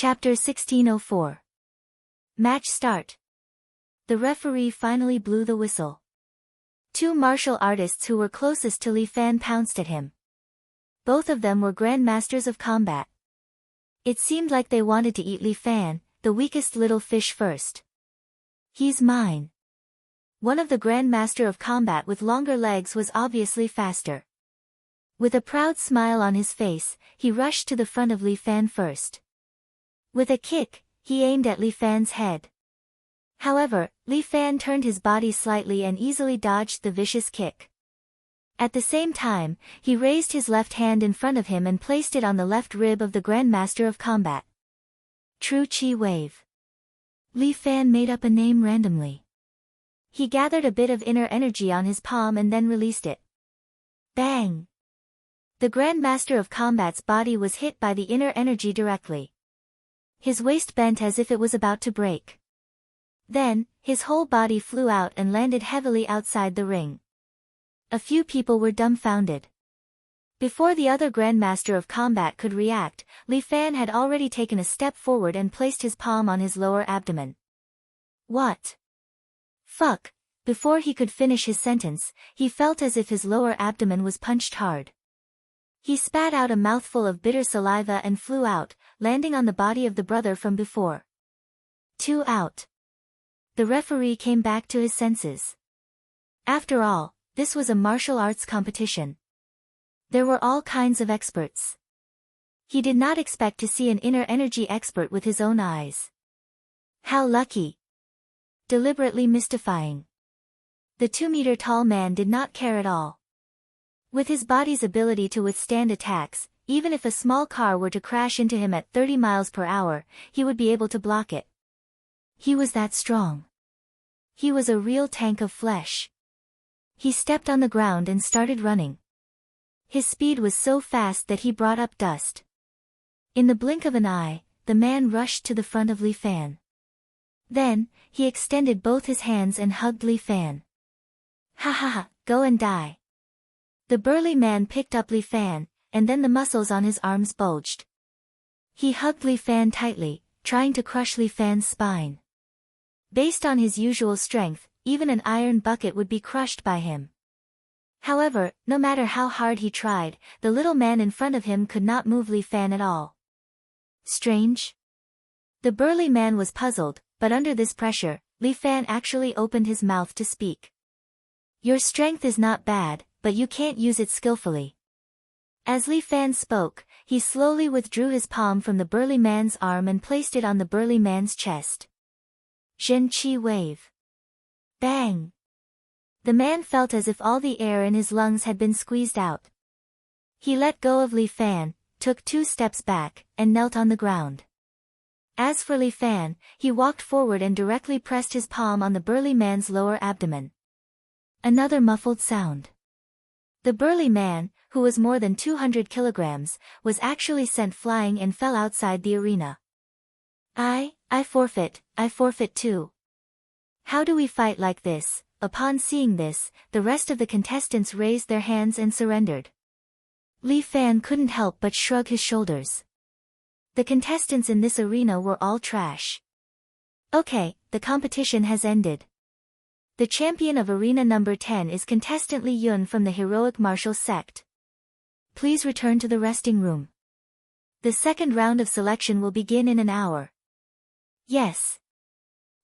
Chapter 1604. Match start. The referee finally blew the whistle. Two martial artists who were closest to Li Fan pounced at him. Both of them were grandmasters of combat. It seemed like they wanted to eat Li Fan, the weakest little fish, first. "He's mine." One of the grandmaster of combat with longer legs was obviously faster. With a proud smile on his face, he rushed to the front of Li Fan first. With a kick, he aimed at Li Fan's head. However, Li Fan turned his body slightly and easily dodged the vicious kick. At the same time, he raised his left hand in front of him and placed it on the left rib of the Grandmaster of Combat. True Chi Wave. Li Fan made up a name randomly. He gathered a bit of inner energy on his palm and then released it. Bang! The Grandmaster of Combat's body was hit by the inner energy directly. His waist bent as if it was about to break. Then, his whole body flew out and landed heavily outside the ring. A few people were dumbfounded. Before the other Grandmaster of Combat could react, Li Fan had already taken a step forward and placed his palm on his lower abdomen. What? Fuck! Before he could finish his sentence, he felt as if his lower abdomen was punched hard. He spat out a mouthful of bitter saliva and flew out, landing on the body of the brother from before. 2 out. The referee came back to his senses. After all, this was a martial arts competition. There were all kinds of experts. He did not expect to see an inner energy expert with his own eyes. How lucky! Deliberately mystifying. The 2-meter-tall man did not care at all. With his body's ability to withstand attacks, even if a small car were to crash into him at 30 miles per hour, he would be able to block it. He was that strong. He was a real tank of flesh. He stepped on the ground and started running. His speed was so fast that he brought up dust. In the blink of an eye, the man rushed to the front of Li Fan. Then, he extended both his hands and hugged Li Fan. "Ha ha ha, go and die." The burly man picked up Li Fan, and then the muscles on his arms bulged. He hugged Li Fan tightly, trying to crush Li Fan's spine. Based on his usual strength, even an iron bucket would be crushed by him. However, no matter how hard he tried, the little man in front of him could not move Li Fan at all. Strange? The burly man was puzzled, but under this pressure, Li Fan actually opened his mouth to speak. "Your strength is not bad, but you can't use it skillfully." As Li Fan spoke, he slowly withdrew his palm from the burly man's arm and placed it on the burly man's chest. Zhen Chi Wave. Bang! The man felt as if all the air in his lungs had been squeezed out. He let go of Li Fan, took 2 steps back, and knelt on the ground. As for Li Fan, he walked forward and directly pressed his palm on the burly man's lower abdomen. Another muffled sound. The burly man, who was more than 200 kilograms, was actually sent flying and fell outside the arena. I forfeit too. How do we fight like this? Upon seeing this, the rest of the contestants raised their hands and surrendered. Li Fan couldn't help but shrug his shoulders. The contestants in this arena were all trash. Okay, the competition has ended. The champion of arena number 10 is contestant Li Yun from the heroic martial sect. Please return to the resting room. The second round of selection will begin in an hour. Yes.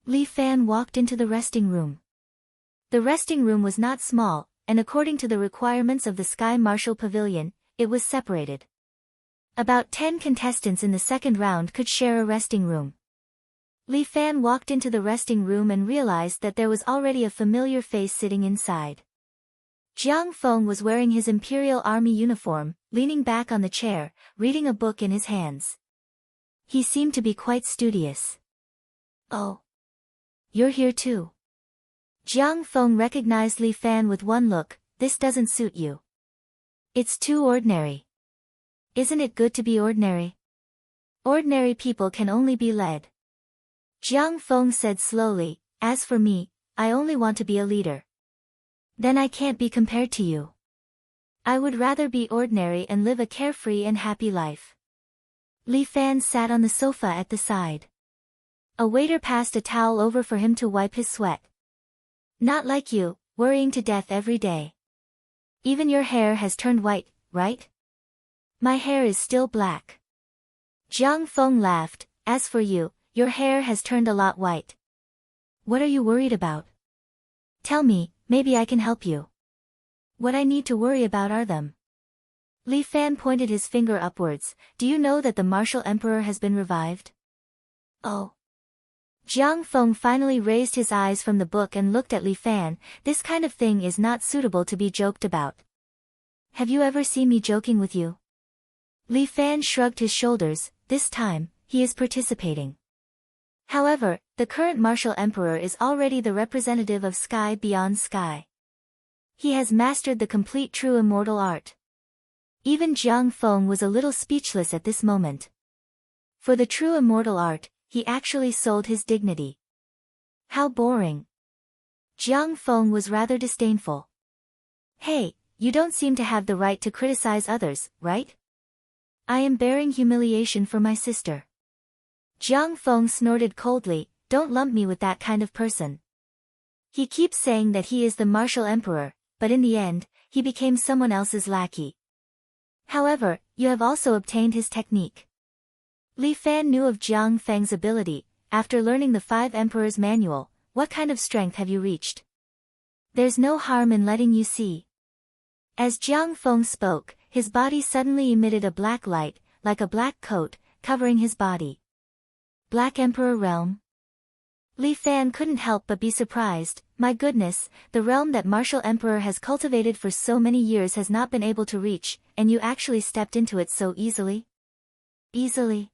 Li Fan walked into the resting room. The resting room was not small, and according to the requirements of the Sky Martial Pavilion, it was separated. About 10 contestants in the second round could share a resting room. Li Fan walked into the resting room and realized that there was already a familiar face sitting inside. Jiang Feng was wearing his Imperial Army uniform, leaning back on the chair, reading a book in his hands. He seemed to be quite studious. "Oh. You're here too." Jiang Feng recognized Li Fan with one look. "This doesn't suit you. It's too ordinary." "Isn't it good to be ordinary? Ordinary people can only be led." Jiang Feng said slowly, "As for me, I only want to be a leader." "Then I can't be compared to you. I would rather be ordinary and live a carefree and happy life." Li Fan sat on the sofa at the side. A waiter passed a towel over for him to wipe his sweat. Not like you, worrying to death every day. Even your hair has turned white, right? My hair is still black. Jiang Feng laughed. As for you, your hair has turned a lot white. What are you worried about? Tell me, maybe I can help you. What I need to worry about are them. Li Fan pointed his finger upwards. Do you know that the martial emperor has been revived? Oh. Jiang Feng finally raised his eyes from the book and looked at Li Fan. This kind of thing is not suitable to be joked about. Have you ever seen me joking with you? Li Fan shrugged his shoulders. This time, he is participating. However, the current martial emperor is already the representative of sky beyond sky. He has mastered the complete true immortal art. Even Jiang Feng was a little speechless at this moment. For the true immortal art, he actually sold his dignity. How boring. Jiang Feng was rather disdainful. Hey, you don't seem to have the right to criticize others, right? I am bearing humiliation for my sister. Jiang Feng snorted coldly. Don't lump me with that kind of person. He keeps saying that he is the martial emperor, but in the end, he became someone else's lackey. However, you have also obtained his technique. Li Fan knew of Jiang Feng's ability. After learning the 5 Emperors Manual, what kind of strength have you reached? There's no harm in letting you see. As Jiang Feng spoke, his body suddenly emitted a black light, like a black coat, covering his body. Black Emperor Realm? Li Fan couldn't help but be surprised. My goodness, the realm that martial emperor has cultivated for so many years has not been able to reach, and you actually stepped into it so easily? Easily?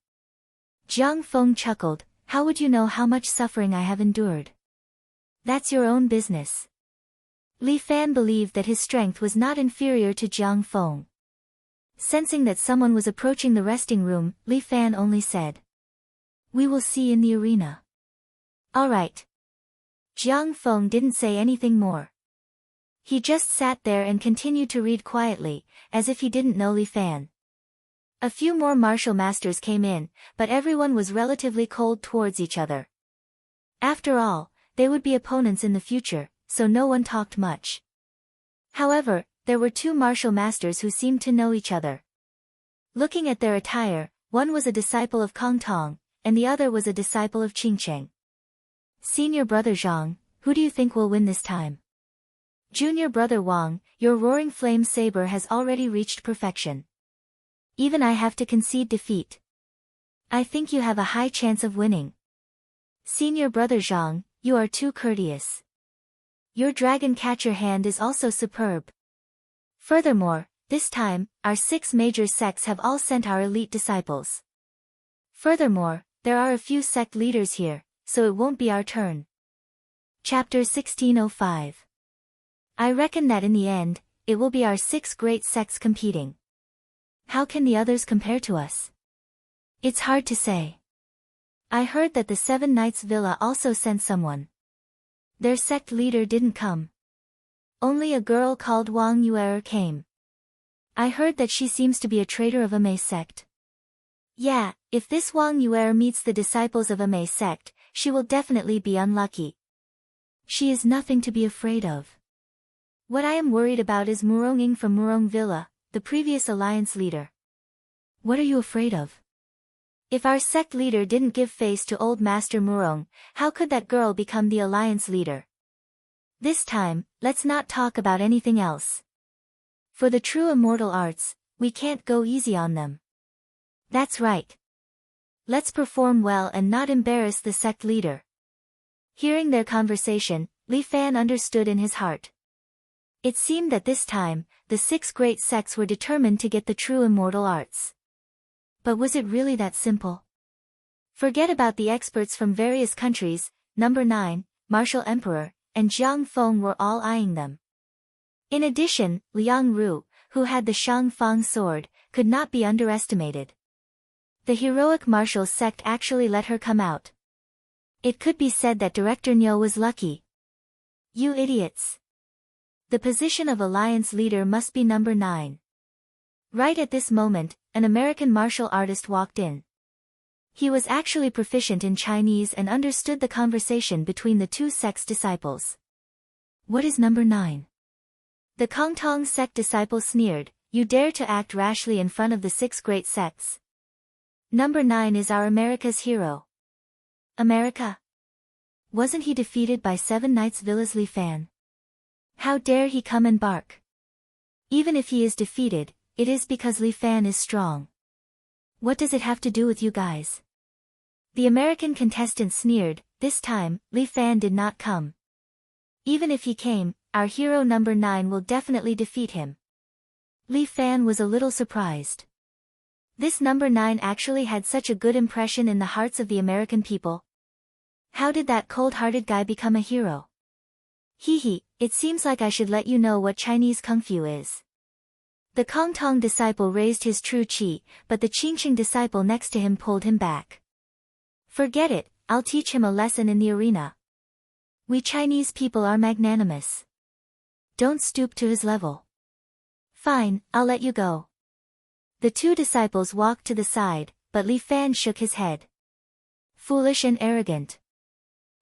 Jiang Feng chuckled. How would you know how much suffering I have endured? That's your own business. Li Fan believed that his strength was not inferior to Jiang Feng. Sensing that someone was approaching the resting room, Li Fan only said, "We will see in the arena." All right. Jiang Feng didn't say anything more. He just sat there and continued to read quietly, as if he didn't know Li Fan. A few more martial masters came in, but everyone was relatively cold towards each other. After all, they would be opponents in the future, so no one talked much. However, there were 2 martial masters who seemed to know each other. Looking at their attire, one was a disciple of Kong Tong, and the other was a disciple of Qing Cheng. Senior brother Zhang, who do you think will win this time? Junior brother Wang, your roaring flame saber has already reached perfection. Even I have to concede defeat. I think you have a high chance of winning. Senior brother Zhang, you are too courteous. Your dragon catcher hand is also superb. Furthermore, this time, our 6 major sects have all sent our elite disciples. Furthermore, there are a few sect leaders here, so it won't be our turn. Chapter 1605. I reckon that in the end, it will be our 6 great sects competing. How can the others compare to us? It's hard to say. I heard that the 7 Knights Villa also sent someone. Their sect leader didn't come. Only a girl called Wang Yuer came. I heard that she seems to be a traitor of Amei sect. Yeah, if this Wang Yuer meets the disciples of Amei sect, she will definitely be unlucky. She is nothing to be afraid of. What I am worried about is Muronging from Murong Villa, the previous alliance leader. What are you afraid of? If our sect leader didn't give face to old Master Murong, how could that girl become the alliance leader? This time, let's not talk about anything else. For the true immortal arts, we can't go easy on them. That's right. Let's perform well and not embarrass the sect leader. Hearing their conversation, Li Fan understood in his heart. It seemed that this time, the 6 great sects were determined to get the true immortal arts. But was it really that simple? Forget about the experts from various countries, number 9, Martial Emperor, and Jiang Feng were all eyeing them. In addition, Liang Ru, who had the Shang Fang sword, could not be underestimated. The heroic martial sect actually let her come out. It could be said that Director Niu was lucky. You idiots! The position of alliance leader must be number 9. Right at this moment, an American martial artist walked in. He was actually proficient in Chinese and understood the conversation between the two sect's disciples. What is number 9? The Kongtong sect disciple sneered, you dare to act rashly in front of the 6 great sects. Number 9 is our America's hero. America? Wasn't he defeated by 7 Knights Villas Li Fan? How dare he come and bark? Even if he is defeated, it is because Li Fan is strong. What does it have to do with you guys? The American contestant sneered, this time, Li Fan did not come. Even if he came, our hero number 9 will definitely defeat him. Li Fan was a little surprised. This number 9 actually had such a good impression in the hearts of the American people. How did that cold-hearted guy become a hero? Hee, it seems like I should let you know what Chinese Kung Fu is. The Kongtong disciple raised his true chi, but the Qingqing disciple next to him pulled him back. Forget it, I'll teach him a lesson in the arena. We Chinese people are magnanimous. Don't stoop to his level. Fine, I'll let you go. The 2 disciples walked to the side, but Li Fan shook his head. Foolish and arrogant.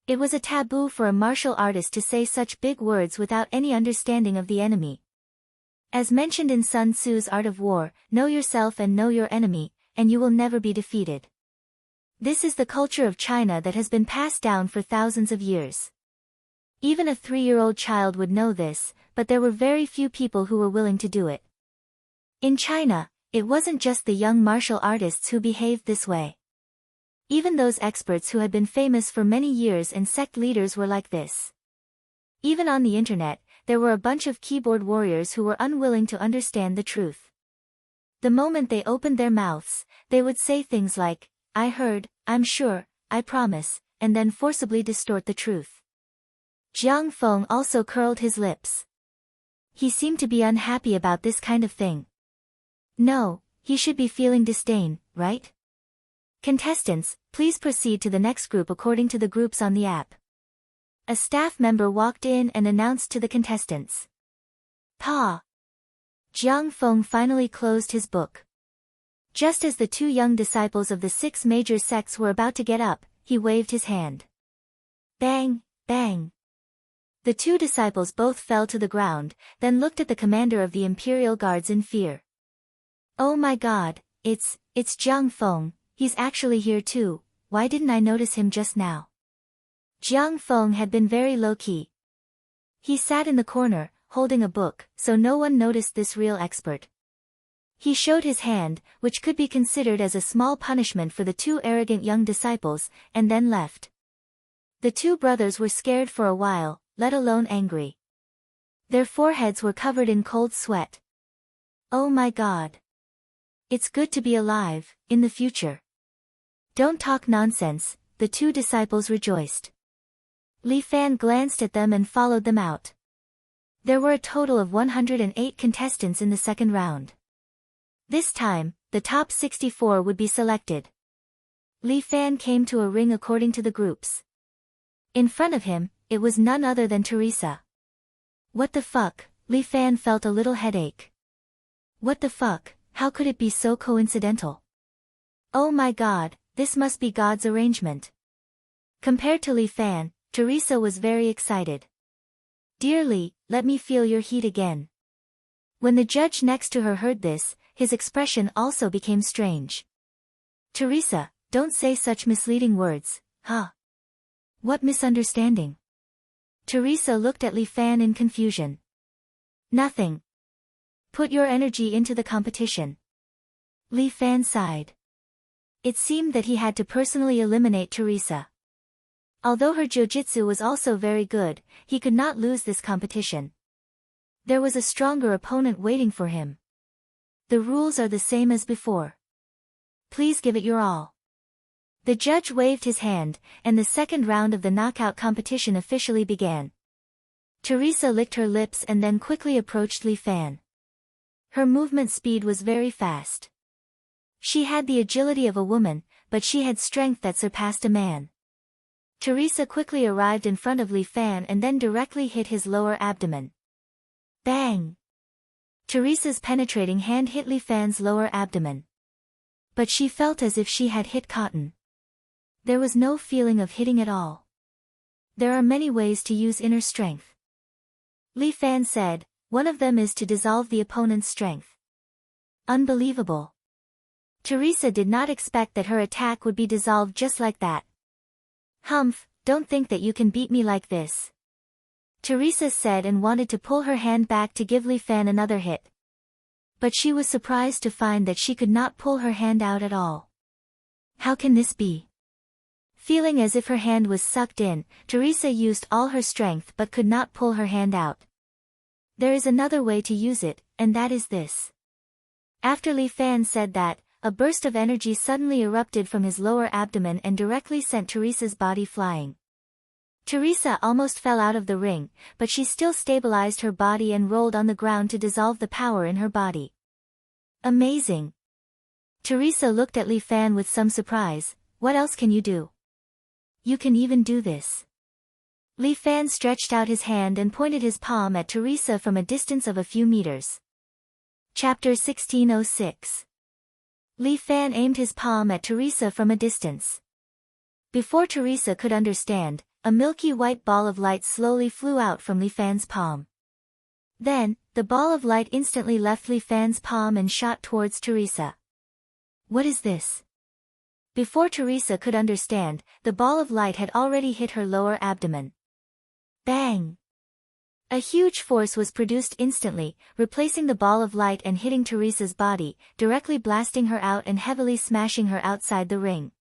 It was a taboo for a martial artist to say such big words without any understanding of the enemy. As mentioned in Sun Tzu's Art of War, know yourself and know your enemy, and you will never be defeated. This is the culture of China that has been passed down for thousands of years. Even a 3-year-old child would know this, but there were very few people who were willing to do it. In China, it wasn't just the young martial artists who behaved this way. Even those experts who had been famous for many years and sect leaders were like this. Even on the internet, there were a bunch of keyboard warriors who were unwilling to understand the truth. The moment they opened their mouths, they would say things like, I heard, I'm sure, I promise, and then forcibly distort the truth. Jiang Feng also curled his lips. He seemed to be unhappy about this kind of thing. No, he should be feeling disdain, right? Contestants, please proceed to the next group according to the groups on the app. A staff member walked in and announced to the contestants. Pa! Jiang Feng finally closed his book. Just as the 2 young disciples of the 6 major sects were about to get up, he waved his hand. Bang, bang. The 2 disciples both fell to the ground, then looked at the commander of the Imperial Guards in fear. Oh my god, it's Jiang Feng, he's actually here too, why didn't I notice him just now? Jiang Feng had been very low-key. He sat in the corner, holding a book, so no one noticed this real expert. He showed his hand, which could be considered as a small punishment for the 2 arrogant young disciples, and then left. The 2 brothers were scared for a while, let alone angry. Their foreheads were covered in cold sweat. Oh my god. It's good to be alive, in the future. Don't talk nonsense, the 2 disciples rejoiced. Li Fan glanced at them and followed them out. There were a total of 108 contestants in the second round. This time, the top 64 would be selected. Li Fan came to a ring according to the groups. In front of him, it was none other than Teresa. What the fuck, Li Fan felt a little headache. What the fuck, how could it be so coincidental? Oh my god, this must be God's arrangement. Compared to Li Fan, Teresa was very excited. Dear Li, let me feel your heat again. When the judge next to her heard this, his expression also became strange. Teresa, don't say such misleading words, huh? What misunderstanding? Teresa looked at Li Fan in confusion. Nothing. Put your energy into the competition. Li Fan sighed. It seemed that he had to personally eliminate Teresa. Although her jiu-jitsu was also very good, he could not lose this competition. There was a stronger opponent waiting for him. The rules are the same as before. Please give it your all. The judge waved his hand, and the second round of the knockout competition officially began. Teresa licked her lips and then quickly approached Li Fan. Her movement speed was very fast. She had the agility of a woman, but she had strength that surpassed a man. Teresa quickly arrived in front of Li Fan and then directly hit his lower abdomen. Bang! Teresa's penetrating hand hit Li Fan's lower abdomen. But she felt as if she had hit cotton. There was no feeling of hitting at all. There are many ways to use inner strength. Li Fan said, one of them is to dissolve the opponent's strength. Unbelievable. Teresa did not expect that her attack would be dissolved just like that. Humph, don't think that you can beat me like this. Teresa said and wanted to pull her hand back to give Li Fan another hit. But she was surprised to find that she could not pull her hand out at all. How can this be? Feeling as if her hand was sucked in, Teresa used all her strength but could not pull her hand out. There is another way to use it, and that is this. After Li Fan said that, a burst of energy suddenly erupted from his lower abdomen and directly sent Teresa's body flying. Teresa almost fell out of the ring, but she still stabilized her body and rolled on the ground to dissolve the power in her body. Amazing! Teresa looked at Li Fan with some surprise. What else can you do? You can even do this. Li Fan stretched out his hand and pointed his palm at Teresa from a distance of a few meters. Chapter 1606. Li Fan aimed his palm at Teresa from a distance. Before Teresa could understand, a milky white ball of light slowly flew out from Li Fan's palm. Then, the ball of light instantly left Li Fan's palm and shot towards Teresa. What is this? Before Teresa could understand, the ball of light had already hit her lower abdomen. Bang! A huge force was produced instantly, replacing the ball of light and hitting Teresa's body, directly blasting her out and heavily smashing her outside the ring.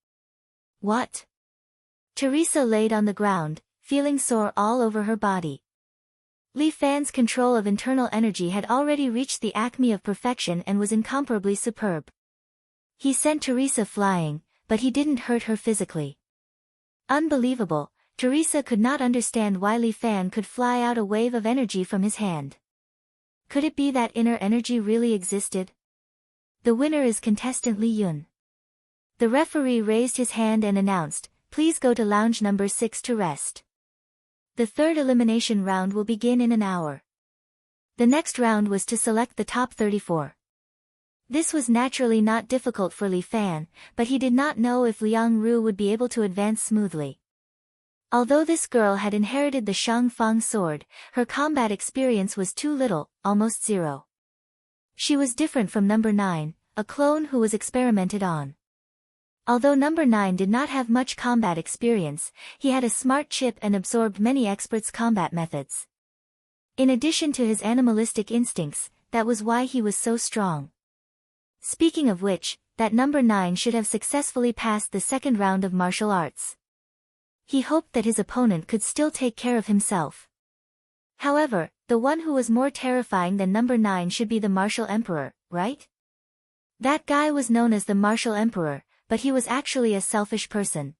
What? Teresa laid on the ground, feeling sore all over her body. Li Fan's control of internal energy had already reached the acme of perfection and was incomparably superb. He sent Teresa flying, but he didn't hurt her physically. Unbelievable, Teresa could not understand why Li Fan could fly out a wave of energy from his hand. Could it be that inner energy really existed? The winner is contestant Li Yun. The referee raised his hand and announced, "Please go to lounge number 6 to rest. The third elimination round will begin in an hour." The next round was to select the top 34. This was naturally not difficult for Li Fan, but he did not know if Liang Ru would be able to advance smoothly. Although this girl had inherited the Shang Fang sword, her combat experience was too little, almost zero. She was different from number 9, a clone who was experimented on. Although number 9 did not have much combat experience, he had a smart chip and absorbed many experts' combat methods. In addition to his animalistic instincts, that was why he was so strong. Speaking of which, that number 9 should have successfully passed the second round of martial arts. He hoped that his opponent could still take care of himself. However, the one who was more terrifying than number 9 should be the Martial Emperor, right? That guy was known as the Martial Emperor, but he was actually a selfish person.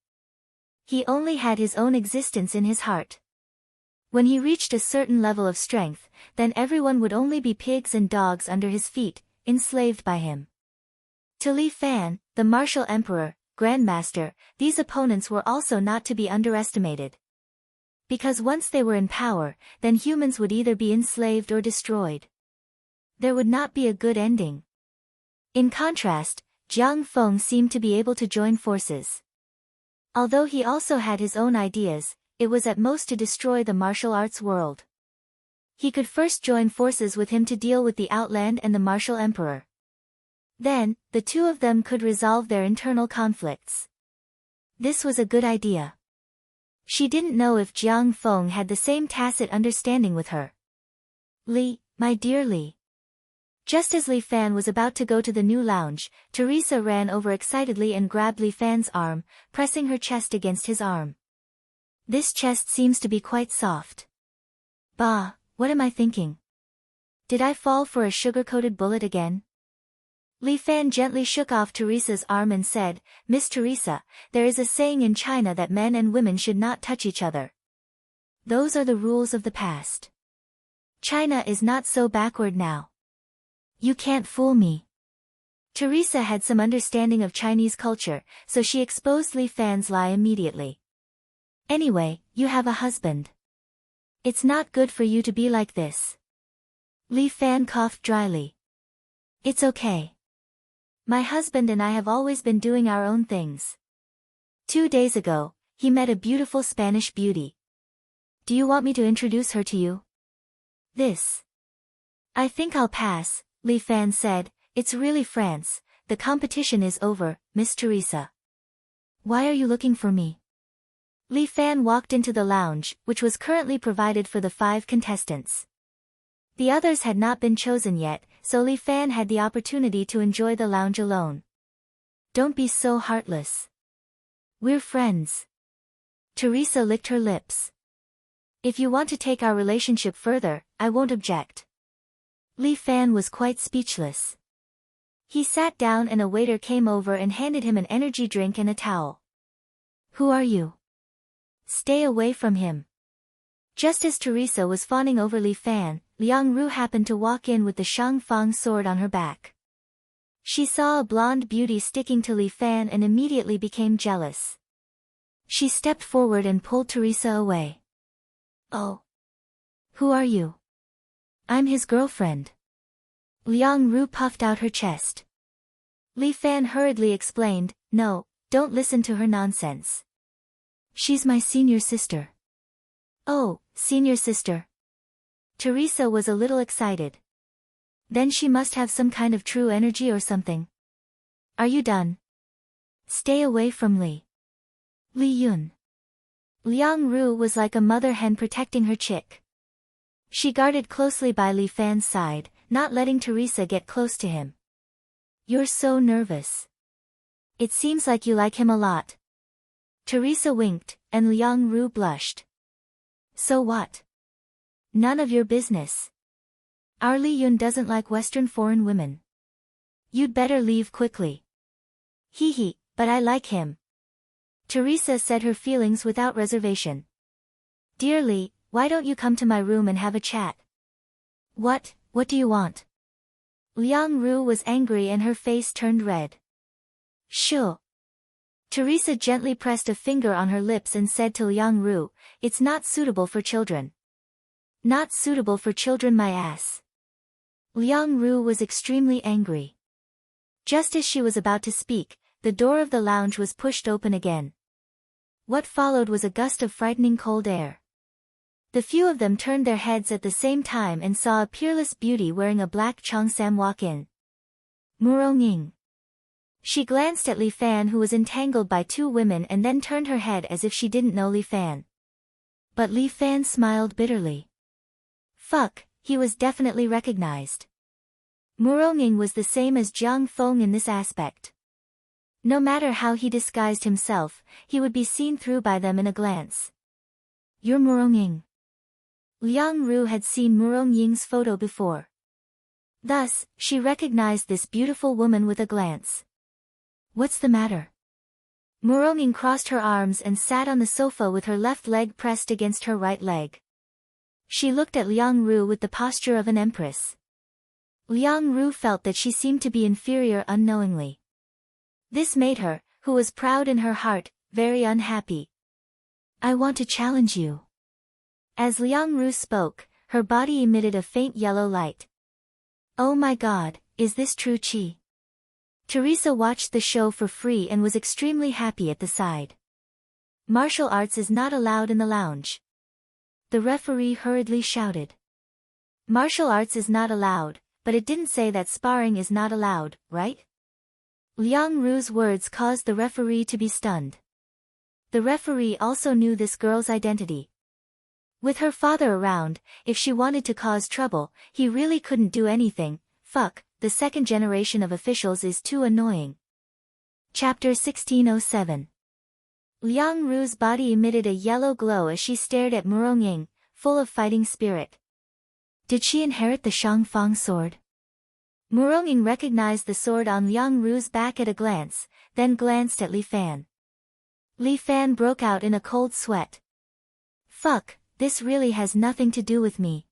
He only had his own existence in his heart. When he reached a certain level of strength, then everyone would only be pigs and dogs under his feet, enslaved by him. To Li Fan, the Martial Emperor, Grandmaster, these opponents were also not to be underestimated. Because once they were in power, then humans would either be enslaved or destroyed. There would not be a good ending. In contrast, Jiang Feng seemed to be able to join forces. Although he also had his own ideas, it was at most to destroy the martial arts world. He could first join forces with him to deal with the Outland and the Martial Emperor. Then, the two of them could resolve their internal conflicts. This was a good idea. She didn't know if Jiang Feng had the same tacit understanding with her. "Li, my dear Li." Just as Li Fan was about to go to the new lounge, Teresa ran over excitedly and grabbed Li Fan's arm, pressing her chest against his arm. "This chest seems to be quite soft." "Bah, what am I thinking? Did I fall for a sugar-coated bullet again?" Li Fan gently shook off Teresa's arm and said, "Miss Teresa, there is a saying in China that men and women should not touch each other. Those are the rules of the past. China is not so backward now. You can't fool me." Teresa had some understanding of Chinese culture, so she exposed Li Fan's lie immediately. "Anyway, you have a husband. It's not good for you to be like this." Li Fan coughed dryly. "It's okay. My husband and I have always been doing our own things. 2 days ago, he met a beautiful Spanish beauty. Do you want me to introduce her to you? I think I'll pass, Li Fan said. It's really France, the competition is over, Miss Teresa. Why are you looking for me? Li Fan walked into the lounge, which was currently provided for the 5 contestants. The others had not been chosen yet, so Li Fan had the opportunity to enjoy the lounge alone. Don't be so heartless. We're friends. Teresa licked her lips. If you want to take our relationship further, I won't object. Li Fan was quite speechless. He sat down and a waiter came over and handed him an energy drink and a towel. Who are you? Stay away from him. Just as Teresa was fawning over Li Fan, Liang Ru happened to walk in with the Shang Fang sword on her back. She saw a blonde beauty sticking to Li Fan and immediately became jealous. She stepped forward and pulled Teresa away. Oh. Who are you? I'm his girlfriend. Liang Ru puffed out her chest. Li Fan hurriedly explained, No, don't listen to her nonsense. She's my senior sister. Oh, senior sister. Teresa was a little excited. Then she must have some kind of true energy or something. Are you done? Stay away from Li Yun. Liang Ru was like a mother hen protecting her chick. She guarded closely by Li Fan's side, not letting Teresa get close to him. You're so nervous. It seems like you like him a lot. Teresa winked, and Liang Ru blushed. So what? None of your business. Our Li Yun doesn't like Western foreign women. You'd better leave quickly. Hee, but I like him. Teresa said her feelings without reservation. Dear Li, why don't you come to my room and have a chat? What do you want? Liang Ru was angry and her face turned red. Sure. Teresa gently pressed a finger on her lips and said to Liang Ru, It's not suitable for children. Not suitable for children, my ass. Liang Ru was extremely angry. Just as she was about to speak, the door of the lounge was pushed open again. What followed was a gust of frightening cold air. The few of them turned their heads at the same time and saw a peerless beauty wearing a black cheongsam walk in. Murong Ying. She glanced at Li Fan, who was entangled by 2 women, and then turned her head as if she didn't know Li Fan. But Li Fan smiled bitterly. Fuck, he was definitely recognized. Murong Ying was the same as Jiang Feng in this aspect. No matter how he disguised himself, he would be seen through by them in a glance. You're Murong Ying. Liang Ru had seen Murong Ying's photo before. Thus, she recognized this beautiful woman with a glance. What's the matter? Murong Ying crossed her arms and sat on the sofa with her left leg pressed against her right leg. She looked at Liang Ru with the posture of an empress. Liang Ru felt that she seemed to be inferior unknowingly. This made her, who was proud in her heart, very unhappy. I want to challenge you. As Liang Ru spoke, her body emitted a faint yellow light. Oh my god, is this true Qi? Teresa watched the show for free and was extremely happy at the side. Martial arts is not allowed in the lounge. The referee hurriedly shouted. Martial arts is not allowed, but it didn't say that sparring is not allowed, right? Liang Ru's words caused the referee to be stunned. The referee also knew this girl's identity. With her father around, if she wanted to cause trouble, he really couldn't do anything. Fuck, the second generation of officials is too annoying. Chapter 1607. Liang Ru's body emitted a yellow glow as she stared at Murong Ying, full of fighting spirit. Did she inherit the Shang Fang sword? Murong Ying recognized the sword on Liang Ru's back at a glance, then glanced at Li Fan. Li Fan broke out in a cold sweat. Fuck, this really has nothing to do with me.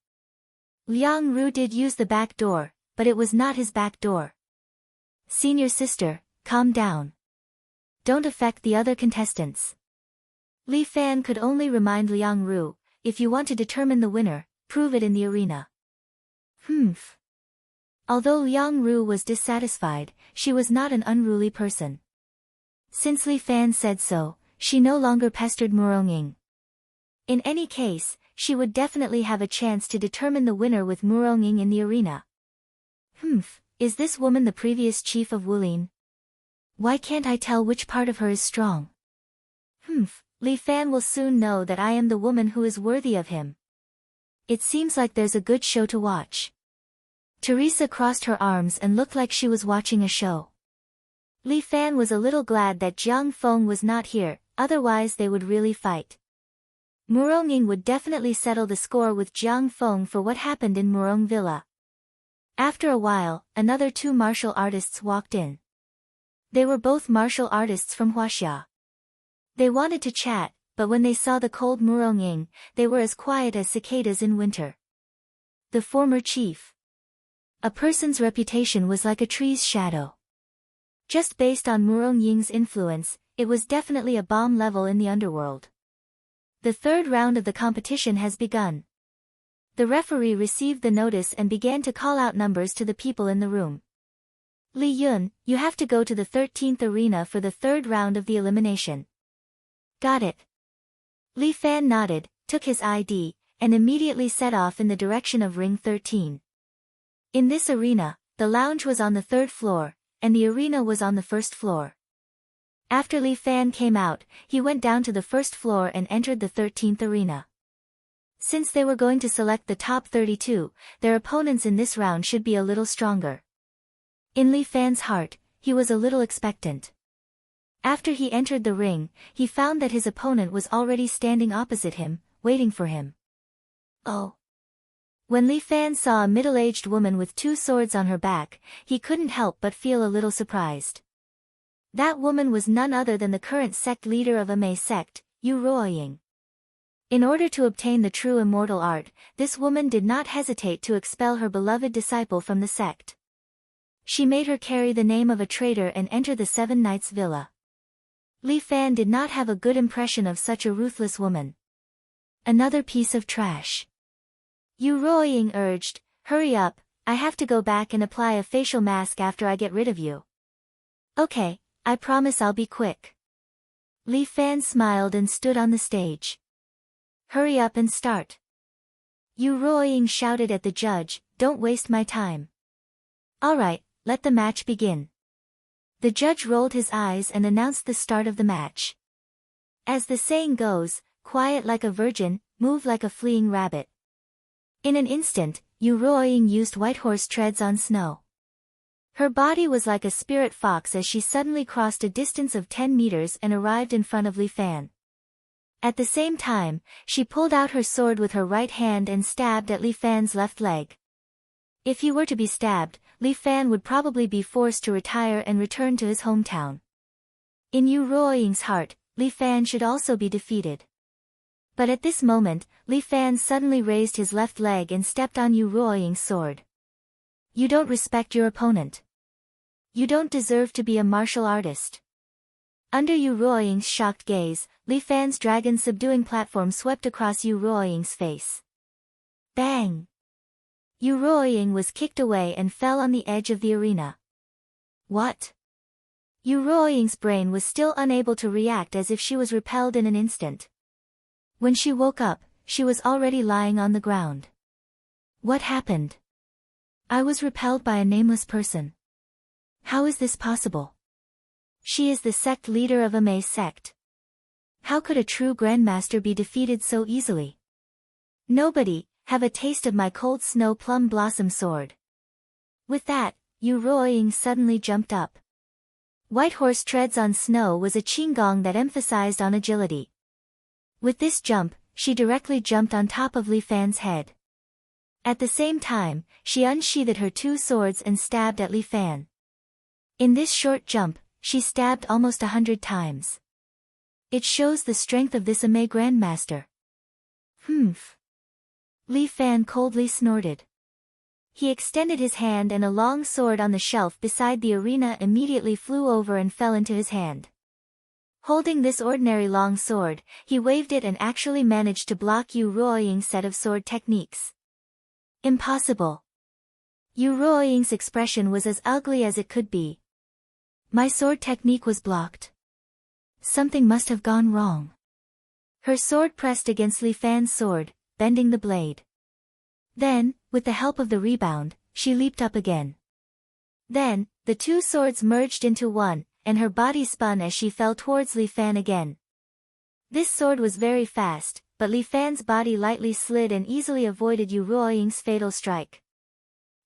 Liang Ru did use the back door, but it was not his back door. Senior sister, calm down. Don't affect the other contestants. Li Fan could only remind Liang Ru, if you want to determine the winner, prove it in the arena. Although Liang Ru was dissatisfied, she was not an unruly person. Since Li Fan said so, she no longer pestered Murong. In any case, she would definitely have a chance to determine the winner with Murong in the arena. Is this woman the previous chief of Wulin? Why can't I tell which part of her is strong? Li Fan will soon know that I am the woman who is worthy of him. It seems like there's a good show to watch. Teresa crossed her arms and looked like she was watching a show. Li Fan was a little glad that Jiang Feng was not here, otherwise they would really fight. Murong would definitely settle the score with Jiang Feng for what happened in Murong Villa. After a while, another 2 martial artists walked in. They were both martial artists from Huaxia. They wanted to chat, but when they saw the cold Murong, they were as quiet as cicadas in winter. The former chief. A person's reputation was like a tree's shadow. Just based on Murong's influence, it was definitely a bomb level in the underworld. The 3rd round of the competition has begun. The referee received the notice and began to call out numbers to the people in the room. Li Yun, you have to go to the 13th arena for the 3rd round of the elimination. Got it. Li Fan nodded, took his ID, and immediately set off in the direction of Ring 13. In this arena, the lounge was on the 3rd floor, and the arena was on the 1st floor. After Li Fan came out, he went down to the 1st floor and entered the 13th arena. Since they were going to select the top 32, their opponents in this round should be a little stronger. In Li Fan's heart, he was a little expectant. After he entered the ring, he found that his opponent was already standing opposite him, waiting for him. Oh. When Li Fan saw a middle-aged woman with 2 swords on her back, he couldn't help but feel a little surprised. That woman was none other than the current sect leader of a Mei sect, Yu Ruoying. In order to obtain the true immortal art, this woman did not hesitate to expel her beloved disciple from the sect. She made her carry the name of a traitor and enter the 7 Knights Villa. Li Fan did not have a good impression of such a ruthless woman. Another piece of trash. Yu Ruoying urged, hurry up, I have to go back and apply a facial mask after I get rid of you. Okay, I promise I'll be quick. Li Fan smiled and stood on the stage. Hurry up and start. Yu Ruoying shouted at the judge, don't waste my time. Alright, let the match begin. The judge rolled his eyes and announced the start of the match. As the saying goes, quiet like a virgin, move like a fleeing rabbit. In an instant, Yu Ruoying used white horse treads on snow. Her body was like a spirit fox as she suddenly crossed a distance of 10 meters and arrived in front of Li Fan. At the same time, she pulled out her sword with her right hand and stabbed at Li Fan's left leg. If he were to be stabbed, Li Fan would probably be forced to retire and return to his hometown. In Yu Ruoying's heart, Li Fan should also be defeated. But at this moment, Li Fan suddenly raised his left leg and stepped on Yu Ruoying's sword. You don't respect your opponent. You don't deserve to be a martial artist. Under Yu Ruoying's shocked gaze, Li Fan's dragon subduing platform swept across Yu Ruoying's face. Bang! Yu Ruoying was kicked away and fell on the edge of the arena. What? Yu Ruoying's brain was still unable to react as if she was repelled in an instant. When she woke up, she was already lying on the ground. What happened? I was repelled by a nameless person. How is this possible? She is the sect leader of a Mei sect. How could a true grandmaster be defeated so easily? Nobody, have a taste of my cold snow plum blossom sword. With that, Yu Ruoying suddenly jumped up. White horse treads on snow was a qinggong that emphasized on agility. With this jump, she directly jumped on top of Li Fan's head. At the same time, she unsheathed her 2 swords and stabbed at Li Fan. In this short jump, she stabbed almost 100 times. It shows the strength of this Amei grandmaster. Li Fan coldly snorted. He extended his hand and a long sword on the shelf beside the arena immediately flew over and fell into his hand. Holding this ordinary long sword, he waved it and actually managed to block Yu Ruoying's set of sword techniques. Impossible. Yu Ruoying's expression was as ugly as it could be. My sword technique was blocked. Something must have gone wrong. Her sword pressed against Li Fan's sword, bending the blade. Then, with the help of the rebound, she leaped up again. Then, the two swords merged into one, and her body spun as she fell towards Li Fan again. This sword was very fast, but Li Fan's body lightly slid and easily avoided Yu Ruoying's fatal strike.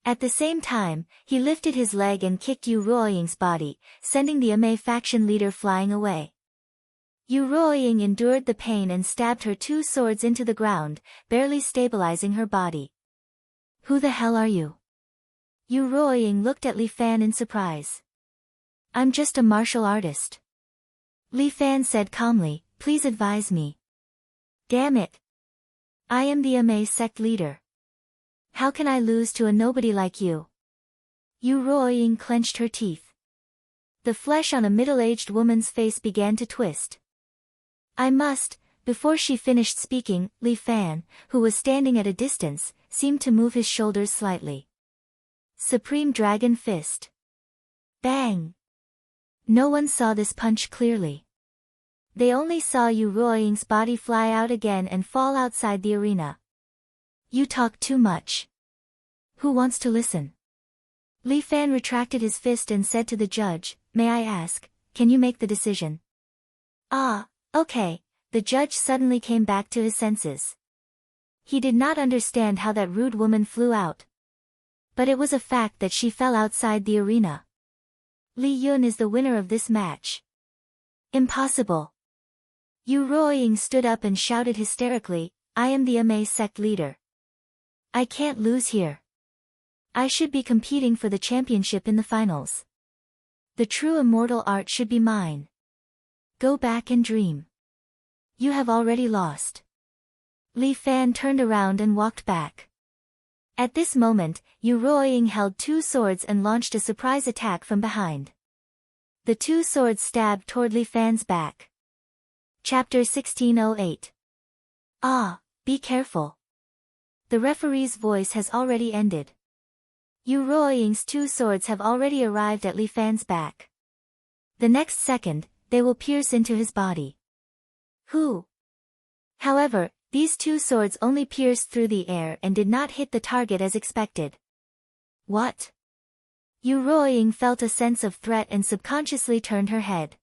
At the same time, he lifted his leg and kicked Yu Ruoying's body, sending the Amei faction leader flying away. Yu Ruoying endured the pain and stabbed her two swords into the ground, barely stabilizing her body. Who the hell are you? Yu Ruoying looked at Li Fan in surprise. I'm just a martial artist. Li Fan said calmly, please advise me. Damn it. I am the Amei sect leader. How can I lose to a nobody like you? Yu Ruoying clenched her teeth. The flesh on a middle-aged woman's face began to twist. I must. Before she finished speaking, Li Fan, who was standing at a distance, seemed to move his shoulders slightly. Supreme Dragon Fist. Bang! No one saw this punch clearly. They only saw Yu Ruoying's body fly out again and fall outside the arena. You talk too much. Who wants to listen? Li Fan retracted his fist and said to the judge, may I ask, can you make the decision? Ah, okay. The judge suddenly came back to his senses. He did not understand how that rude woman flew out. But it was a fact that she fell outside the arena. Li Yun is the winner of this match. Impossible. Yu Ruoying stood up and shouted hysterically, I am the Amei sect leader. I can't lose here. I should be competing for the championship in the finals. The true immortal art should be mine. Go back and dream. You have already lost. Li Fan turned around and walked back. At this moment, Yu Ruoying held two swords and launched a surprise attack from behind. The two swords stabbed toward Li Fan's back. Chapter 1608. Ah, be careful. The referee's voice has already ended. Yu Ruoying's two swords have already arrived at Li Fan's back. The next second, they will pierce into his body. Who? However, these two swords only pierced through the air and did not hit the target as expected. What? Yu Ruoying felt a sense of threat and subconsciously turned her head.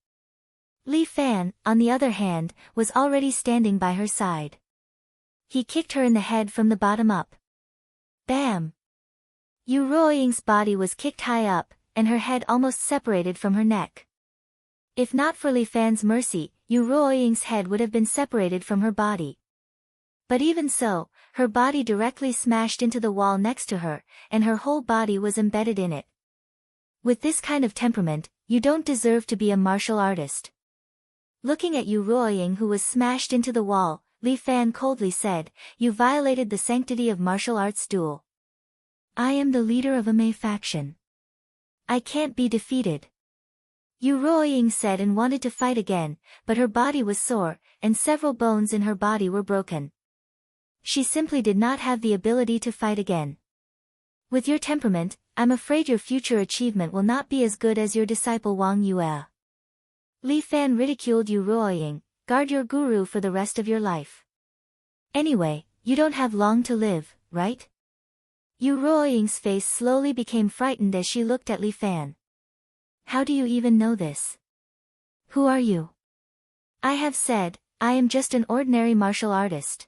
Li Fan, on the other hand, was already standing by her side. He kicked her in the head from the bottom up. Bam! Yu Ruoying's body was kicked high up, and her head almost separated from her neck. If not for Li Fan's mercy, Yu Ruoying's head would have been separated from her body. But even so, her body directly smashed into the wall next to her, and her whole body was embedded in it. With this kind of temperament, you don't deserve to be a martial artist. Looking at Yu Ruoying, who was smashed into the wall, Li Fan coldly said, you violated the sanctity of martial arts duel. I am the leader of Amei faction. I can't be defeated. Yu Ruoying said and wanted to fight again, but her body was sore, and several bones in her body were broken. She simply did not have the ability to fight again. With your temperament, I'm afraid your future achievement will not be as good as your disciple Wang Yue. Li Fan ridiculed Yu Ruoying, guard your guru for the rest of your life. Anyway, you don't have long to live, right? Yu Ruoying's face slowly became frightened as she looked at Li Fan. How do you even know this? Who are you? I have said, I am just an ordinary martial artist.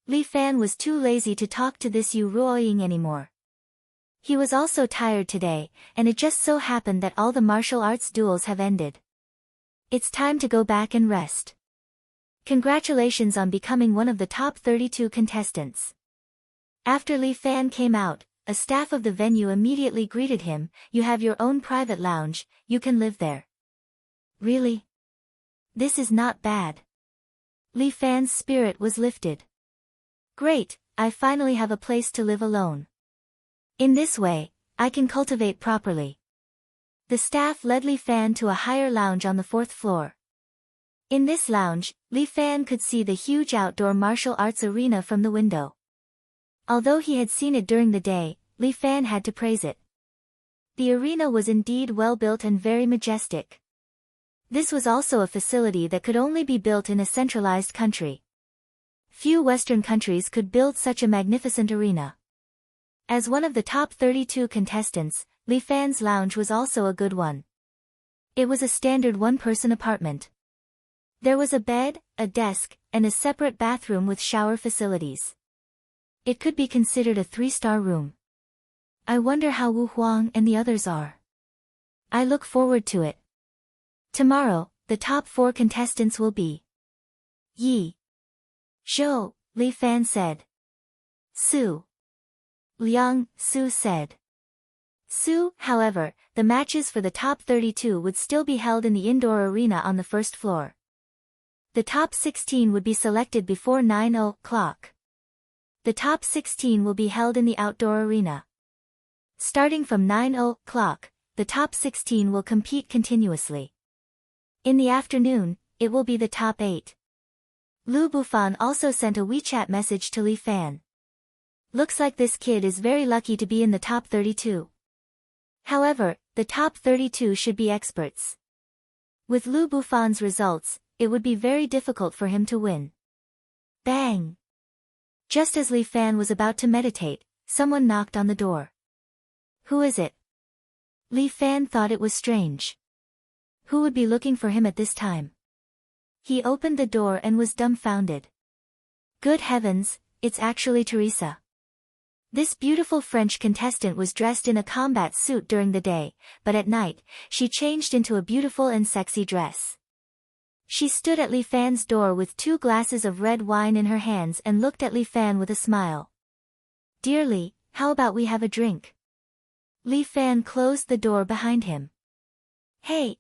Li Fan was too lazy to talk to this Yu Ruoying anymore. He was also tired today, and it just so happened that all the martial arts duels have ended. It's time to go back and rest. Congratulations on becoming one of the top 32 contestants. After Li Fan came out, a staff of the venue immediately greeted him, you have your own private lounge, you can live there. Really? This is not bad. Li Fan's spirit was lifted. Great, I finally have a place to live alone. In this way, I can cultivate properly. The staff led Li Fan to a higher lounge on the 4th floor. In this lounge, Li Fan could see the huge outdoor martial arts arena from the window. Although he had seen it during the day, Li Fan had to praise it. The arena was indeed well built and very majestic. This was also a facility that could only be built in a centralized country. Few Western countries could build such a magnificent arena. As one of the top 32 contestants, Li Fan's lounge was also a good one. It was a standard one-person apartment. There was a bed, a desk, and a separate bathroom with shower facilities. It could be considered a 3-star room. I wonder how Wu Huang and the others are. I look forward to it. Tomorrow, the top 4 contestants will be Yi, Zhou, Li Fan said. Su, Liang, Su said. Su, however, the matches for the top 32 would still be held in the indoor arena on the first floor. The top 16 would be selected before 9 o'clock. The top 16 will be held in the outdoor arena. Starting from 9 o'clock, the top 16 will compete continuously. In the afternoon, it will be the top 8. Lu Bufan also sent a WeChat message to Li Fan. Looks like this kid is very lucky to be in the top 32. However, the top 32 should be experts. With Lu Bufan's results, it would be very difficult for him to win. Bang! Just as Li Fan was about to meditate, someone knocked on the door. Who is it? Li Fan thought it was strange. Who would be looking for him at this time? He opened the door and was dumbfounded. Good heavens, it's actually Teresa. This beautiful French contestant was dressed in a combat suit during the day, but at night, she changed into a beautiful and sexy dress. She stood at Li Fan's door with 2 glasses of red wine in her hands and looked at Li Fan with a smile. Dear Li, how about we have a drink? Li Fan closed the door behind him. Hey,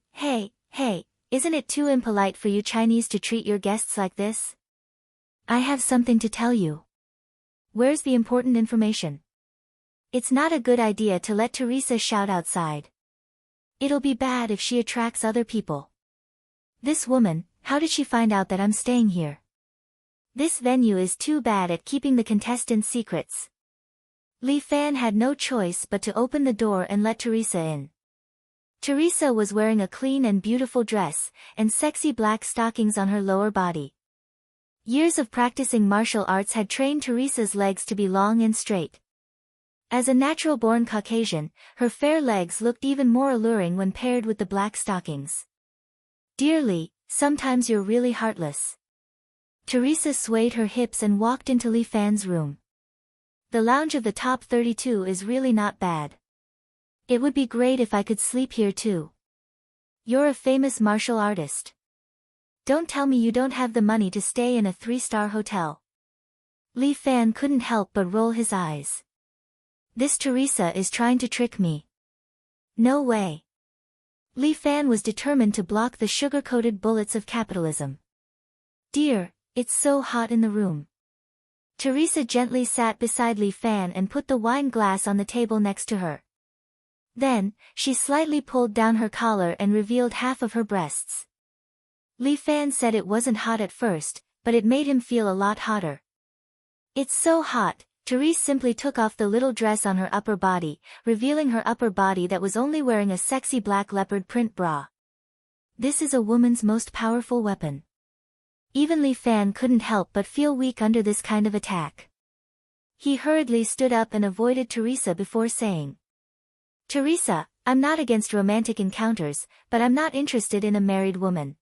isn't it too impolite for you Chinese to treat your guests like this? I have something to tell you. Where's the important information? It's not a good idea to let Teresa shout outside. It'll be bad if she attracts other people. This woman, how did she find out that I'm staying here? This venue is too bad at keeping the contestants' secrets. Li Fan had no choice but to open the door and let Teresa in. Teresa was wearing a clean and beautiful dress, and sexy black stockings on her lower body. Years of practicing martial arts had trained Teresa's legs to be long and straight. As a natural-born Caucasian, her fair legs looked even more alluring when paired with the black stockings. Dear Li, sometimes you're really heartless. Teresa swayed her hips and walked into Li Fan's room. The lounge of the top 32 is really not bad. It would be great if I could sleep here too. You're a famous martial artist. Don't tell me you don't have the money to stay in a 3-star hotel. Li Fan couldn't help but roll his eyes. This Teresa is trying to trick me. No way. Li Fan was determined to block the sugar-coated bullets of capitalism. Dear, it's so hot in the room. Teresa gently sat beside Li Fan and put the wine glass on the table next to her. Then, she slightly pulled down her collar and revealed half of her breasts. Li Fan said it wasn't hot at first, but it made him feel a lot hotter. It's so hot, Therese simply took off the little dress on her upper body, revealing her upper body that was only wearing a sexy black leopard print bra. This is a woman's most powerful weapon. Even Li Fan couldn't help but feel weak under this kind of attack. He hurriedly stood up and avoided Teresa before saying, Teresa, I'm not against romantic encounters, but I'm not interested in a married woman.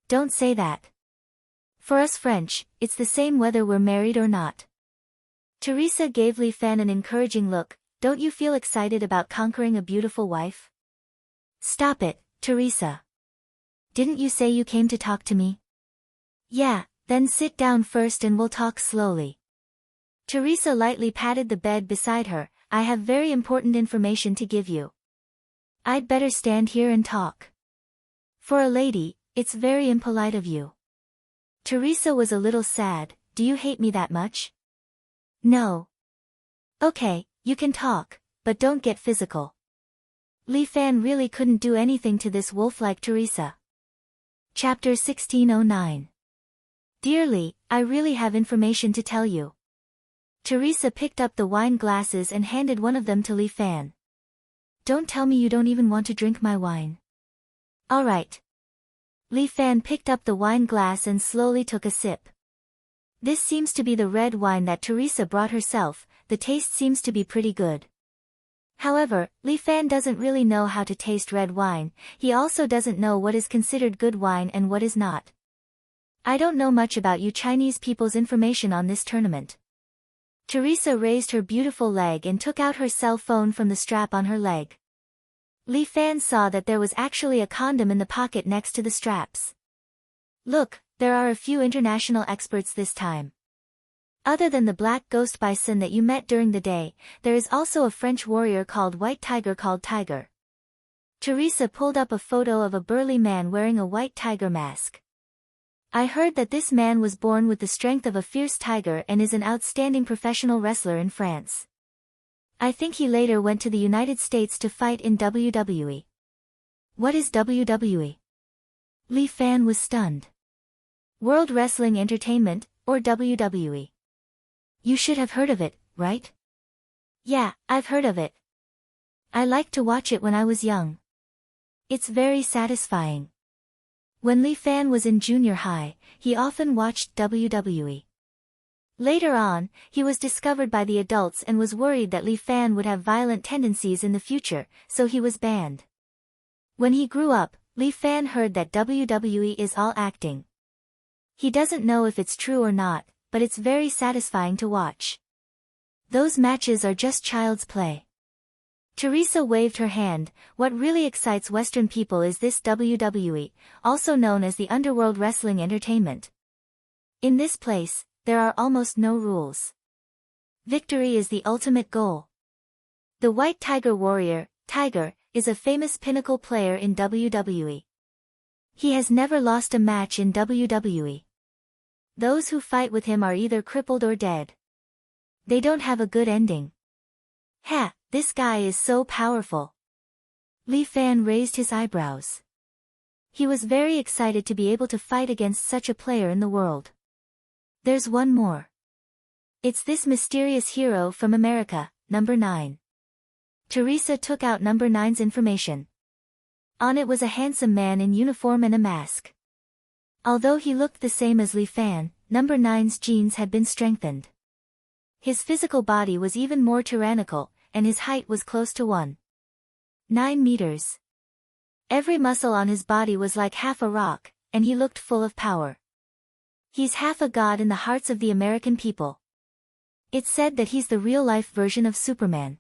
Don't say that. For us French, it's the same whether we're married or not. Teresa gave Li Fan an encouraging look. Don't you feel excited about conquering a beautiful wife? Stop it, Teresa. Didn't you say you came to talk to me? Yeah, then sit down first and we'll talk slowly. Teresa lightly patted the bed beside her. I have very important information to give you. I'd better stand here and talk. For a lady, it's very impolite of you. Teresa was a little sad. Do you hate me that much? No. Okay, you can talk, but don't get physical. Li Fan really couldn't do anything to this wolf-like Teresa. Chapter 1609. Dear Li, I really have information to tell you. Teresa picked up the wine glasses and handed one of them to Li Fan. Don't tell me you don't even want to drink my wine. All right. Li Fan picked up the wine glass and slowly took a sip. This seems to be the red wine that Teresa brought herself. The taste seems to be pretty good. However, Li Fan doesn't really know how to taste red wine. He also doesn't know what is considered good wine and what is not. I don't know much about you Chinese people's information on this tournament. Teresa raised her beautiful leg and took out her cell phone from the strap on her leg. Li Fan saw that there was actually a condom in the pocket next to the straps. Look, there are a few international experts this time. Other than the black ghost bison that you met during the day, there is also a French warrior called White Tiger called Tiger. Teresa pulled up a photo of a burly man wearing a white tiger mask. I heard that this man was born with the strength of a fierce tiger and is an outstanding professional wrestler in France. I think he later went to the United States to fight in WWE. What is WWE? Li Fan was stunned. World Wrestling Entertainment, or WWE. You should have heard of it, right? Yeah, I've heard of it. I liked to watch it when I was young. It's very satisfying. When Li Fan was in junior high, he often watched WWE. Later on, he was discovered by the adults and was worried that Li Fan would have violent tendencies in the future, so he was banned. When he grew up, Li Fan heard that WWE is all acting. He doesn't know if it's true or not, but it's very satisfying to watch. Those matches are just child's play. Teresa waved her hand. What really excites Western people is this WWE, also known as the Underworld Wrestling Entertainment. In this place, there are almost no rules. Victory is the ultimate goal. The White Tiger Warrior, Tiger, is a famous pinnacle player in WWE. He has never lost a match in WWE. Those who fight with him are either crippled or dead. They don't have a good ending. Ha, this guy is so powerful. Li Fan raised his eyebrows. He was very excited to be able to fight against such a player in the world. There's one more. It's this mysterious hero from America, number 9. Teresa took out number 9's information. On it was a handsome man in uniform and a mask. Although he looked the same as Li Fan, number 9's genes had been strengthened. His physical body was even more tyrannical, and his height was close to 1.9 meters. Every muscle on his body was like half a rock, and he looked full of power. He's half a god in the hearts of the American people. It's said that he's the real-life version of Superman.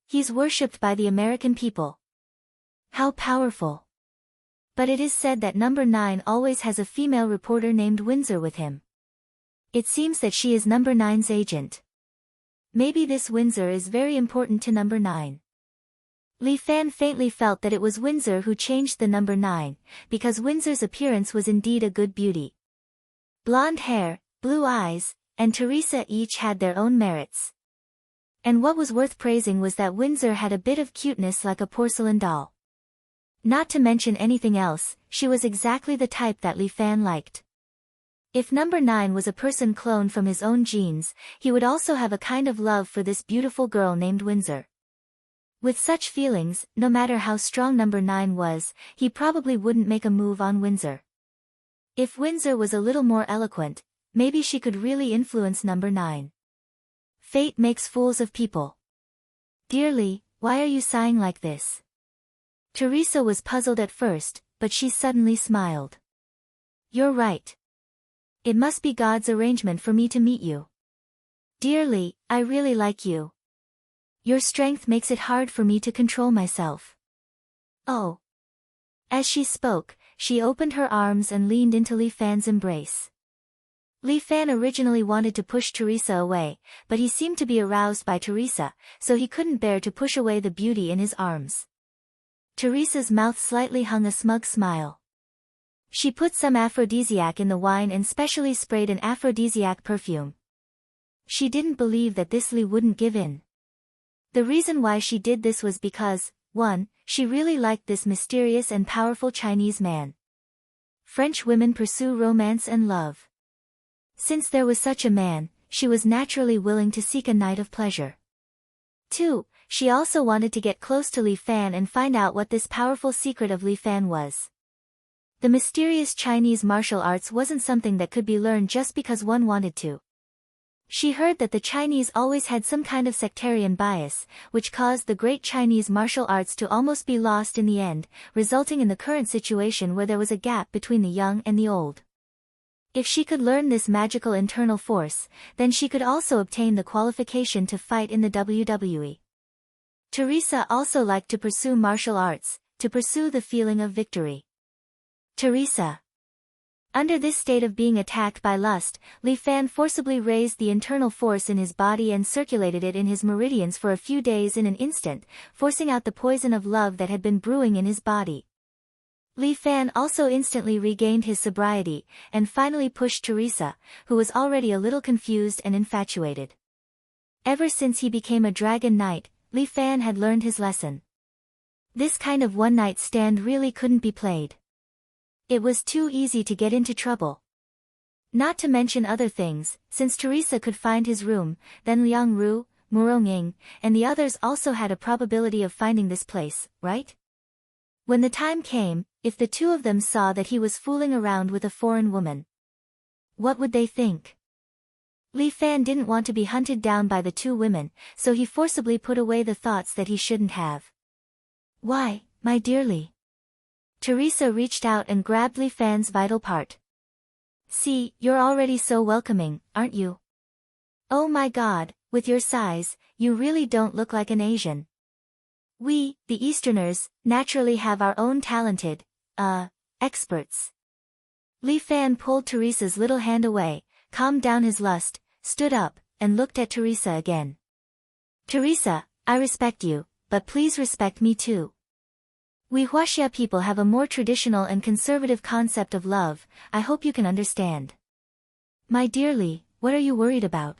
He's worshipped by the American people. How powerful. But it is said that number 9 always has a female reporter named Windsor with him. It seems that she is number 9's agent. Maybe this Windsor is very important to number 9. Li Fan faintly felt that it was Windsor who changed the number 9, because Windsor's appearance was indeed a good beauty. Blonde hair, blue eyes, and Teresa each had their own merits. And what was worth praising was that Windsor had a bit of cuteness like a porcelain doll. Not to mention anything else, she was exactly the type that Li Fan liked. If number 9 was a person cloned from his own genes, he would also have a kind of love for this beautiful girl named Windsor. With such feelings, no matter how strong number 9 was, he probably wouldn't make a move on Windsor. If Windsor was a little more eloquent, maybe she could really influence number 9. Fate makes fools of people. Dearly, why are you sighing like this? Teresa was puzzled at first, but she suddenly smiled. You're right. It must be God's arrangement for me to meet you. Dearly, I really like you. Your strength makes it hard for me to control myself. Oh. As she spoke, she opened her arms and leaned into Li Fan's embrace. Li Fan originally wanted to push Teresa away, but he seemed to be aroused by Teresa, so he couldn't bear to push away the beauty in his arms. Teresa's mouth slightly hung a smug smile. She put some aphrodisiac in the wine and specially sprayed an aphrodisiac perfume. She didn't believe that this Li wouldn't give in. The reason why she did this was because, 1, she really liked this mysterious and powerful Chinese man. French women pursue romance and love. Since there was such a man, she was naturally willing to seek a night of pleasure. 2, She also wanted to get close to Li Fan and find out what this powerful secret of Li Fan was. The mysterious Chinese martial arts wasn't something that could be learned just because one wanted to. She heard that the Chinese always had some kind of sectarian bias, which caused the great Chinese martial arts to almost be lost in the end, resulting in the current situation where there was a gap between the young and the old. If she could learn this magical internal force, then she could also obtain the qualification to fight in the WWE. Teresa also liked to pursue martial arts, to pursue the feeling of victory. Teresa. Under this state of being attacked by lust, Li Fan forcibly raised the internal force in his body and circulated it in his meridians for a few days in an instant, forcing out the poison of love that had been brewing in his body. Li Fan also instantly regained his sobriety, and finally pushed Teresa, who was already a little confused and infatuated. Ever since he became a dragon knight, Li Fan had learned his lesson. This kind of one-night stand really couldn't be played. It was too easy to get into trouble. Not to mention other things, since Teresa could find his room, then Liang Ru, Murong, and the others also had a probability of finding this place, right? When the time came, if the two of them saw that he was fooling around with a foreign woman, what would they think? Li Fan didn't want to be hunted down by the two women, so he forcibly put away the thoughts that he shouldn't have. Why, my dear Li? Teresa reached out and grabbed Li Fan's vital part. See, you're already so welcoming, aren't you? Oh my God, with your size, you really don't look like an Asian. We, the Easterners, naturally have our own talented, experts. Li Fan pulled Teresa's little hand away, calmed down his lust, stood up, and looked at Teresa again. Teresa, I respect you, but please respect me too. We Huaxia people have a more traditional and conservative concept of love, I hope you can understand. My dear Li, what are you worried about?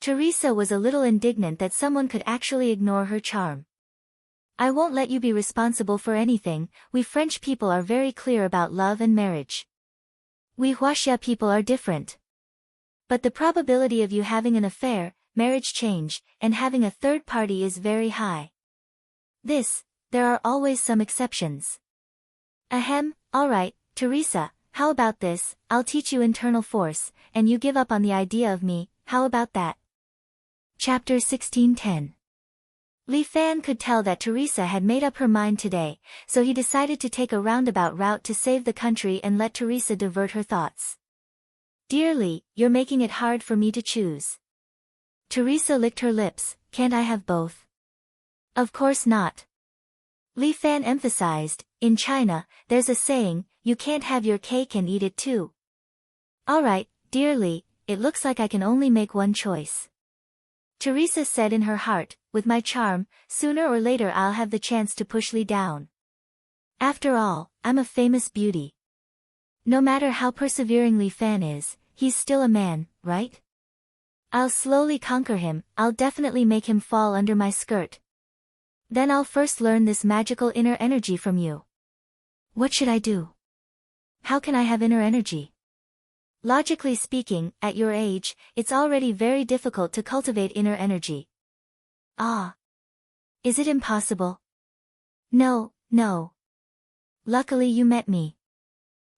Teresa was a little indignant that someone could actually ignore her charm. I won't let you be responsible for anything, we French people are very clear about love and marriage. We Huaxia people are different. But the probability of you having an affair, marriage change, and having a third party is very high. There are always some exceptions. Ahem, alright, Teresa, how about this, I'll teach you internal force, and you give up on the idea of me, how about that? Chapter 16:10. Li Fan could tell that Teresa had made up her mind today, so he decided to take a roundabout route to save the country and let Teresa divert her thoughts. Dear Li, you're making it hard for me to choose. Teresa licked her lips, can't I have both? Of course not. Li Fan emphasized, in China, there's a saying, you can't have your cake and eat it too. Alright, dear Li, it looks like I can only make one choice. Teresa said in her heart, with my charm, sooner or later I'll have the chance to push Li down. After all, I'm a famous beauty. No matter how persevering Li Fan is, he's still a man, right? I'll slowly conquer him, I'll definitely make him fall under my skirt. Then I'll first learn this magical inner energy from you. What should I do? How can I have inner energy? Logically speaking, at your age, it's already very difficult to cultivate inner energy. Ah. Is it impossible? No. Luckily you met me.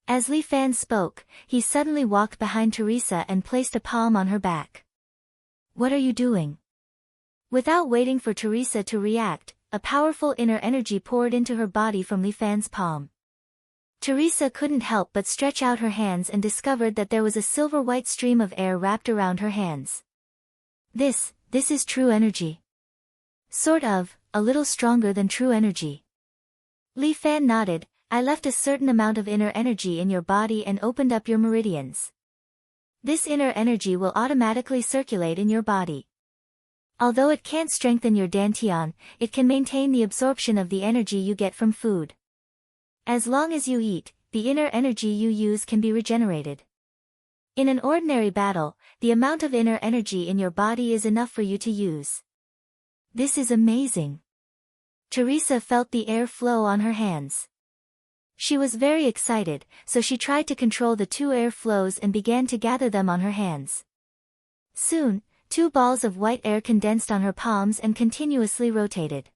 As Li Fan spoke, he suddenly walked behind Teresa and placed a palm on her back. What are you doing? Without waiting for Teresa to react, a powerful inner energy poured into her body from Li Fan's palm. Teresa couldn't help but stretch out her hands and discovered that there was a silver-white stream of air wrapped around her hands. This is true energy. Sort of, a little stronger than true energy. Li Fan nodded, I left a certain amount of inner energy in your body and opened up your meridians. This inner energy will automatically circulate in your body. Although it can't strengthen your dantian, it can maintain the absorption of the energy you get from food. As long as you eat, the inner energy you use can be regenerated. In an ordinary battle, the amount of inner energy in your body is enough for you to use. This is amazing. Teresa felt the air flow on her hands. She was very excited, so she tried to control the two air flows and began to gather them on her hands. Soon, 2 balls of white air condensed on her palms and continuously rotated.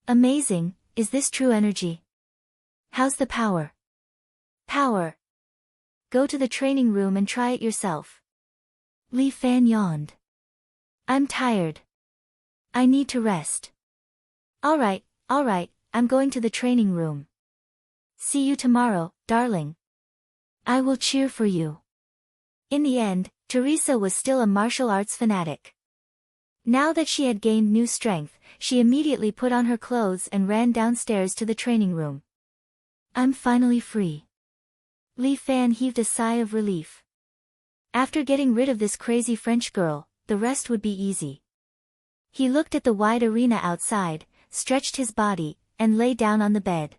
Amazing, is this true energy? How's the power? Power. Go to the training room and try it yourself. Li Fan yawned. I'm tired. I need to rest. Alright, I'm going to the training room. See you tomorrow, darling. I will cheer for you. In the end, Teresa was still a martial arts fanatic. Now that she had gained new strength, she immediately put on her clothes and ran downstairs to the training room. I'm finally free. Li Fan heaved a sigh of relief. After getting rid of this crazy French girl, the rest would be easy. He looked at the wide arena outside, stretched his body, and lay down on the bed.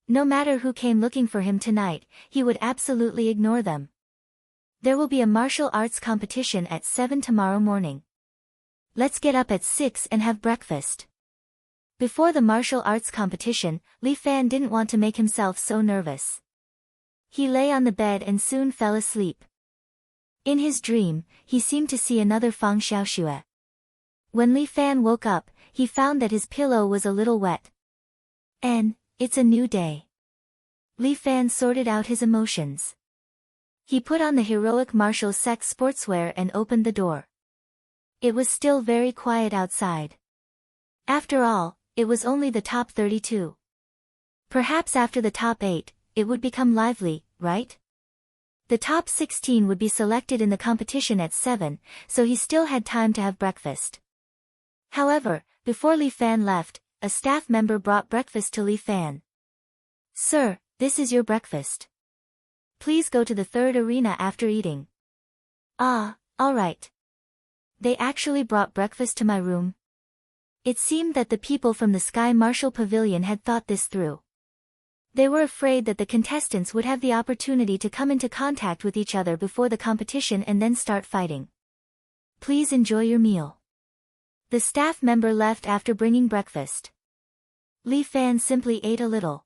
No matter who came looking for him tonight, he would absolutely ignore them. There will be a martial arts competition at 7 tomorrow morning. Let's get up at 6 and have breakfast. Before the martial arts competition, Li Fan didn't want to make himself so nervous. He lay on the bed and soon fell asleep. In his dream, he seemed to see another Fang Xiaoxue. When Li Fan woke up, he found that his pillow was a little wet. It's a new day. Li Fan sorted out his emotions. He put on the heroic martial sex sportswear and opened the door. It was still very quiet outside. After all, it was only the top 32. Perhaps after the top 8, it would become lively, right? The top 16 would be selected in the competition at 7, so he still had time to have breakfast. However, before Li Fan left, a staff member brought breakfast to Li Fan. Sir, this is your breakfast. Please go to the 3rd arena after eating. Ah, alright. They actually brought breakfast to my room. It seemed that the people from the Sky Martial Pavilion had thought this through. They were afraid that the contestants would have the opportunity to come into contact with each other before the competition and then start fighting. Please enjoy your meal. The staff member left after bringing breakfast. Li Fan simply ate a little.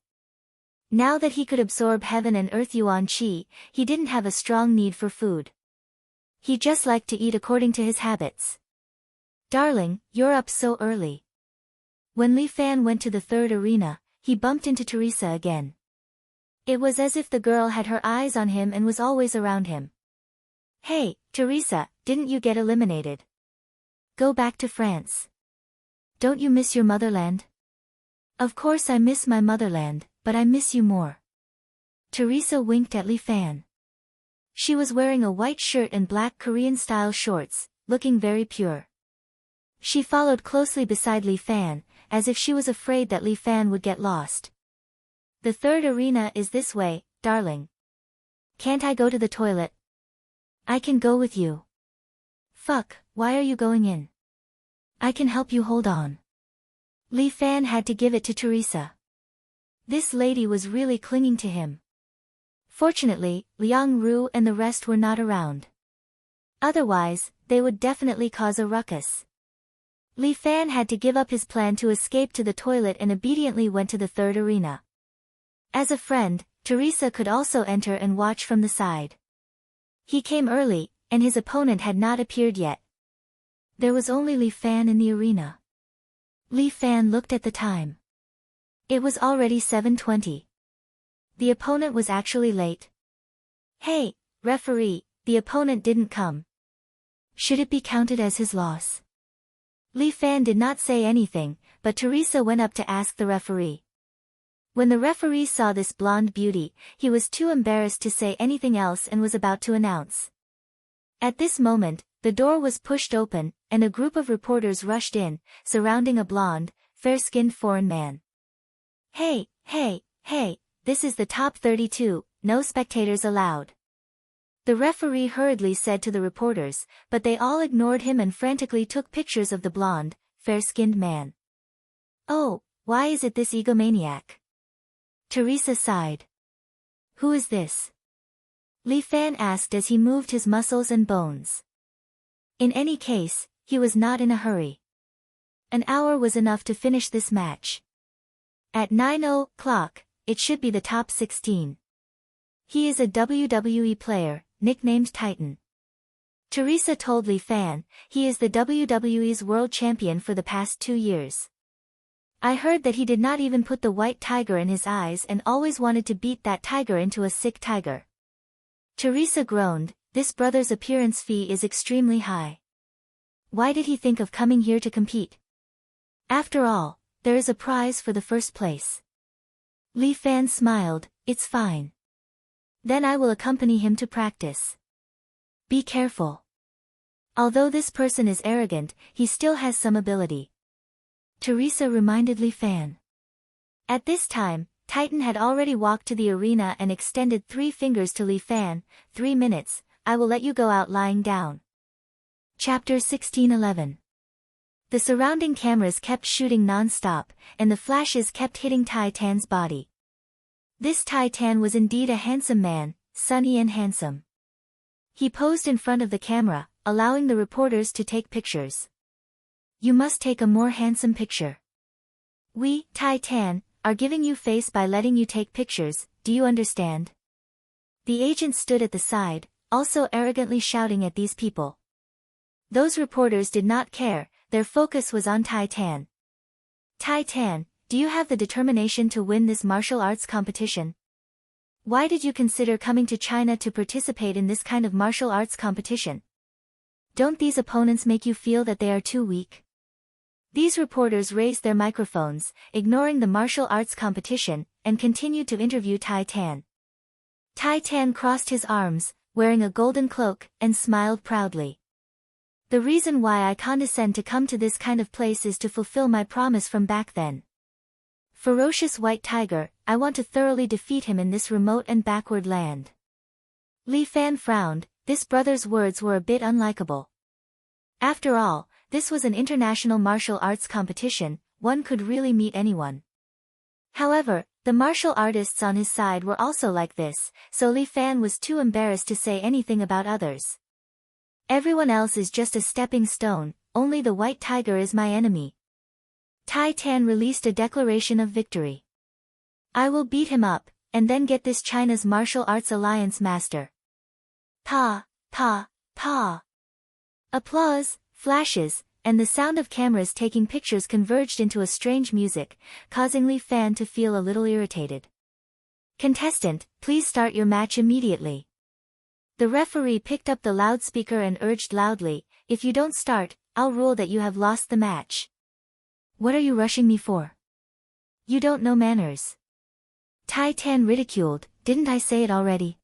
Now that he could absorb heaven and earth yuan qi, he didn't have a strong need for food. He just liked to eat according to his habits. Darling, you're up so early. When Li Fan went to the 3rd arena, he bumped into Teresa again. It was as if the girl had her eyes on him and was always around him. Hey, Teresa, didn't you get eliminated? Go back to France. Don't you miss your motherland? Of course I miss my motherland, but I miss you more. Teresa winked at Li Fan. She was wearing a white shirt and black Korean-style shorts, looking very pure. She followed closely beside Li Fan, as if she was afraid that Li Fan would get lost. The 3rd arena is this way, darling. Can't I go to the toilet? I can go with you. Fuck, why are you going in? I can help you, hold on. Li Fan had to give it to Teresa. This lady was really clinging to him. Fortunately, Liang Ru and the rest were not around. Otherwise, they would definitely cause a ruckus. Li Fan had to give up his plan to escape to the toilet and obediently went to the 3rd arena. As a friend, Teresa could also enter and watch from the side. He came early, and his opponent had not appeared yet. There was only Li Fan in the arena. Li Fan looked at the time. It was already 7:20. The opponent was actually late. Hey, referee, the opponent didn't come. Should it be counted as his loss? Li Fan did not say anything, but Teresa went up to ask the referee. When the referee saw this blonde beauty, he was too embarrassed to say anything else and was about to announce. At this moment, the door was pushed open, and a group of reporters rushed in, surrounding a blonde, fair-skinned foreign man. Hey, this is the top 32, no spectators allowed. The referee hurriedly said to the reporters, but they all ignored him and frantically took pictures of the blonde, fair-skinned man. Oh, why is it this egomaniac? Teresa sighed. Who is this? Li Fan asked as he moved his muscles and bones. In any case, he was not in a hurry. An hour was enough to finish this match. At 9 o'clock, it should be the top 16. He is a WWE player, nicknamed Titan. Teresa told Li Fan, he is the WWE's world champion for the past 2 years. I heard that he did not even put the white tiger in his eyes and always wanted to beat that tiger into a sick tiger. Teresa groaned, this brother's appearance fee is extremely high. Why did he think of coming here to compete? After all, there is a prize for the first place. Li Fan smiled, it's fine. Then I will accompany him to practice. Be careful. Although this person is arrogant, he still has some ability. Teresa reminded Li Fan. At this time, Titan had already walked to the arena and extended 3 fingers to Li Fan. 3 minutes, I will let you go out lying down. Chapter 1611. The surrounding cameras kept shooting non-stop, and the flashes kept hitting Tai Tan's body. This Tai Tan was indeed a handsome man, sunny and handsome. He posed in front of the camera, allowing the reporters to take pictures. You must take a more handsome picture. We, Tai Tan, are giving you face by letting you take pictures, do you understand? The agent stood at the side, also arrogantly shouting at these people. Those reporters did not care, their focus was on Tai Tan. Tai Tan, do you have the determination to win this martial arts competition? Why did you consider coming to China to participate in this kind of martial arts competition? Don't these opponents make you feel that they are too weak? These reporters raised their microphones, ignoring the martial arts competition, and continued to interview Tai Tan. Tai Tan crossed his arms, wearing a golden cloak, and smiled proudly. The reason why I condescend to come to this kind of place is to fulfill my promise from back then. Ferocious white tiger, I want to thoroughly defeat him in this remote and backward land. Li Fan frowned, this brother's words were a bit unlikable. After all, this was an international martial arts competition, one could really meet anyone. However, the martial artists on his side were also like this, so Li Fan was too embarrassed to say anything about others. Everyone else is just a stepping stone, only the white tiger is my enemy. Tai Tan released a declaration of victory. I will beat him up, and then get this China's Martial Arts Alliance master. Pa, pa, pa. Applause, flashes, and the sound of cameras taking pictures converged into a strange music, causing Li Fan to feel a little irritated. Contestant, please start your match immediately. The referee picked up the loudspeaker and urged loudly, if you don't start, I'll rule that you have lost the match. What are you rushing me for? You don't know manners. Tai Tan ridiculed, didn't I say it already?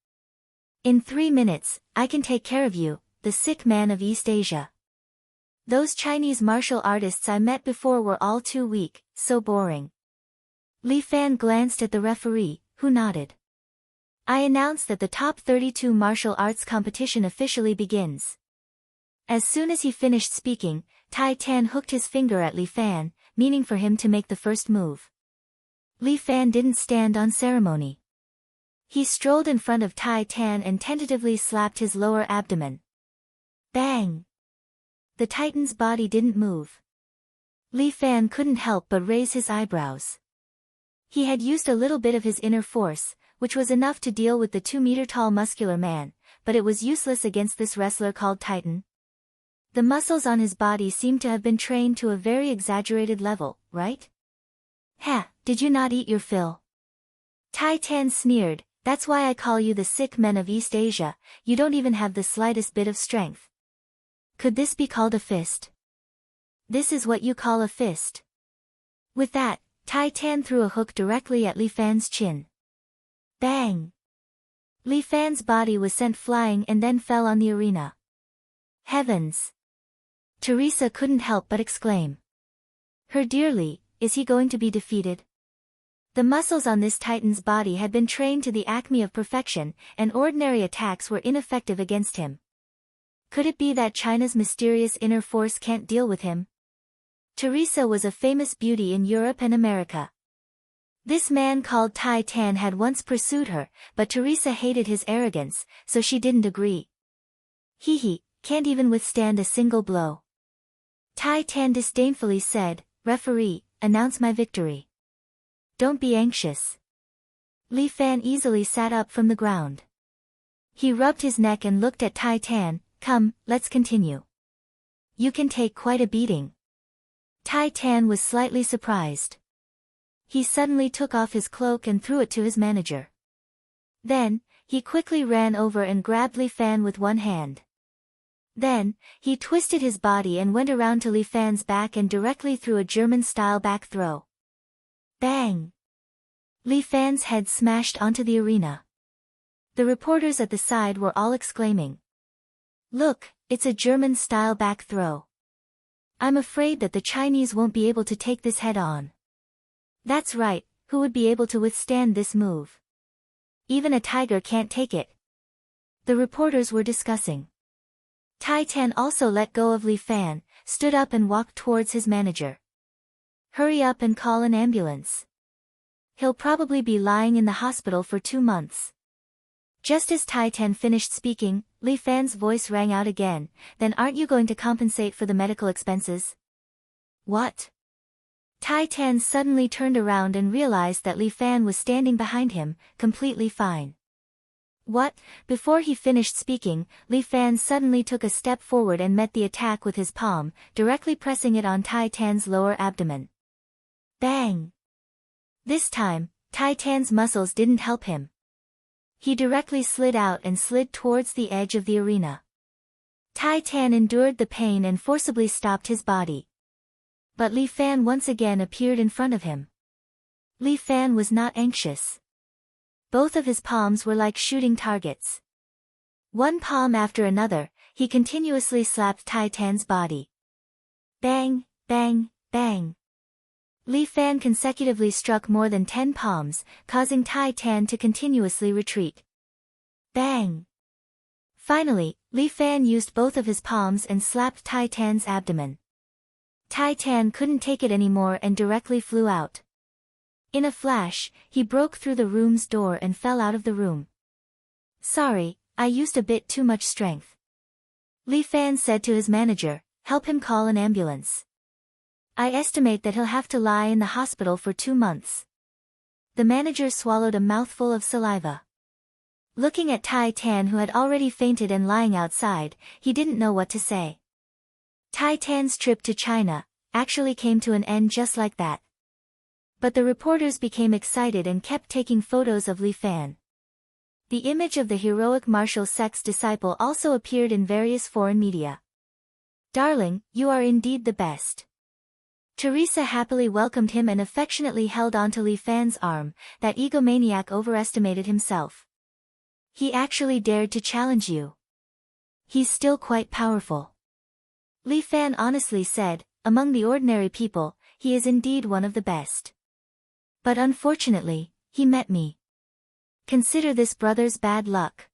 In 3 minutes, I can take care of you, the sick man of East Asia. Those Chinese martial artists I met before were all too weak, so boring. Li Fan glanced at the referee, who nodded. I announce that the top 32 martial arts competition officially begins. As soon as he finished speaking, Tai Tan hooked his finger at Li Fan, meaning for him to make the first move. Li Fan didn't stand on ceremony. He strolled in front of Tai Tan and tentatively slapped his lower abdomen. Bang! The Titan's body didn't move. Li Fan couldn't help but raise his eyebrows. He had used a little bit of his inner force, which was enough to deal with the 2-meter-tall muscular man, but it was useless against this wrestler called Titan. The muscles on his body seemed to have been trained to a very exaggerated level, right? Ha, did you not eat your fill? Tai Tan sneered, that's why I call you the sick men of East Asia, you don't even have the slightest bit of strength. Could this be called a fist? This is what you call a fist. With that, Tai Tan threw a hook directly at Li Fan's chin. Bang! Li Fan's body was sent flying and then fell on the arena. Heavens! Teresa couldn't help but exclaim. Her dearly, is he going to be defeated? The muscles on this Titan's body had been trained to the acme of perfection, and ordinary attacks were ineffective against him. Could it be that China's mysterious inner force can't deal with him? Teresa was a famous beauty in Europe and America. This man called Tai Tan had once pursued her, but Teresa hated his arrogance, so she didn't agree. He can't even withstand a single blow. Tai Tan disdainfully said, referee, announce my victory. Don't be anxious. Li Fan easily sat up from the ground. He rubbed his neck and looked at Tai Tan, Come, let's continue. You can take quite a beating. Tai Tan was slightly surprised. He suddenly took off his cloak and threw it to his manager. Then, he quickly ran over and grabbed Li Fan with one hand. Then, he twisted his body and went around to Li Fan's back and directly threw a German-style back throw. Bang! Li Fan's head smashed onto the arena. The reporters at the side were all exclaiming. Look, it's a German-style back throw. I'm afraid that the Chinese won't be able to take this head on. That's right, who would be able to withstand this move? Even a tiger can't take it. The reporters were discussing. Tai Tan also let go of Li Fan, stood up and walked towards his manager. Hurry up and call an ambulance. He'll probably be lying in the hospital for 2 months. Just as Tai Tan finished speaking, Li Fan's voice rang out again. Then aren't you going to compensate for the medical expenses? What? Tai Tan suddenly turned around and realized that Li Fan was standing behind him, completely fine. What? Before he finished speaking, Li Fan suddenly took a step forward and met the attack with his palm, directly pressing it on Tai Tan's lower abdomen. Bang! This time, Tai Tan's muscles didn't help him. He directly slid out and slid towards the edge of the arena. Tai Tan endured the pain and forcibly stopped his body. But Li Fan once again appeared in front of him. Li Fan was not anxious. Both of his palms were like shooting targets. One palm after another, he continuously slapped Tai Tan's body. Bang, bang, bang. Li Fan consecutively struck more than 10 palms, causing Tai Tan to continuously retreat. Bang! Finally, Li Fan used both of his palms and slapped Tai Tan's abdomen. Tai Tan couldn't take it anymore and directly flew out. In a flash, he broke through the room's door and fell out of the room. Sorry, I used a bit too much strength. Li Fan said to his manager, help him call an ambulance. I estimate that he'll have to lie in the hospital for 2 months. The manager swallowed a mouthful of saliva. Looking at Tai Tan, who had already fainted and lying outside, he didn't know what to say. Tai Tan's trip to China actually came to an end just like that. But the reporters became excited and kept taking photos of Li Fan. The image of the heroic martial sect's disciple also appeared in various foreign media. Darling, you are indeed the best. Teresa happily welcomed him and affectionately held onto Li Fan's arm. That egomaniac overestimated himself. He actually dared to challenge you. He's still quite powerful. Li Fan honestly said, among the ordinary people, he is indeed one of the best. But unfortunately, he met me. Consider this brother's bad luck.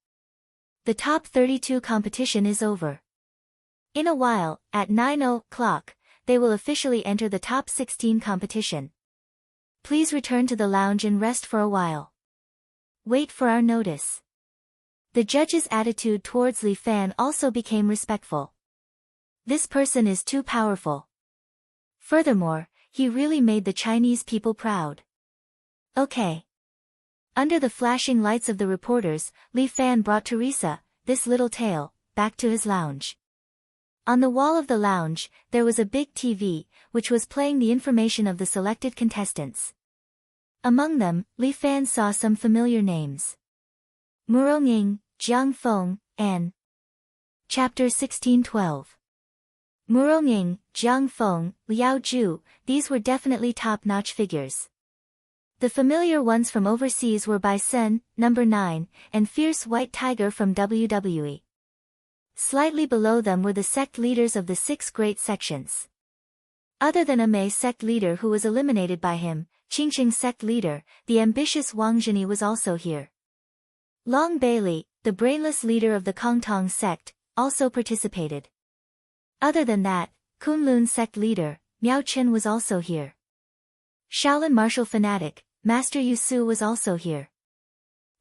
The top 32 competition is over. In a while, at 9 o'clock, they will officially enter the top 16 competition. Please return to the lounge and rest for a while. Wait for our notice. The judge's attitude towards Li Fan also became respectful. This person is too powerful. Furthermore, he really made the Chinese people proud. Okay. Under the flashing lights of the reporters, Li Fan brought Teresa, this little tail, back to his lounge. On the wall of the lounge, there was a big TV, which was playing the information of the selected contestants. Among them, Li Fan saw some familiar names. Muronging, Jiang Feng, and Chapter 1612. Muronging, Jiang Feng, Liao Zhu, these were definitely top-notch figures. The familiar ones from overseas were Bai Sen, number 9, and Fierce White Tiger from WWE. Slightly below them were the sect leaders of the 6 great sections. Other than a Mei sect leader who was eliminated by him, Qingqing sect leader, the ambitious Wang Zhini was also here. Long Bailey, the brainless leader of the Kongtong sect, also participated. Other than that, Kunlun sect leader, Miao Chen was also here. Shaolin martial fanatic, Master Yu Su was also here.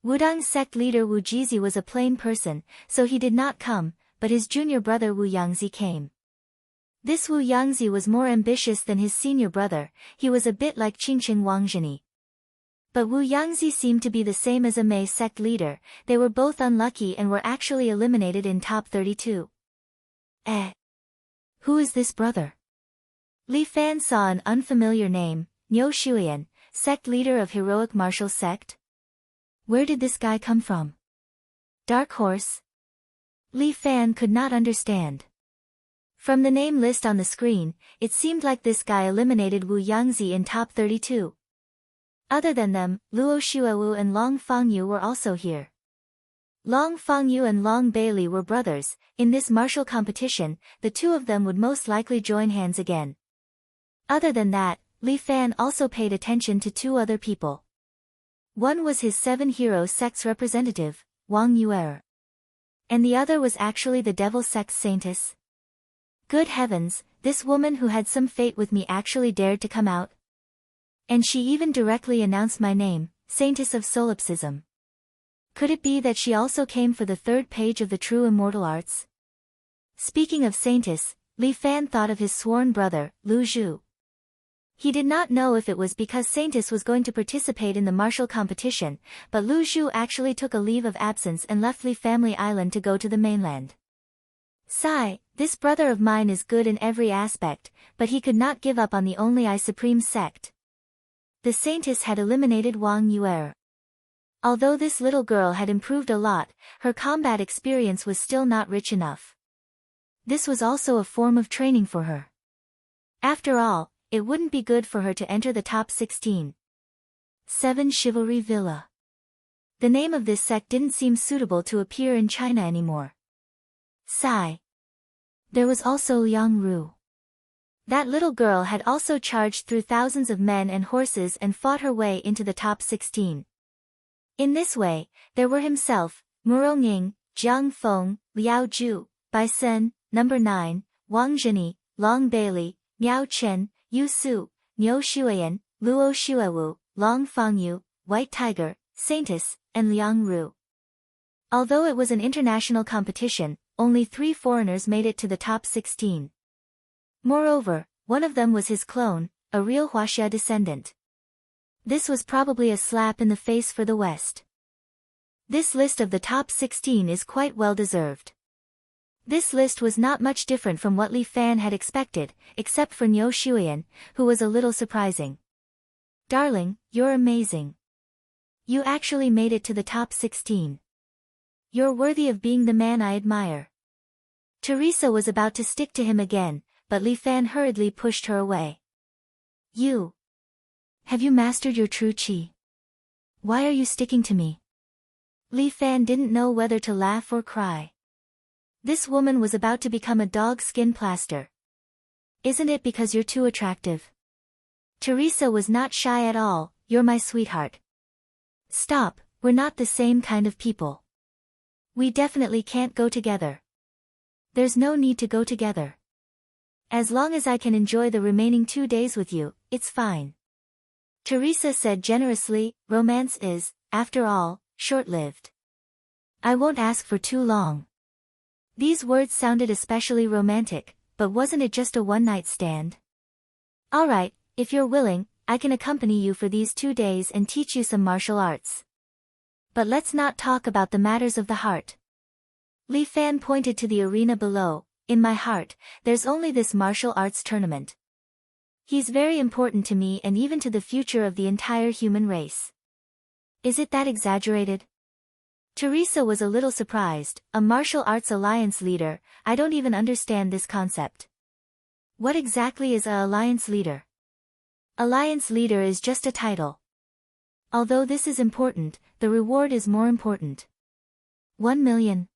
Wudang sect leader Wu Jizi was a plain person, so he did not come, but his junior brother Wu Yangzi came. This Wu Yangzi was more ambitious than his senior brother, he was a bit like Qingqing Wang Zhini. But Wu Yangzi seemed to be the same as a Mei sect leader, they were both unlucky and were actually eliminated in top 32. Eh? Who is this brother? Li Fan saw an unfamiliar name, Niu Shuian, sect leader of heroic martial sect? Where did this guy come from? Dark Horse? Li Fan could not understand. From the name list on the screen, it seemed like this guy eliminated Wu Yangzi in top 32. Other than them, Luo Xuewu and Long Fangyu were also here. Long Fangyu and Long Bailey were brothers. In this martial competition, the two of them would most likely join hands again. Other than that, Li Fan also paid attention to two other people. One was his Seven Hero sect's representative, Wang Yuer. And the other was actually the Devil sect's saintess. Good heavens, this woman who had some fate with me actually dared to come out. And she even directly announced my name, Saintess of Solipsism. Could it be that she also came for the third page of the True Immortal Arts? Speaking of Saintess, Li Fan thought of his sworn brother, Lu Zhu. He did not know if it was because Saintess was going to participate in the martial competition, but Lu Zhu actually took a leave of absence and left Li Family Island to go to the mainland. Sigh, this brother of mine is good in every aspect, but he could not give up on the only I Supreme sect. The Saintess had eliminated Wang Yuer. Although this little girl had improved a lot, her combat experience was still not rich enough. This was also a form of training for her. After all, it wouldn't be good for her to enter the top 16. 7 Chivalry Villa. The name of this sect didn't seem suitable to appear in China anymore. Sigh. There was also Liang Ru. That little girl had also charged through thousands of men and horses and fought her way into the top 16. In this way, there were himself, Muro Ning, Jiang Feng, Liao Zhu, Bai Sen, Number 9, Wang Zheni, Long Bailey, Miao Chen, Yu Su, Niu Shuian, Luo Xuewu, Long Fangyu, White Tiger, Saintess, and Liang Ru. Although it was an international competition, only 3 foreigners made it to the top 16. Moreover, one of them was his clone, a real Huaxia descendant. This was probably a slap in the face for the West. This list of the top 16 is quite well deserved. This list was not much different from what Li Fan had expected, except for Niu Shuian, who was a little surprising. Darling, you're amazing. You actually made it to the top 16. You're worthy of being the man I admire. Teresa was about to stick to him again, but Li Fan hurriedly pushed her away. Have you mastered your true qi? Why are you sticking to me? Li Fan didn't know whether to laugh or cry. This woman was about to become a dog skin plaster. Isn't it because you're too attractive? Teresa was not shy at all. You're my sweetheart. Stop, we're not the same kind of people. We definitely can't go together. There's no need to go together. As long as I can enjoy the remaining 2 days with you, it's fine. Teresa said generously. Romance is, after all, short-lived. I won't ask for too long. These words sounded especially romantic, but wasn't it just a one-night stand? Alright, if you're willing, I can accompany you for these 2 days and teach you some martial arts. But let's not talk about the matters of the heart. Li Fan pointed to the arena below. In my heart, there's only this martial arts tournament. He's very important to me and even to the future of the entire human race. Is it that exaggerated? Teresa was a little surprised. A martial arts alliance leader, I don't even understand this concept. What exactly is a alliance leader? Alliance leader is just a title. Although this is important, the reward is more important. 1 million.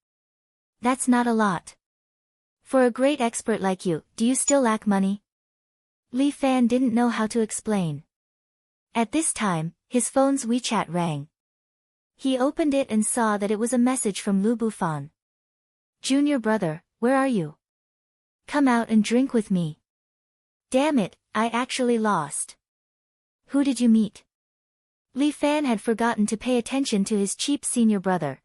That's not a lot. For a great expert like you, do you still lack money? Li Fan didn't know how to explain. At this time, his phone's WeChat rang. He opened it and saw that it was a message from Lu Bufan. Junior brother, where are you? Come out and drink with me. Damn it, I actually lost. Who did you meet? Li Fan had forgotten to pay attention to his cheap senior brother.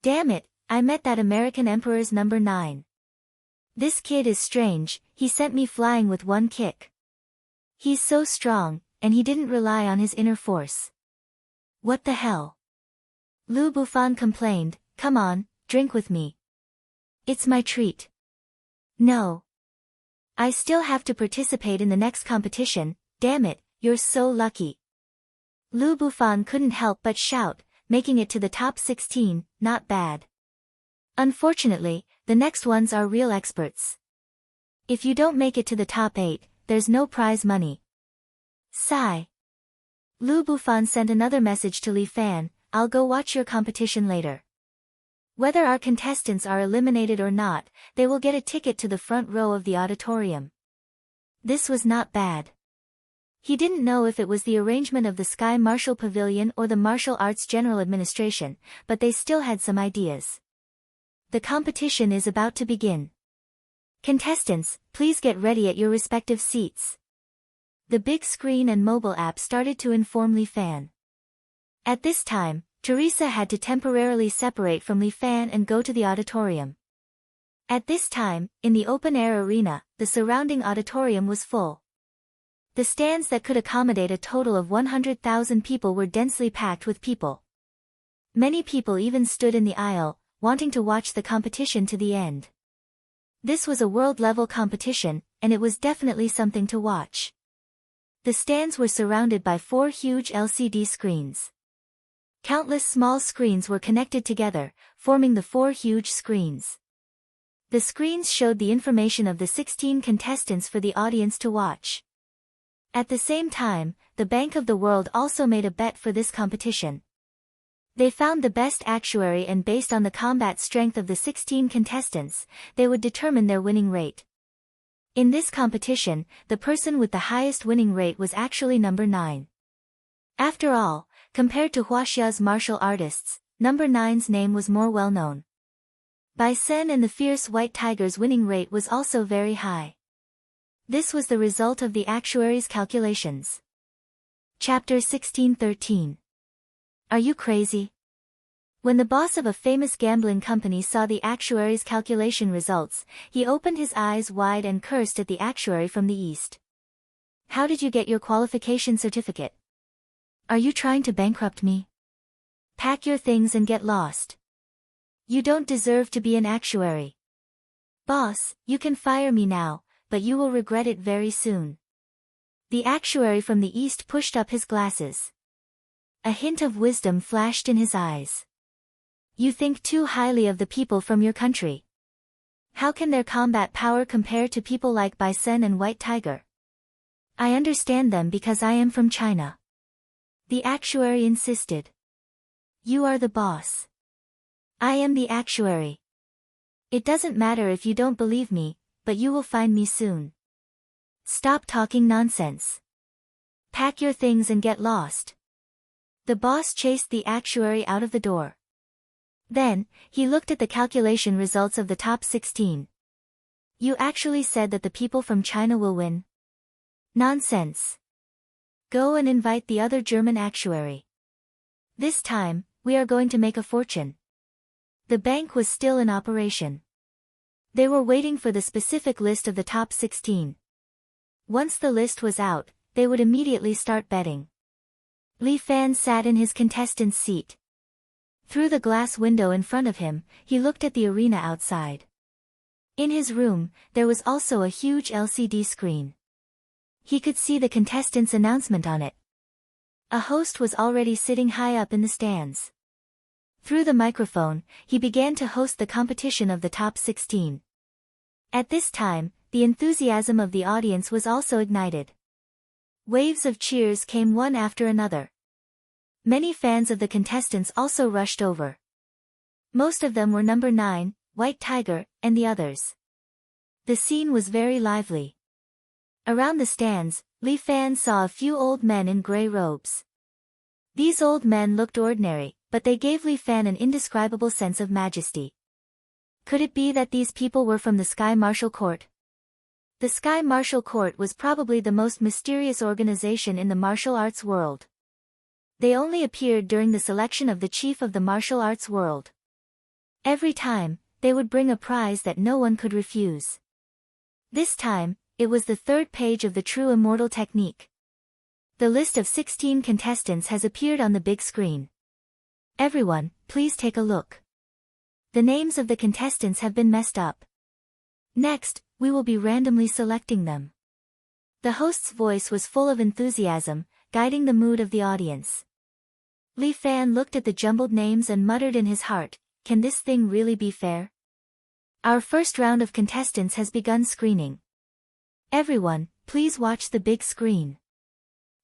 Damn it, I met that American Emperor's number 9. This kid is strange, he sent me flying with one kick. He's so strong, and he didn't rely on his inner force. What the hell? Lu Bufan complained, come on, drink with me. It's my treat. No. I still have to participate in the next competition, damn it, you're so lucky. Lu Bufan couldn't help but shout, making it to the top 16, not bad. Unfortunately, the next ones are real experts. If you don't make it to the top 8, there's no prize money. Sigh. Lu Bufan sent another message to Li Fan, I'll go watch your competition later. Whether our contestants are eliminated or not, they will get a ticket to the front row of the auditorium. This was not bad. He didn't know if it was the arrangement of the Sky Martial Pavilion or the Martial Arts General Administration, but they still had some ideas. The competition is about to begin. Contestants, please get ready at your respective seats. The big screen and mobile app started to inform Li Fan. At this time, Teresa had to temporarily separate from Li Fan and go to the auditorium. At this time, in the open-air arena, the surrounding auditorium was full. The stands that could accommodate a total of 100,000 people were densely packed with people. Many people even stood in the aisle, wanting to watch the competition to the end. This was a world-level competition, and it was definitely something to watch. The stands were surrounded by 4 huge LCD screens. Countless small screens were connected together, forming the 4 huge screens. The screens showed the information of the 16 contestants for the audience to watch. At the same time, the Bank of the World also made a bet for this competition. They found the best actuary, and based on the combat strength of the 16 contestants, they would determine their winning rate. In this competition, the person with the highest winning rate was actually number 9. After all, compared to Huaxia's martial artists, number 9's name was more well known. Bai Sen and the Fierce White Tiger's winning rate was also very high. This was the result of the actuary's calculations. Chapter 1613. Are you crazy? When the boss of a famous gambling company saw the actuary's calculation results, he opened his eyes wide and cursed at the actuary from the east. How did you get your qualification certificate? Are you trying to bankrupt me? Pack your things and get lost. You don't deserve to be an actuary. Boss, you can fire me now, but you will regret it very soon. The actuary from the east pushed up his glasses. A hint of wisdom flashed in his eyes. You think too highly of the people from your country. How can their combat power compare to people like Bai Sen and White Tiger? I understand them because I am from China. The actuary insisted. You are the boss. I am the actuary. It doesn't matter if you don't believe me, but you will find me soon. Stop talking nonsense. Pack your things and get lost. The boss chased the actuary out of the door. Then, he looked at the calculation results of the top 16. You actually said that the people from China will win? Nonsense. Go and invite the other German actuary. This time, we are going to make a fortune. The bank was still in operation. They were waiting for the specific list of the top 16. Once the list was out, they would immediately start betting. Li Fan sat in his contestant's seat. Through the glass window in front of him, he looked at the arena outside. In his room, there was also a huge LCD screen. He could see the contestants' announcement on it. A host was already sitting high up in the stands. Through the microphone, he began to host the competition of the top 16. At this time, the enthusiasm of the audience was also ignited. Waves of cheers came one after another. Many fans of the contestants also rushed over. Most of them were number 9, White Tiger, and the others. The scene was very lively. Around the stands, Li Fan saw a few old men in gray robes. These old men looked ordinary, but they gave Li Fan an indescribable sense of majesty. Could it be that these people were from the Sky Martial Court? The Sky Martial Court was probably the most mysterious organization in the martial arts world. They only appeared during the selection of the chief of the martial arts world. Every time, they would bring a prize that no one could refuse. This time, it was the third page of the True Immortal Technique. The list of 16 contestants has appeared on the big screen. Everyone, please take a look. The names of the contestants have been messed up. Next, we will be randomly selecting them. The host's voice was full of enthusiasm, guiding the mood of the audience. Li Fan looked at the jumbled names and muttered in his heart, can this thing really be fair? Our first round of contestants has begun screening. Everyone, please watch the big screen.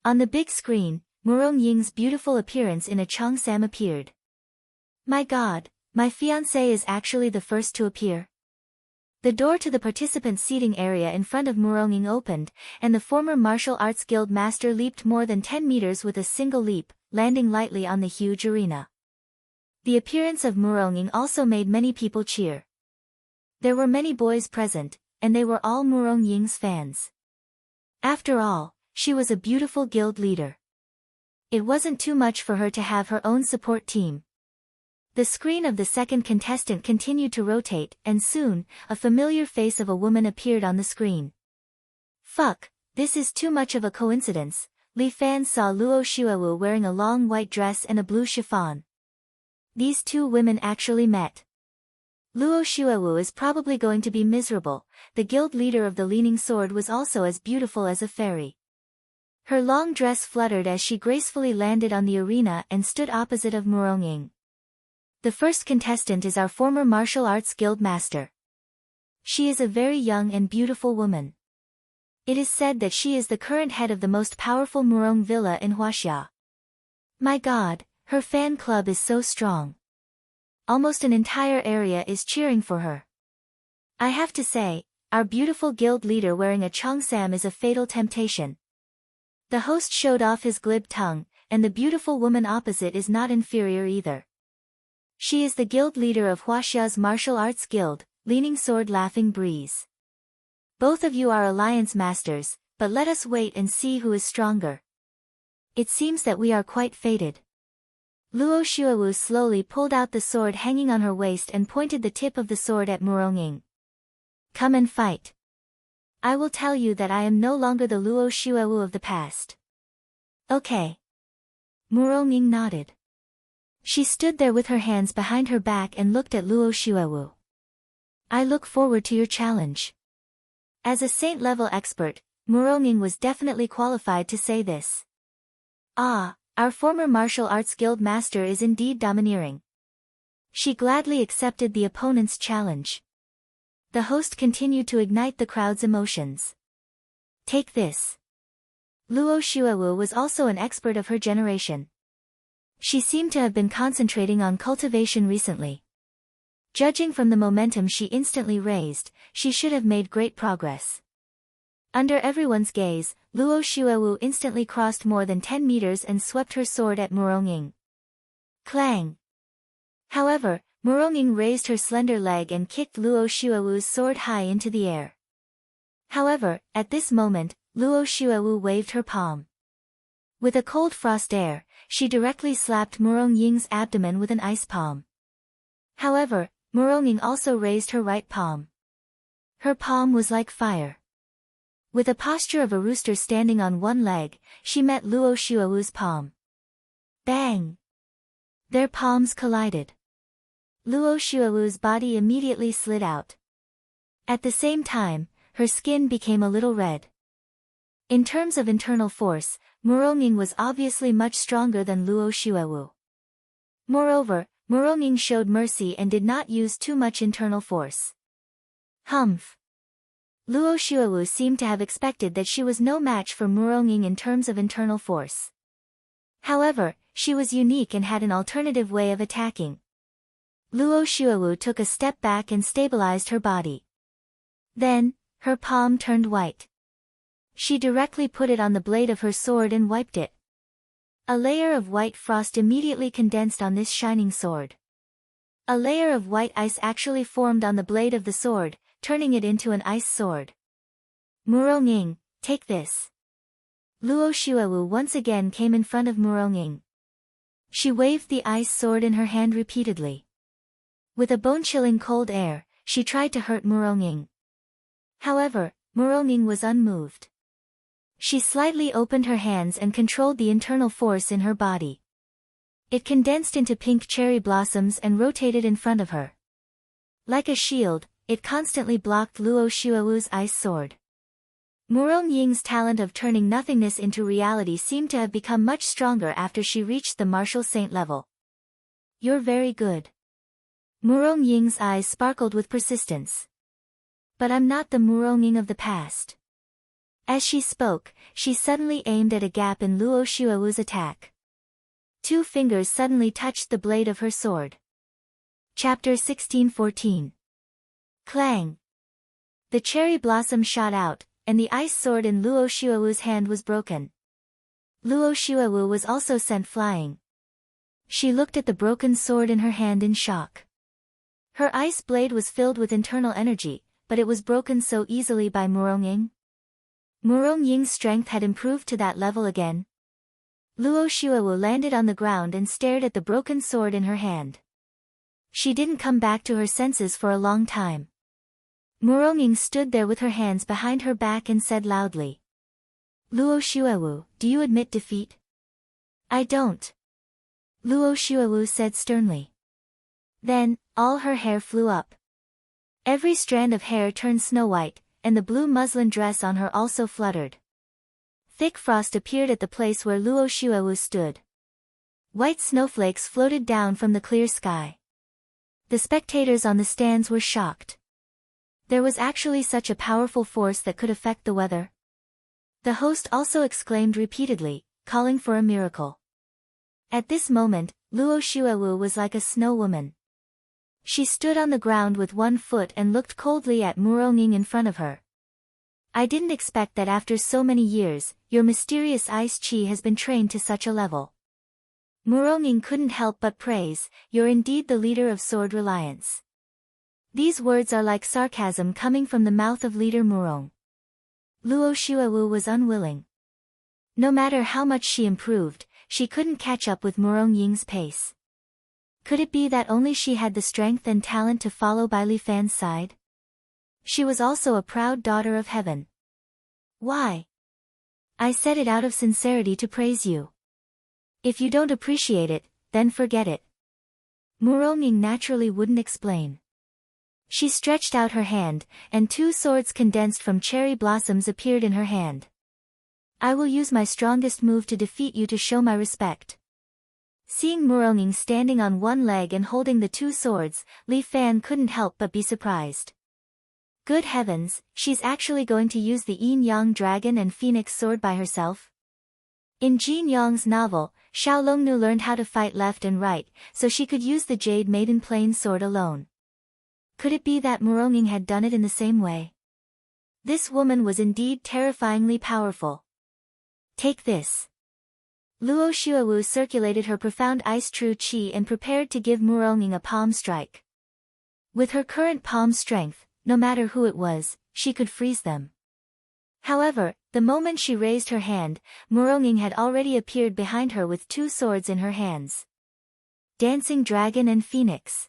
On the big screen, Murong Ying's beautiful appearance in a cheongsam appeared. My god, my fiancé is actually the first to appear. The door to the participant seating area in front of Murong Ying opened, and the former martial arts guild master leaped more than 10 meters with a single leap, landing lightly on the huge arena. The appearance of Murong Ying also made many people cheer. There were many boys present, and they were all Murong Ying's fans. After all, she was a beautiful guild leader. It wasn't too much for her to have her own support team. The screen of the second contestant continued to rotate, and soon, a familiar face of a woman appeared on the screen. Fuck, this is too much of a coincidence. Li Fan saw Luo Xuewu wearing a long white dress and a blue chiffon. These two women actually met. Luo Xuewu is probably going to be miserable. The guild leader of the Leaning Sword was also as beautiful as a fairy. Her long dress fluttered as she gracefully landed on the arena and stood opposite of Murong Ying. The first contestant is our former martial arts guild master. She is a very young and beautiful woman. It is said that she is the current head of the most powerful Murong villa in Huaxia. My god, her fan club is so strong. Almost an entire area is cheering for her. I have to say, our beautiful guild leader wearing a cheongsam is a fatal temptation. The host showed off his glib tongue, and the beautiful woman opposite is not inferior either. She is the guild leader of Huaxia's martial arts guild, Leaning Sword Laughing Breeze. Both of you are alliance masters, but let us wait and see who is stronger. It seems that we are quite fated. Luo Xuewu slowly pulled out the sword hanging on her waist and pointed the tip of the sword at Murong Ying. Come and fight. I will tell you that I am no longer the Luo Xuewu of the past. Okay. Murong Ying nodded. She stood there with her hands behind her back and looked at Luo Xuewu. I look forward to your challenge. As a saint-level expert, Murong Ying was definitely qualified to say this. Ah, our former martial arts guild master is indeed domineering. She gladly accepted the opponent's challenge. The host continued to ignite the crowd's emotions. Take this. Luo Xuewu was also an expert of her generation. She seemed to have been concentrating on cultivation recently. Judging from the momentum she instantly raised, she should have made great progress. Under everyone's gaze, Luo Xuewu instantly crossed more than 10 meters and swept her sword at Murong Ying. Clang! However, Murong Ying raised her slender leg and kicked Luo Xuewu's sword high into the air. However, at this moment, Luo Xuewu waved her palm. With a cold frost air, she directly slapped Murong Ying's abdomen with an ice palm. However, Murong Ying also raised her right palm. Her palm was like fire. With a posture of a rooster standing on one leg, she met Luo Xuewu's palm. Bang! Their palms collided. Luo Xuewu's body immediately slid out. At the same time, her skin became a little red. In terms of internal force, Murong Ying was obviously much stronger than Luo Xuewu. Moreover, Murong Ying showed mercy and did not use too much internal force. Humph! Luo Xuewu seemed to have expected that she was no match for Murong Ying in terms of internal force. However, she was unique and had an alternative way of attacking. Luo Xuewu took a step back and stabilized her body. Then, her palm turned white. She directly put it on the blade of her sword and wiped it. A layer of white frost immediately condensed on this shining sword. A layer of white ice actually formed on the blade of the sword, turning it into an ice sword. Murong Ying, take this. Luo Xuewu once again came in front of Murong Ying. She waved the ice sword in her hand repeatedly. With a bone-chilling cold air, she tried to hurt Murong Ying. However, Murong Ying was unmoved. She slightly opened her hands and controlled the internal force in her body. It condensed into pink cherry blossoms and rotated in front of her. Like a shield, it constantly blocked Luo Shuawu's ice sword. Murong Ying's talent of turning nothingness into reality seemed to have become much stronger after she reached the martial saint level. You're very good. Murong Ying's eyes sparkled with persistence. But I'm not the Murong Ying of the past. As she spoke, she suddenly aimed at a gap in Luo Shuawu's attack. 2 fingers suddenly touched the blade of her sword. Chapter 1614. Clang! The cherry blossom shot out, and the ice sword in Luo Shuawu's hand was broken. Luo Shuawu was also sent flying. She looked at the broken sword in her hand in shock. Her ice blade was filled with internal energy, but it was broken so easily by Murong Ying. Murong Ying's strength had improved to that level again. Luo Shuawu landed on the ground and stared at the broken sword in her hand. She didn't come back to her senses for a long time. Murong Ying stood there with her hands behind her back and said loudly. Luo Shuawu, do you admit defeat? I don't. Luo Shuawu said sternly. Then, all her hair flew up. Every strand of hair turned snow-white, and the blue muslin dress on her also fluttered. Thick frost appeared at the place where Luo Shuawu stood. White snowflakes floated down from the clear sky. The spectators on the stands were shocked. There was actually such a powerful force that could affect the weather. The host also exclaimed repeatedly, calling for a miracle. At this moment, Luo Shuawu was like a snow woman. She stood on the ground with one foot and looked coldly at Murong Ying in front of her. I didn't expect that after so many years, your mysterious ice chi has been trained to such a level. Murong Ying couldn't help but praise, you're indeed the leader of Sword Reliance. These words are like sarcasm coming from the mouth of leader Murong. Luo Shuawu was unwilling. No matter how much she improved, she couldn't catch up with Murong Ying's pace. Could it be that only she had the strength and talent to follow by Li Fan's side? She was also a proud daughter of heaven. Why? I said it out of sincerity to praise you. If you don't appreciate it, then forget it. Murong Ying naturally wouldn't explain. She stretched out her hand, and 2 swords condensed from cherry blossoms appeared in her hand. I will use my strongest move to defeat you to show my respect. Seeing Murong Ying standing on one leg and holding the 2 swords, Li Fan couldn't help but be surprised. Good heavens, she's actually going to use the Yin Yang dragon and phoenix sword by herself? In Jin Yang's novel, Xiao Longnu learned how to fight left and right, so she could use the Jade Maiden plain sword alone. Could it be that Murong Ying had done it in the same way? This woman was indeed terrifyingly powerful. Take this. Luo Shuawu circulated her profound ice true chi and prepared to give Murong Ying a palm strike. With her current palm strength, no matter who it was, she could freeze them. However, the moment she raised her hand, Murong Ying had already appeared behind her with 2 swords in her hands. Dancing Dragon and Phoenix.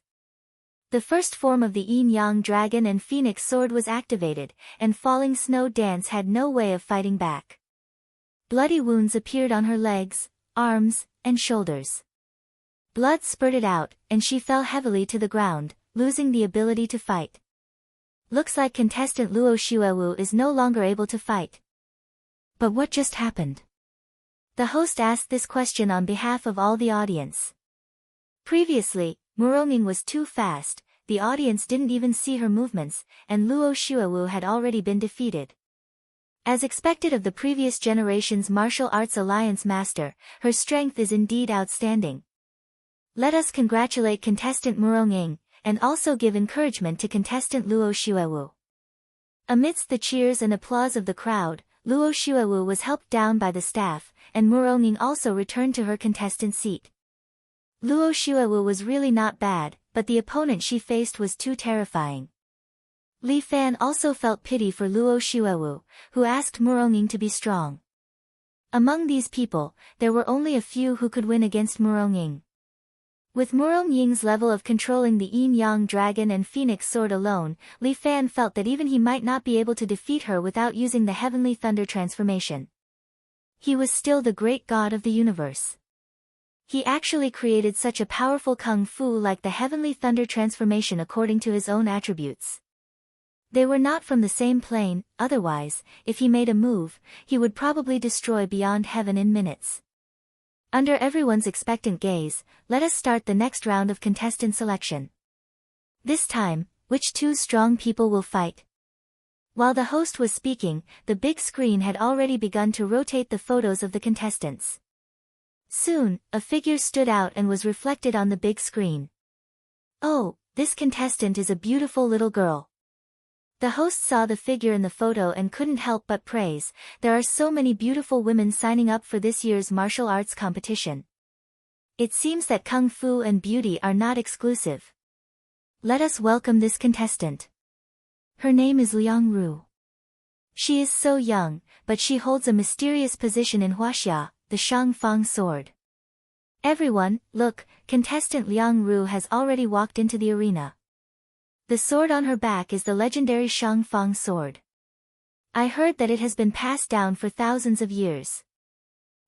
The first form of the Yin Yang dragon and phoenix sword was activated, and Falling Snow Dance had no way of fighting back. Bloody wounds appeared on her legs, arms, and shoulders. Blood spurted out, and she fell heavily to the ground, losing the ability to fight. Looks like contestant Luo Shuawu is no longer able to fight. But what just happened? The host asked this question on behalf of all the audience. Previously, Murong Ying was too fast, the audience didn't even see her movements, and Luo Shuawu had already been defeated. As expected of the previous generation's martial arts alliance master, her strength is indeed outstanding. Let us congratulate contestant Murong Ying, and also give encouragement to contestant Luo Shuawu. Amidst the cheers and applause of the crowd, Luo Shuawu was helped down by the staff, and Murong Ying also returned to her contestant seat. Luo Shuawu was really not bad, but the opponent she faced was too terrifying. Li Fan also felt pity for Luo Shuawu, who asked Murong Ying to be strong. Among these people, there were only a few who could win against Murong Ying. With Murong Ying's level of controlling the Yin Yang dragon and phoenix sword alone, Li Fan felt that even he might not be able to defeat her without using the heavenly thunder transformation. He was still the great god of the universe. He actually created such a powerful kung fu like the heavenly thunder transformation according to his own attributes. They were not from the same plane, otherwise, if he made a move, he would probably destroy beyond heaven in minutes. Under everyone's expectant gaze, let us start the next round of contestant selection. This time, which two strong people will fight? While the host was speaking, the big screen had already begun to rotate the photos of the contestants. Soon, a figure stood out and was reflected on the big screen. Oh, this contestant is a beautiful little girl. The host saw the figure in the photo and couldn't help but praise, there are so many beautiful women signing up for this year's martial arts competition. It seems that kung fu and beauty are not exclusive. Let us welcome this contestant. Her name is Liang Ru. She is so young, but she holds a mysterious position in Huaxia, the Shangfang sword. Everyone, look, contestant Liang Ru has already walked into the arena. The sword on her back is the legendary Shangfang sword. I heard that it has been passed down for thousands of years.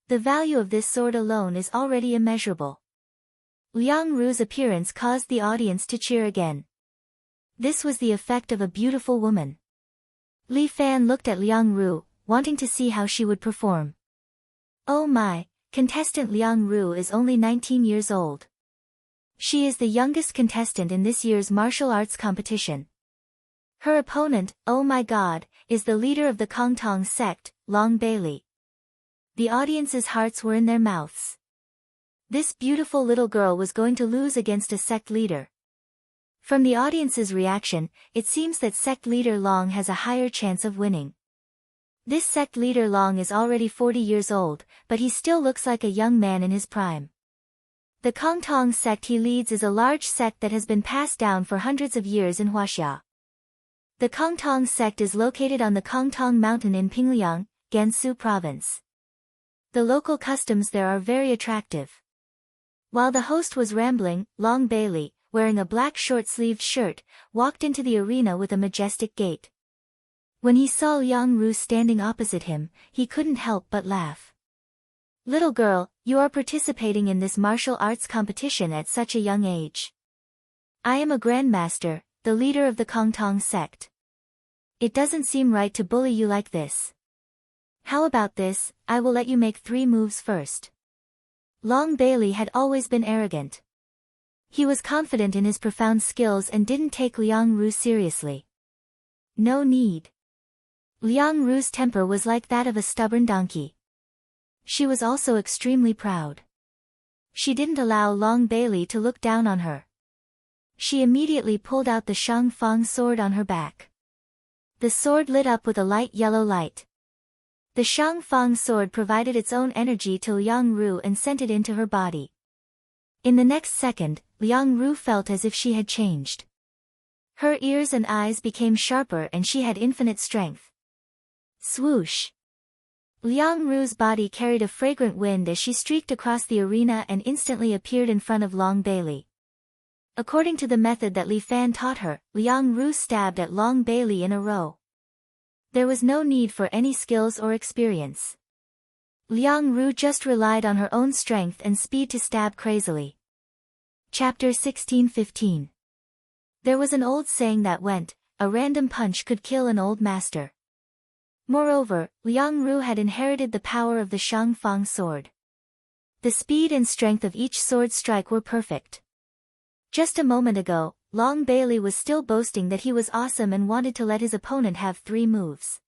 The value of this sword alone is already immeasurable. Liang Ru's appearance caused the audience to cheer again. This was the effect of a beautiful woman. Li Fan looked at Liang Ru, wanting to see how she would perform. Oh my, contestant Liang Ru is only 19 years old. She is the youngest contestant in this year's martial arts competition. Her opponent, oh my god, is the leader of the Kongtong sect, Long Bailey. The audience's hearts were in their mouths. This beautiful little girl was going to lose against a sect leader. From the audience's reaction, it seems that sect leader Long has a higher chance of winning. This sect leader Long is already 40 years old, but he still looks like a young man in his prime. The Kongtong sect he leads is a large sect that has been passed down for hundreds of years in Huaxia. The Kongtong sect is located on the Kongtong mountain in Pingliang, Gansu province. The local customs there are very attractive. While the host was rambling, Long Bailey, wearing a black short-sleeved shirt, walked into the arena with a majestic gait. When he saw Liang Ru standing opposite him, he couldn't help but laugh. Little girl, you are participating in this martial arts competition at such a young age. I am a grandmaster, the leader of the Kongtong sect. It doesn't seem right to bully you like this. How about this, I will let you make 3 moves first. Long Bailey had always been arrogant. He was confident in his profound skills and didn't take Liang Ru seriously. No need. Liang Ru's temper was like that of a stubborn donkey. She was also extremely proud. She didn't allow Long Bailey to look down on her. She immediately pulled out the Shangfang sword on her back. The sword lit up with a light yellow light. The Shangfang sword provided its own energy to Liang Ru and sent it into her body. In the next second, Liang Ru felt as if she had changed. Her ears and eyes became sharper and she had infinite strength. Swoosh! Liang Ru's body carried a fragrant wind as she streaked across the arena and instantly appeared in front of Long Bailey. According to the method that Li Fan taught her, Liang Ru stabbed at Long Bailey in a row. There was no need for any skills or experience. Liang Ru just relied on her own strength and speed to stab crazily. Chapter 16:15. There was an old saying that went, a random punch could kill an old master. Moreover, Liang Ru had inherited the power of the Shangfang sword. The speed and strength of each sword strike were perfect. Just a moment ago, Long Bailey was still boasting that he was awesome and wanted to let his opponent have 3 moves.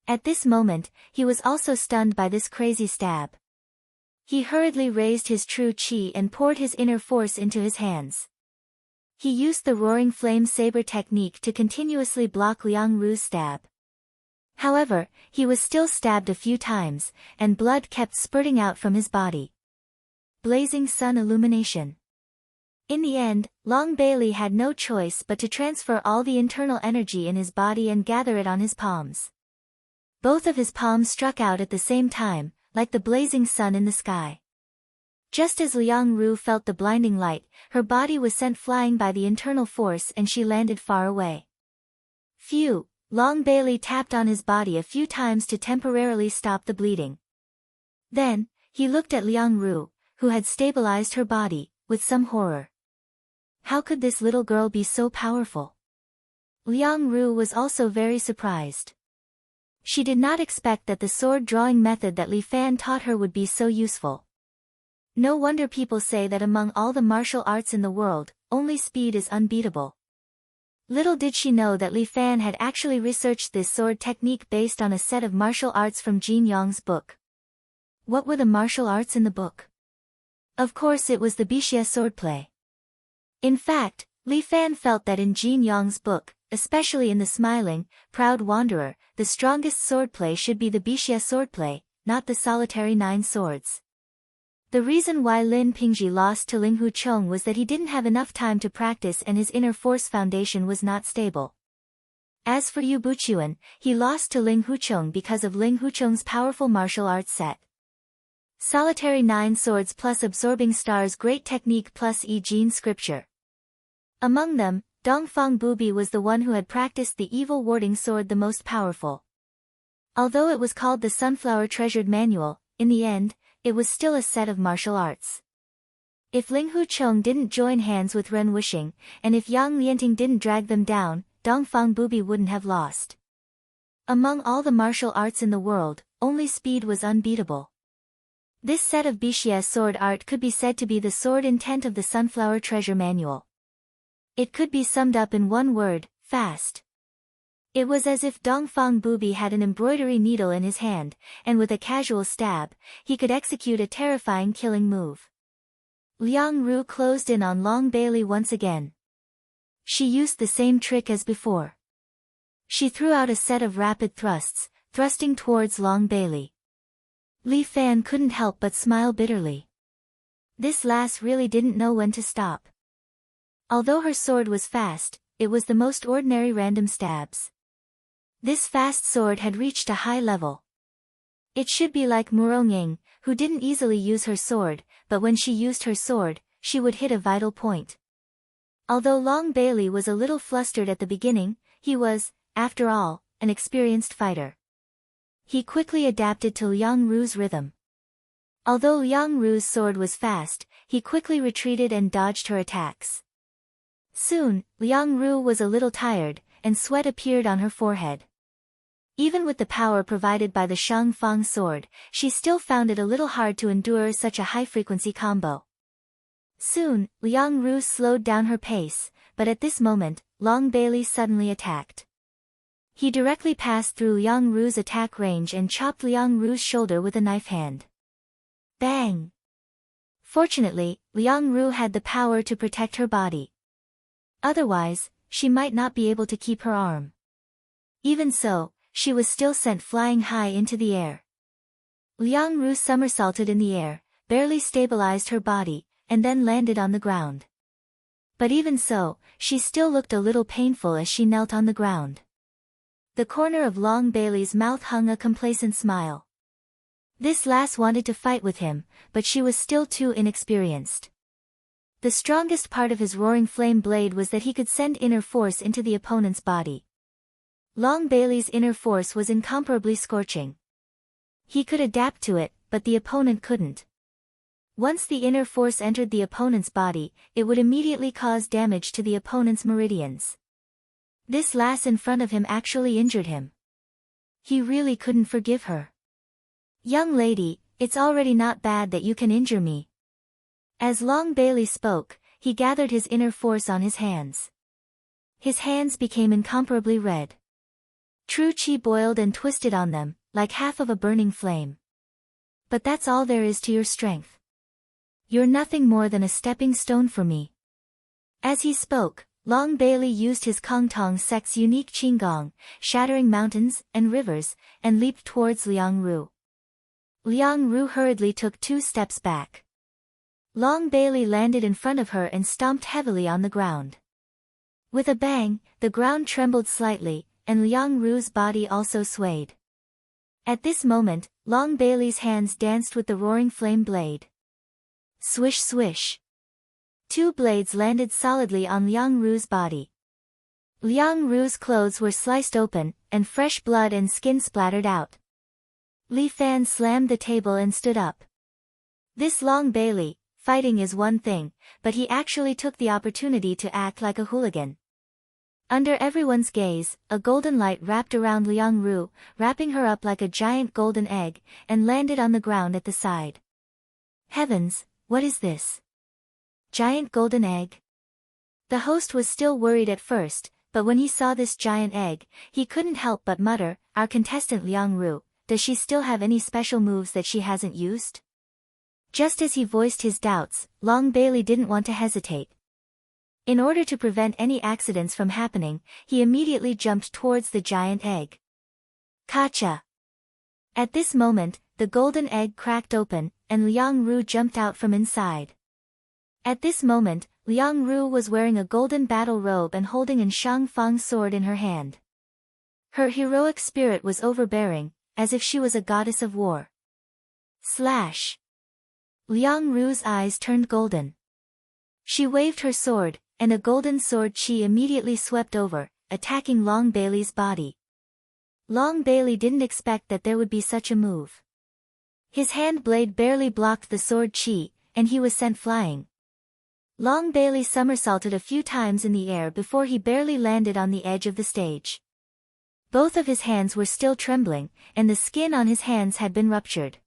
At this moment, he was also stunned by this crazy stab. He hurriedly raised his true chi and poured his inner force into his hands. He used the roaring flame saber technique to continuously block Liang Ru's stab. However, he was still stabbed a few times, and blood kept spurting out from his body. Blazing sun illumination. In the end, Long Bailey had no choice but to transfer all the internal energy in his body and gather it on his palms. Both of his palms struck out at the same time, like the blazing sun in the sky. Just as Liang Ru felt the blinding light, her body was sent flying by the internal force and she landed far away. Phew! Long Bailey tapped on his body a few times to temporarily stop the bleeding. Then, he looked at Liang Ru, who had stabilized her body, with some horror. How could this little girl be so powerful? Liang Ru was also very surprised. She did not expect that the sword-drawing method that Li Fan taught her would be so useful. No wonder people say that among all the martial arts in the world, only speed is unbeatable. Little did she know that Li Fan had actually researched this sword technique based on a set of martial arts from Jin Yong's book. What were the martial arts in the book? Of course it was the Bixia swordplay. In fact, Li Fan felt that in Jin Yong's book, especially in the Smiling, Proud Wanderer, the strongest swordplay should be the Bixia swordplay, not the solitary 9 swords. The reason why Lin Pingji lost to Ling Huchong was that he didn't have enough time to practice and his inner force foundation was not stable. As for Yu Buchuan, he lost to Ling Huchong because of Ling Huchong's powerful martial arts set. Solitary 9 swords plus absorbing stars, great technique plus I Jin scripture. Among them, Dongfang Bubi was the one who had practiced the evil warding sword the most powerful. Although it was called the Sunflower Treasured Manual, in the end, it was still a set of martial arts. If Ling Huchong didn't join hands with Ren Wuxing, and if Yang Lianting didn't drag them down, Dongfang Bubi wouldn't have lost. Among all the martial arts in the world, only speed was unbeatable. This set of Bixia sword art could be said to be the sword intent of the Sunflower Treasure Manual. It could be summed up in one word: fast. It was as if Dongfang Bubi had an embroidery needle in his hand, and with a casual stab, he could execute a terrifying killing move. Liang Ru closed in on Long Bailey once again. She used the same trick as before. She threw out a set of rapid thrusts, thrusting towards Long Bailey. Li Fan couldn't help but smile bitterly. This lass really didn't know when to stop. Although her sword was fast, it was the most ordinary random stabs. This fast sword had reached a high level. It should be like Murong, who didn't easily use her sword, but when she used her sword, she would hit a vital point. Although Long Bailey was a little flustered at the beginning, he was, after all, an experienced fighter. He quickly adapted to Liang Ru's rhythm. Although Liang Ru's sword was fast, he quickly retreated and dodged her attacks. Soon, Liang Ru was a little tired, and sweat appeared on her forehead. Even with the power provided by the Shang Fang sword, she still found it a little hard to endure such a high-frequency combo. Soon, Liang Ru slowed down her pace, but at this moment, Long Bailey suddenly attacked. He directly passed through Liang Ru's attack range and chopped Liang Ru's shoulder with a knife hand. Bang! Fortunately, Liang Ru had the power to protect her body. Otherwise, she might not be able to keep her arm. Even so, she was still sent flying high into the air. Liang Ru somersaulted in the air, barely stabilized her body, and then landed on the ground. But even so, she still looked a little painful as she knelt on the ground. The corner of Long Bailey's mouth hung a complacent smile. This lass wanted to fight with him, but she was still too inexperienced. The strongest part of his roaring flame blade was that he could send inner force into the opponent's body. Long Bailey's inner force was incomparably scorching. He could adapt to it, but the opponent couldn't. Once the inner force entered the opponent's body, it would immediately cause damage to the opponent's meridians. This lass in front of him actually injured him. He really couldn't forgive her. "Young lady, it's already not bad that you can injure me." As Long Bailey spoke, he gathered his inner force on his hands. His hands became incomparably red. True chi boiled and twisted on them, like half of a burning flame. "But that's all there is to your strength. You're nothing more than a stepping stone for me." As he spoke, Long Bailey used his Kongtong sect's unique Qinggong, shattering mountains and rivers, and leaped towards Liang Ru. Liang Ru hurriedly took 2 steps back. Long Bailey landed in front of her and stomped heavily on the ground. With a bang, the ground trembled slightly, and Liang Ru's body also swayed. At this moment, Long Bailey's hands danced with the roaring flame blade. Swish swish. 2 blades landed solidly on Liang Ru's body. Liang Ru's clothes were sliced open, and fresh blood and skin splattered out. Li Fan slammed the table and stood up. This Long Bailey, fighting is one thing, but he actually took the opportunity to act like a hooligan. Under everyone's gaze, a golden light wrapped around Liang Ru, wrapping her up like a giant golden egg, and landed on the ground at the side. Heavens, what is this? Giant golden egg? The host was still worried at first, but when he saw this giant egg, he couldn't help but mutter, "Our contestant Liang Ru, does she still have any special moves that she hasn't used?" Just as he voiced his doubts, Long Bailey didn't want to hesitate. In order to prevent any accidents from happening, he immediately jumped towards the giant egg. Gotcha! At this moment, the golden egg cracked open, and Liang Ru jumped out from inside. At this moment, Liang Ru was wearing a golden battle robe and holding an Shang Fang sword in her hand. Her heroic spirit was overbearing, as if she was a goddess of war. Slash! Liang Ru's eyes turned golden. She waved her sword, and a golden sword chi immediately swept over, attacking Long Bailey's body. Long Bailey didn't expect that there would be such a move. His hand blade barely blocked the sword chi, and he was sent flying. Long Bailey somersaulted a few times in the air before he barely landed on the edge of the stage. Both of his hands were still trembling, and the skin on his hands had been ruptured.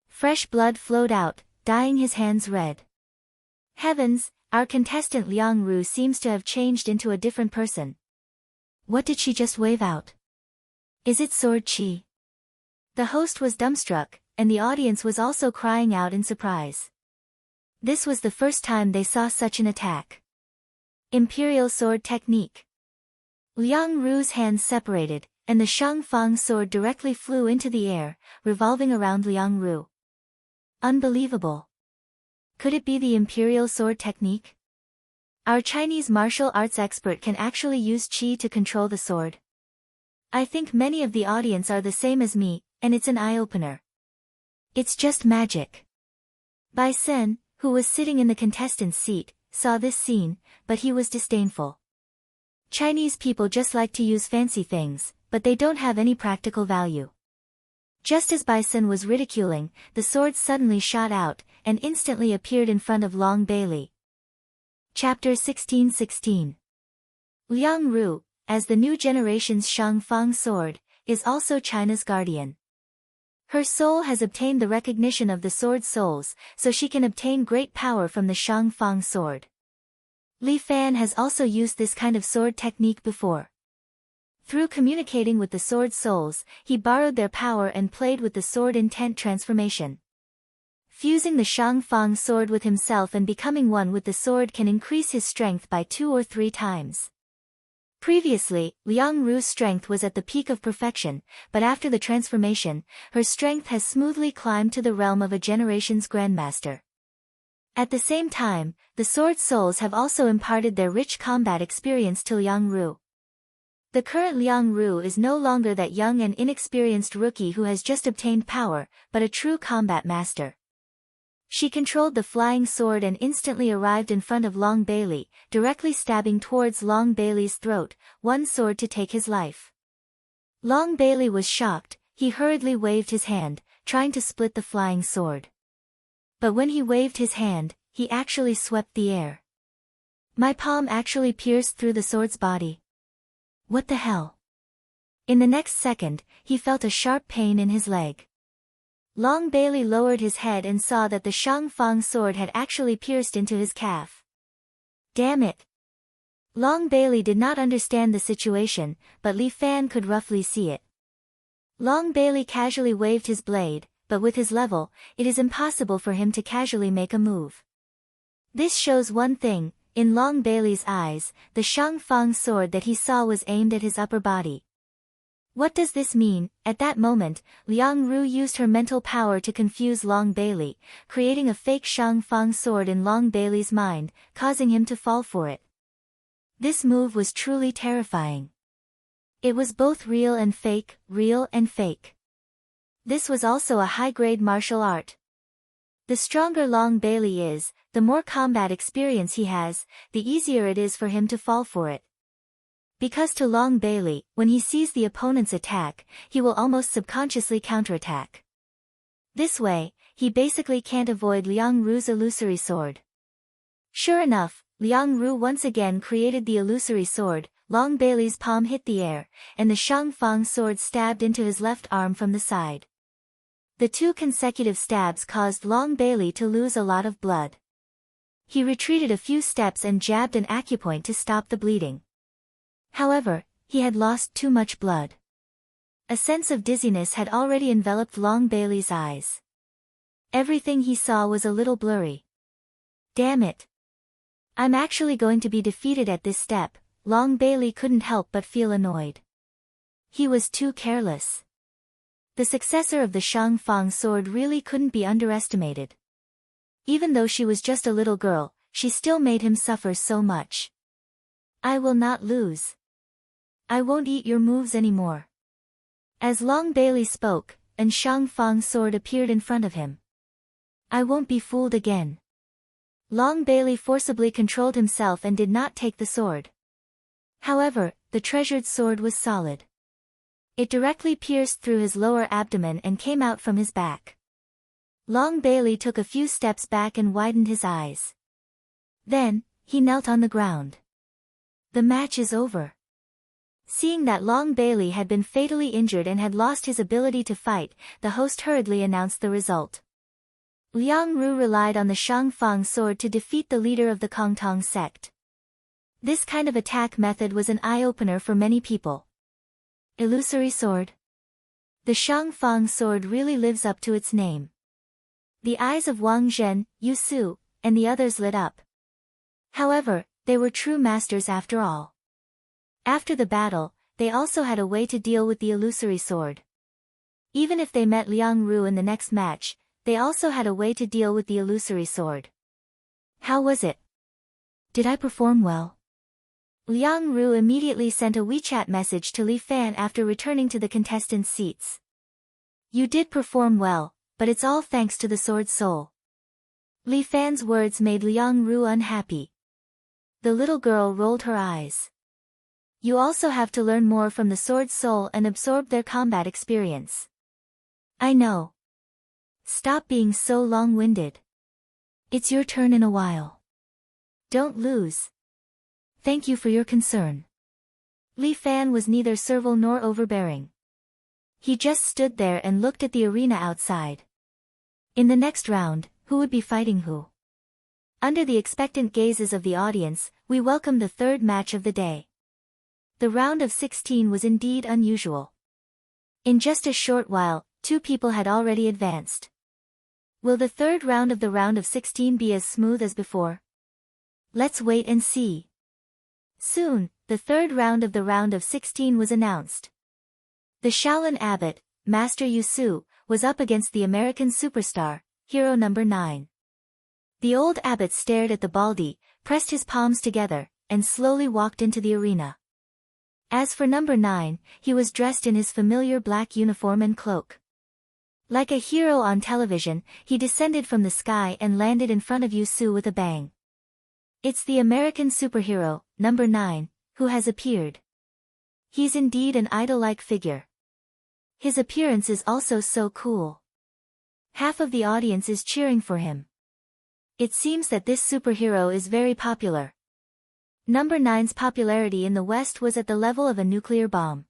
Fresh blood flowed out, dyeing his hands red. Heavens, our contestant Liang Ru seems to have changed into a different person. What did she just wave out? Is it sword chi? The host was dumbstruck, and the audience was also crying out in surprise. This was the first time they saw such an attack. Imperial sword technique. Liang Ru's hands separated, and the Shang Fang sword directly flew into the air, revolving around Liang Ru. Unbelievable. Could it be the Imperial sword technique? Our Chinese martial arts expert can actually use qi to control the sword. I think many of the audience are the same as me, and it's an eye-opener. It's just magic. Bai Sen, who was sitting in the contestant's seat, saw this scene, but he was disdainful. Chinese people just like to use fancy things, but they don't have any practical value. Just as Bai Sen was ridiculing, the sword suddenly shot out, and instantly appeared in front of Long Bailey. Chapter 16:16. Liang Ru, as the new generation's Shang Fang sword, is also China's guardian. Her soul has obtained the recognition of the sword souls, so she can obtain great power from the Shang Fang sword. Li Fan has also used this kind of sword technique before. Through communicating with the sword souls, he borrowed their power and played with the sword intent transformation. Fusing the Shang Fang sword with himself and becoming one with the sword can increase his strength by 2 or 3 times. Previously, Liang Ru's strength was at the peak of perfection, but after the transformation, her strength has smoothly climbed to the realm of a generation's grandmaster. At the same time, the sword souls have also imparted their rich combat experience to Liang Ru. The current Liang Ru is no longer that young and inexperienced rookie who has just obtained power, but a true combat master. She controlled the flying sword and instantly arrived in front of Long Bailey, directly stabbing towards Long Bailey's throat, one sword to take his life. Long Bailey was shocked, he hurriedly waved his hand, trying to split the flying sword. But when he waved his hand, he actually swept the air. My palm actually pierced through the sword's body. What the hell? In the next second, he felt a sharp pain in his leg. Long Bailey lowered his head and saw that the Shang Fang sword had actually pierced into his calf. Damn it! Long Bailey did not understand the situation, but Li Fan could roughly see it. Long Bailey casually waved his blade, but with his level, it is impossible for him to casually make a move. This shows one thing. In Long Bailey's eyes, the Shang Fang sword that he saw was aimed at his upper body. What does this mean? At that moment, Liang Ru used her mental power to confuse Long Bailey, creating a fake Shang Fang sword in Long Bailey's mind, causing him to fall for it. This move was truly terrifying. It was both real and fake, real and fake. This was also a high-grade martial art. The stronger Long Bailey is, the more combat experience he has, the easier it is for him to fall for it. Because to Long Bailey, when he sees the opponent's attack, he will almost subconsciously counterattack. This way, he basically can't avoid Liang Ru's illusory sword. Sure enough, Liang Ru once again created the illusory sword, Long Bailey's palm hit the air, and the Shang Fang sword stabbed into his left arm from the side. The 2 consecutive stabs caused Long Bailey to lose a lot of blood. He retreated a few steps and jabbed an acupoint to stop the bleeding. However, he had lost too much blood. A sense of dizziness had already enveloped Long Bailey's eyes. Everything he saw was a little blurry. Damn it! I'm actually going to be defeated at this step. Long Bailey couldn't help but feel annoyed. He was too careless. The successor of the Shang Fang sword really couldn't be underestimated. Even though she was just a little girl, she still made him suffer so much. I will not lose. I won't eat your moves anymore. As Long Bailey spoke, an Shang Fang sword appeared in front of him. I won't be fooled again. Long Bailey forcibly controlled himself and did not take the sword. However, the treasured sword was solid. It directly pierced through his lower abdomen and came out from his back. Long Bailey took a few steps back and widened his eyes. Then, he knelt on the ground. The match is over. Seeing that Long Bailey had been fatally injured and had lost his ability to fight, the host hurriedly announced the result. Liang Ru relied on the Shang Fang sword to defeat the leader of the Kongtong sect. This kind of attack method was an eye-opener for many people. Illusory sword. The Shang Fang sword really lives up to its name. The eyes of Wang Zhen, Yu Su, and the others lit up. However, they were true masters after all. After the battle, they also had a way to deal with the illusory sword. Even if they met Liang Ru in the next match, they also had a way to deal with the illusory sword. How was it? Did I perform well? Liang Ru immediately sent a WeChat message to Li Fan after returning to the contestants' seats. You did perform well, but it's all thanks to the sword's soul. Li Fan's words made Liang Ru unhappy. The little girl rolled her eyes. You also have to learn more from the sword's soul and absorb their combat experience. I know. Stop being so long-winded. It's your turn in a while. Don't lose. Thank you for your concern. Li Fan was neither servile nor overbearing. He just stood there and looked at the arena outside. In the next round, who would be fighting who? Under the expectant gazes of the audience, we welcomed the third match of the day. The round of 16 was indeed unusual. In just a short while, 2 people had already advanced. Will the third round of the round of 16 be as smooth as before? Let's wait and see. Soon, the third round of the round of 16 was announced. The Shaolin Abbot, Master Yu Su, was up against the American superstar, hero number 9. The old abbot stared at the baldy, pressed his palms together, and slowly walked into the arena. As for number 9, he was dressed in his familiar black uniform and cloak. Like a hero on television, he descended from the sky and landed in front of Yu Su with a bang. It's the American superhero, number 9, who has appeared. He's indeed an idol-like figure. His appearance is also so cool. Half of the audience is cheering for him. It seems that this superhero is very popular. Number 9's popularity in the West was at the level of a nuclear bomb.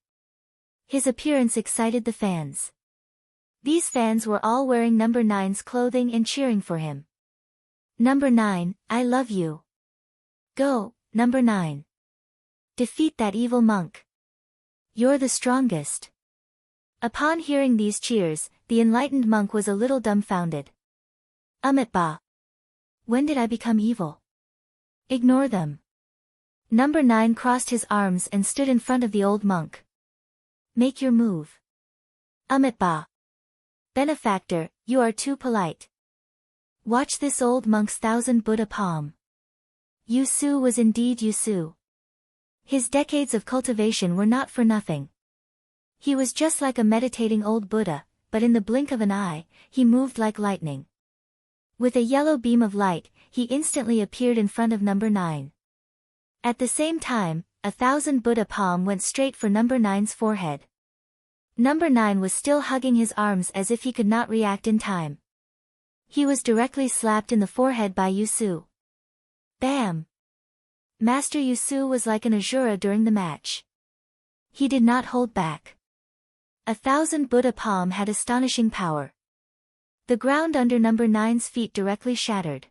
His appearance excited the fans. These fans were all wearing number 9's clothing and cheering for him. Number 9, I love you. Go, number 9. Defeat that evil monk. You're the strongest. Upon hearing these cheers, the enlightened monk was a little dumbfounded. Ba. When did I become evil? Ignore them. Number 9 crossed his arms and stood in front of the old monk. Make your move. Ba. Benefactor, you are too polite. Watch this old monk's 1,000 Buddha palm. Yu Su was indeed Yu Su. His decades of cultivation were not for nothing. He was just like a meditating old Buddha, but in the blink of an eye, he moved like lightning. With a yellow beam of light, he instantly appeared in front of number 9. At the same time, 1,000 Buddha palm went straight for number 9's forehead. Number 9 was still hugging his arms as if he could not react in time. He was directly slapped in the forehead by Yu Su. Bam! Master Yusu was like an Asura during the match. He did not hold back. 1,000 Buddha palm had astonishing power. The ground under number 9's feet directly shattered.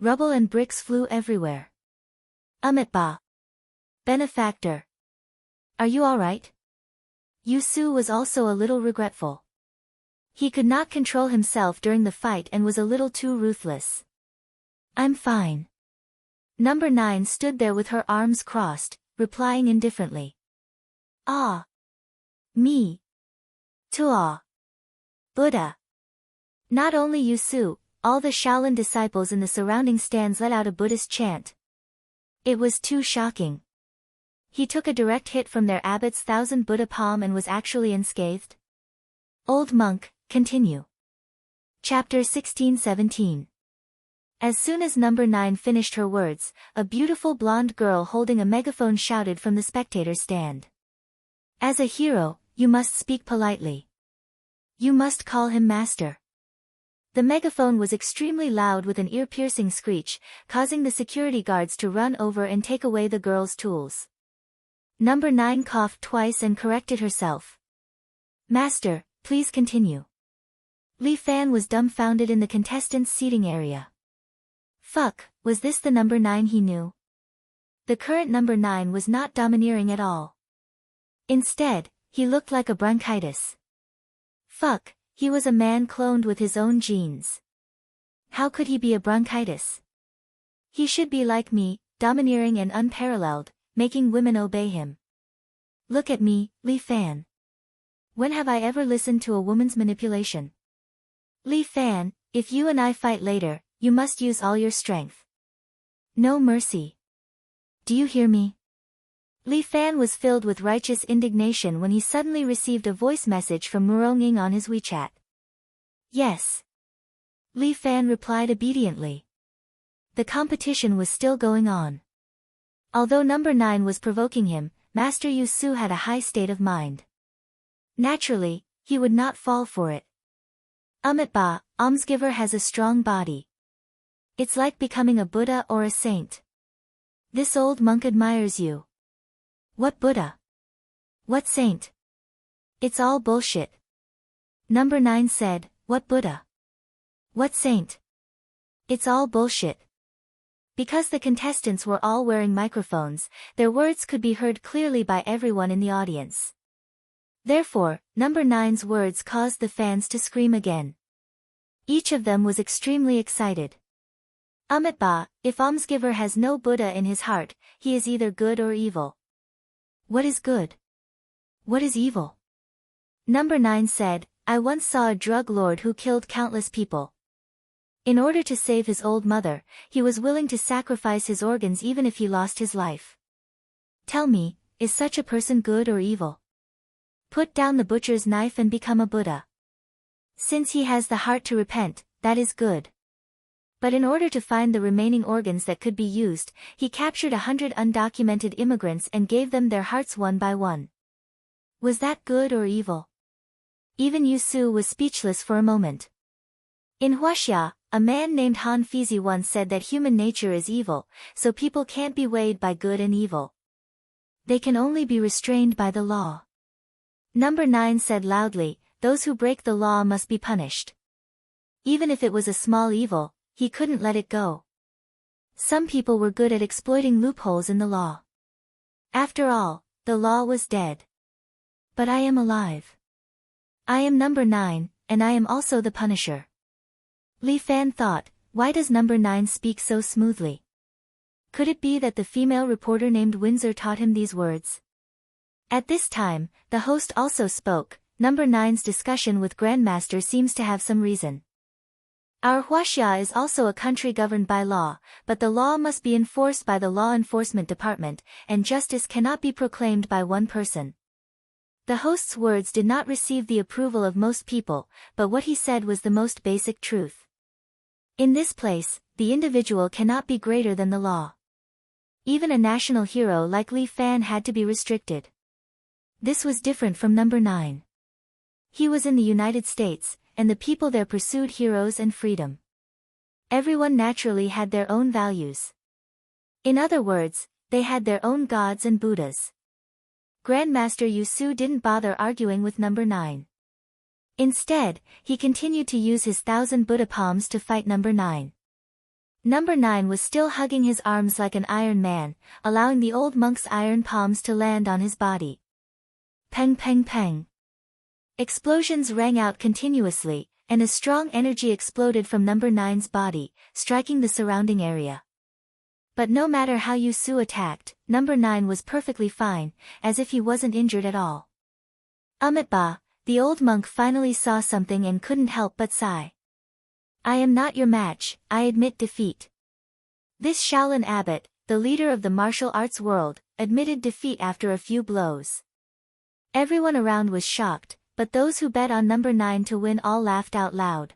Rubble and bricks flew everywhere. Amitabha. Benefactor. Are you alright? Yusu was also a little regretful. He could not control himself during the fight and was a little too ruthless. I'm fine. Number 9 stood there with her arms crossed, replying indifferently. Ah. Me. Tuah. Buddha. Not only Yusu, all the Shaolin disciples in the surrounding stands let out a Buddhist chant. It was too shocking. He took a direct hit from their abbot's 1,000 Buddha palm and was actually unscathed. Old monk, continue. Chapter 16-17. As soon as number 9 finished her words, a beautiful blonde girl holding a megaphone shouted from the spectator stand. As a hero, you must speak politely. You must call him master. The megaphone was extremely loud with an ear-piercing screech, causing the security guards to run over and take away the girl's tools. Number 9 coughed twice and corrected herself. Master, please continue. Li Fan was dumbfounded in the contestants' seating area. Fuck, was this the number 9 he knew? The current number 9 was not domineering at all. Instead, he looked like a bronchitis. Fuck, he was a man cloned with his own genes. How could he be a bronchitis? He should be like me, domineering and unparalleled, making women obey him. Look at me, Li Fan. When have I ever listened to a woman's manipulation? Li Fan, if you and I fight later, you must use all your strength. No mercy. Do you hear me? Li Fan was filled with righteous indignation when he suddenly received a voice message from Muronging on his WeChat. Yes. Li Fan replied obediently. The competition was still going on. Although number 9 was provoking him, Master Yusu had a high state of mind. Naturally, he would not fall for it. Amitabha, almsgiver has a strong body. It's like becoming a Buddha or a saint. This old monk admires you. What Buddha? What saint? It's all bullshit. Number 9 said, what Buddha? What saint? It's all bullshit. Because the contestants were all wearing microphones, their words could be heard clearly by everyone in the audience. Therefore, number 9's words caused the fans to scream again. Each of them was extremely excited. Amitabha, if almsgiver has no Buddha in his heart, he is either good or evil. What is good? What is evil? Number 9 said, I once saw a drug lord who killed countless people. In order to save his old mother, he was willing to sacrifice his organs even if he lost his life. Tell me, is such a person good or evil? Put down the butcher's knife and become a Buddha. Since he has the heart to repent, that is good. But in order to find the remaining organs that could be used, he captured 100 undocumented immigrants and gave them their hearts one by one. Was that good or evil? Even Yusu was speechless for a moment. In Huaxia, a man named Han Fizi once said that human nature is evil, so people can't be weighed by good and evil. They can only be restrained by the law. Number 9 said loudly, those who break the law must be punished. Even if it was a small evil, he couldn't let it go. Some people were good at exploiting loopholes in the law. After all, the law was dead. But I am alive. I am number 9, and I am also the Punisher. Li Fan thought, why does number 9 speak so smoothly? Could it be that the female reporter named Windsor taught him these words? At this time, the host also spoke. Number 9's discussion with Grandmaster seems to have some reason. Our Huaxia is also a country governed by law, but the law must be enforced by the law enforcement department, and justice cannot be proclaimed by one person. The host's words did not receive the approval of most people, but what he said was the most basic truth. In this place, the individual cannot be greater than the law. Even a national hero like Li Fan had to be restricted. This was different from number 9. He was in the United States, and the people there pursued heroes and freedom. Everyone naturally had their own values. In other words, they had their own gods and Buddhas. Grandmaster Yusu didn't bother arguing with number 9. Instead, he continued to use his 1,000 Buddha palms to fight number 9. Number 9 was still hugging his arms like an Iron Man, allowing the old monk's iron palms to land on his body. Peng peng peng. Explosions rang out continuously, and a strong energy exploded from number 9's body, striking the surrounding area. But no matter how Yusu attacked, number 9 was perfectly fine, as if he wasn't injured at all. Ba, the old monk finally saw something and couldn't help but sigh. I am not your match, I admit defeat. This Shaolin abbot, the leader of the martial arts world, admitted defeat after a few blows. Everyone around was shocked, but those who bet on number 9 to win all laughed out loud.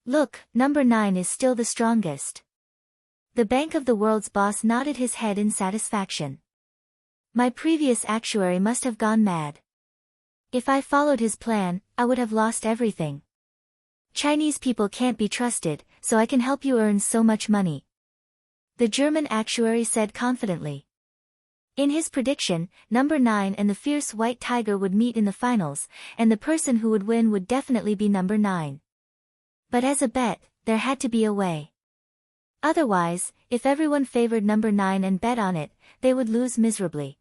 Look, number 9 is still the strongest. The Bank of the World's boss nodded his head in satisfaction. My previous actuary must have gone mad. If I followed his plan, I would have lost everything. Chinese people can't be trusted, so I can help you earn so much money. The German actuary said confidently. In his prediction, number 9 and the fierce white tiger would meet in the finals, and the person who would win would definitely be number 9. But as a bet, there had to be a way. Otherwise, if everyone favored number 9 and bet on it, they would lose miserably.